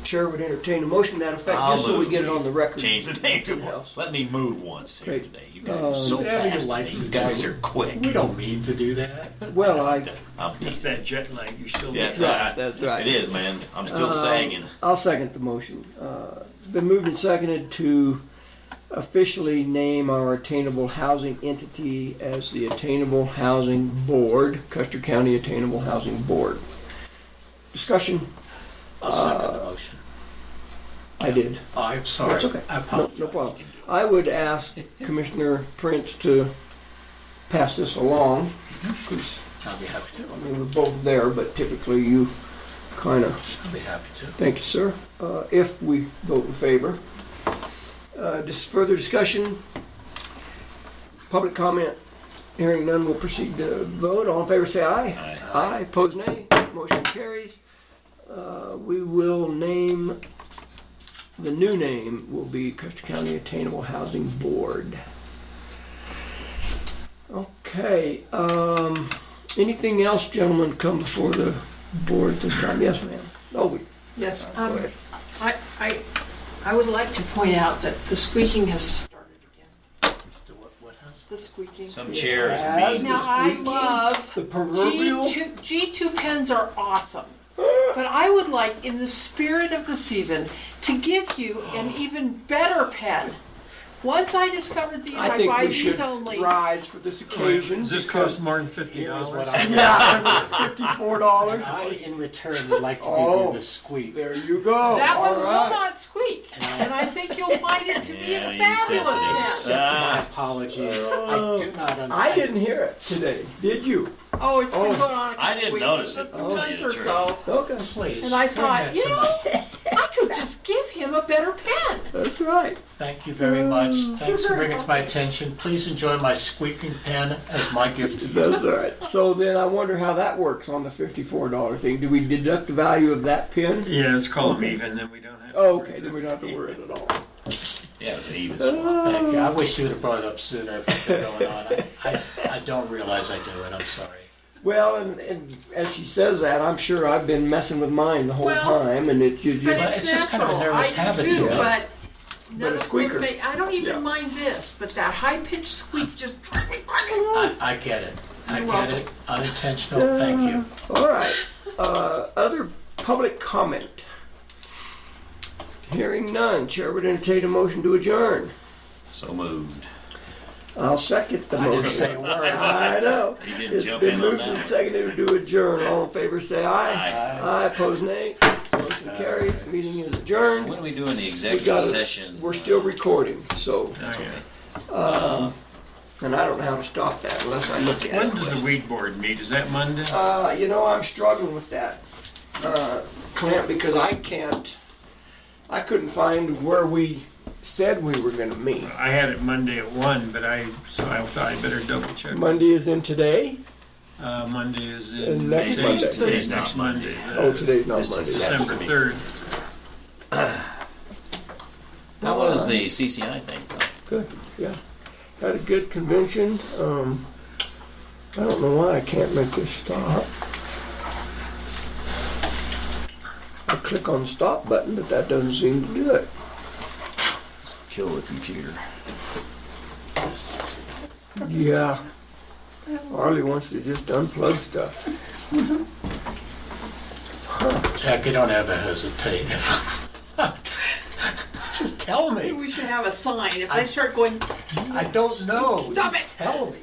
Chair would entertain a motion to that effect,
I'll
just so we
move.
get it on the record.
Change the name to board.
Else.
Let me move once here
Okay.
today. You guys are so
Yeah, we
fast
like
today.
to
You guys
do-
are quick.
We don't mean to do that.
Well,
I'm
Just
just,
that jet lag, you still.
yeah, that's
right,
right.
that's right.
It is, man. I'm still sagging.
I'll second the motion. Been moved and seconded to officially name our attainable housing entity as the Attainable Housing Board, Custer County Attainable Housing Board. Discussion?
I'll second the motion.
I did.
I'm sorry.
That's okay.
I
No,
apologize.
no problem. I would ask Commissioner Prince to pass this along, because,
I'll be happy to.
I mean, we're both there, but typically you kind of,
I'll be happy to.
thank you, sir. If we vote in favor. Just further discussion? Public comment? Hearing none, we'll proceed to vote. All in favor, say aye.
Aye.
Aye, opposed nay. Motion carries. We will name, the new name will be Custer County Attainable Housing Board. Okay, anything else, gentlemen, come before the board this time? Yes, ma'am. Oh,
Yes,
go ahead.
I would like to point out that the squeaking has started again.
What has?
The squeaking.
Some chairs
As
being.
Now, I
squeaking,
love
the proverbial.
G2 pens are awesome. But I would like, in the spirit of the season, to give you an even better pen Once I discovered these,
I
I
think
buy
we should
these only.
rise for this occasion.
Does this
because-
cost more than
Here is what
$50?
I
Yeah, $54.
I, in return, would like to give
Oh.
you the squeak.
There you go.
That one
All
will
right.
not squeak, and I think you'll find it to be
Yeah,
a
you
fabulous
sensitive.
pen.
My apologies. I do not understand.
I didn't hear it today. Did you?
Oh, it's been
Oh.
going on a
I
couple
didn't
weeks,
notice it,
a
to tell
month
you the
or
truth.
so.
Okay.
Please.
And I
bring
thought,
that
you
to
know,
my-
I could just give him a better pen.
That's right.
Thank you very much. Thanks for
very
bringing it to my attention. Please enjoy my squeaking pen as my gift to you.
That's all right. So then I wonder how that works on the $54 thing. Do we deduct the value of that pin?
Yeah, let's call them even, then we don't have to.
Oh, okay, then we don't have to worry at all.
Yeah, it was an even swap.
Thank you. I wish you would have brought it up sooner if it's been going on. I don't realize I do it. I'm sorry.
Well, and as she says that, I'm sure I've been messing with mine the whole
Well,
time, and it you
But
just
it's
it's just kind of a
natural.
nervous
I
habit
do,
to it.
but
But
none
a
of
squeaker.
them make- I don't even
Yeah.
mind this, but that high-pitched squeak just drives me crazy.
I get it. I
You're
get
welcome.
it. Unintentional. Thank you.
all right. Other public comment. Hearing none, Chair would entertain a motion to adjourn.
So moved.
I'll second the
I
motion.
didn't say a word.
I know.
You didn't
It's
jump
been
in on
moved
that
and
one.
seconded to adjourn. All in favor, say aye.
Aye.
Aye, opposed, nay. Motion carries. Meeting is adjourned.
When are we doing the
We
executive
got it.
session?
We're still recording, so,
Okay.
and I don't know how to stop that unless I look at
When
it.
does the weed board meet? Is that Monday?
You know, I'm struggling with that, Clint, because I couldn't find where we said we were gonna meet.
I had it Monday at 1, but so I thought I'd better double check.
Monday is in today?
Monday is in
And next
today's-
Monday.
today's next Monday.
Oh, today's not
This is
Monday.
December.
December 3rd.
How was the CCI thing?
Good, yeah. Had a good convention. I don't know why I can't make this stop. I click on the stop button, but that doesn't seem to do it.
Kill the computer.
Yeah. Arlie wants to just unplug stuff.
Jack, you don't ever hesitate. Just tell
Maybe
me.
we should have a sign. If they start going,
I don't know.
Stop it.
Tell me.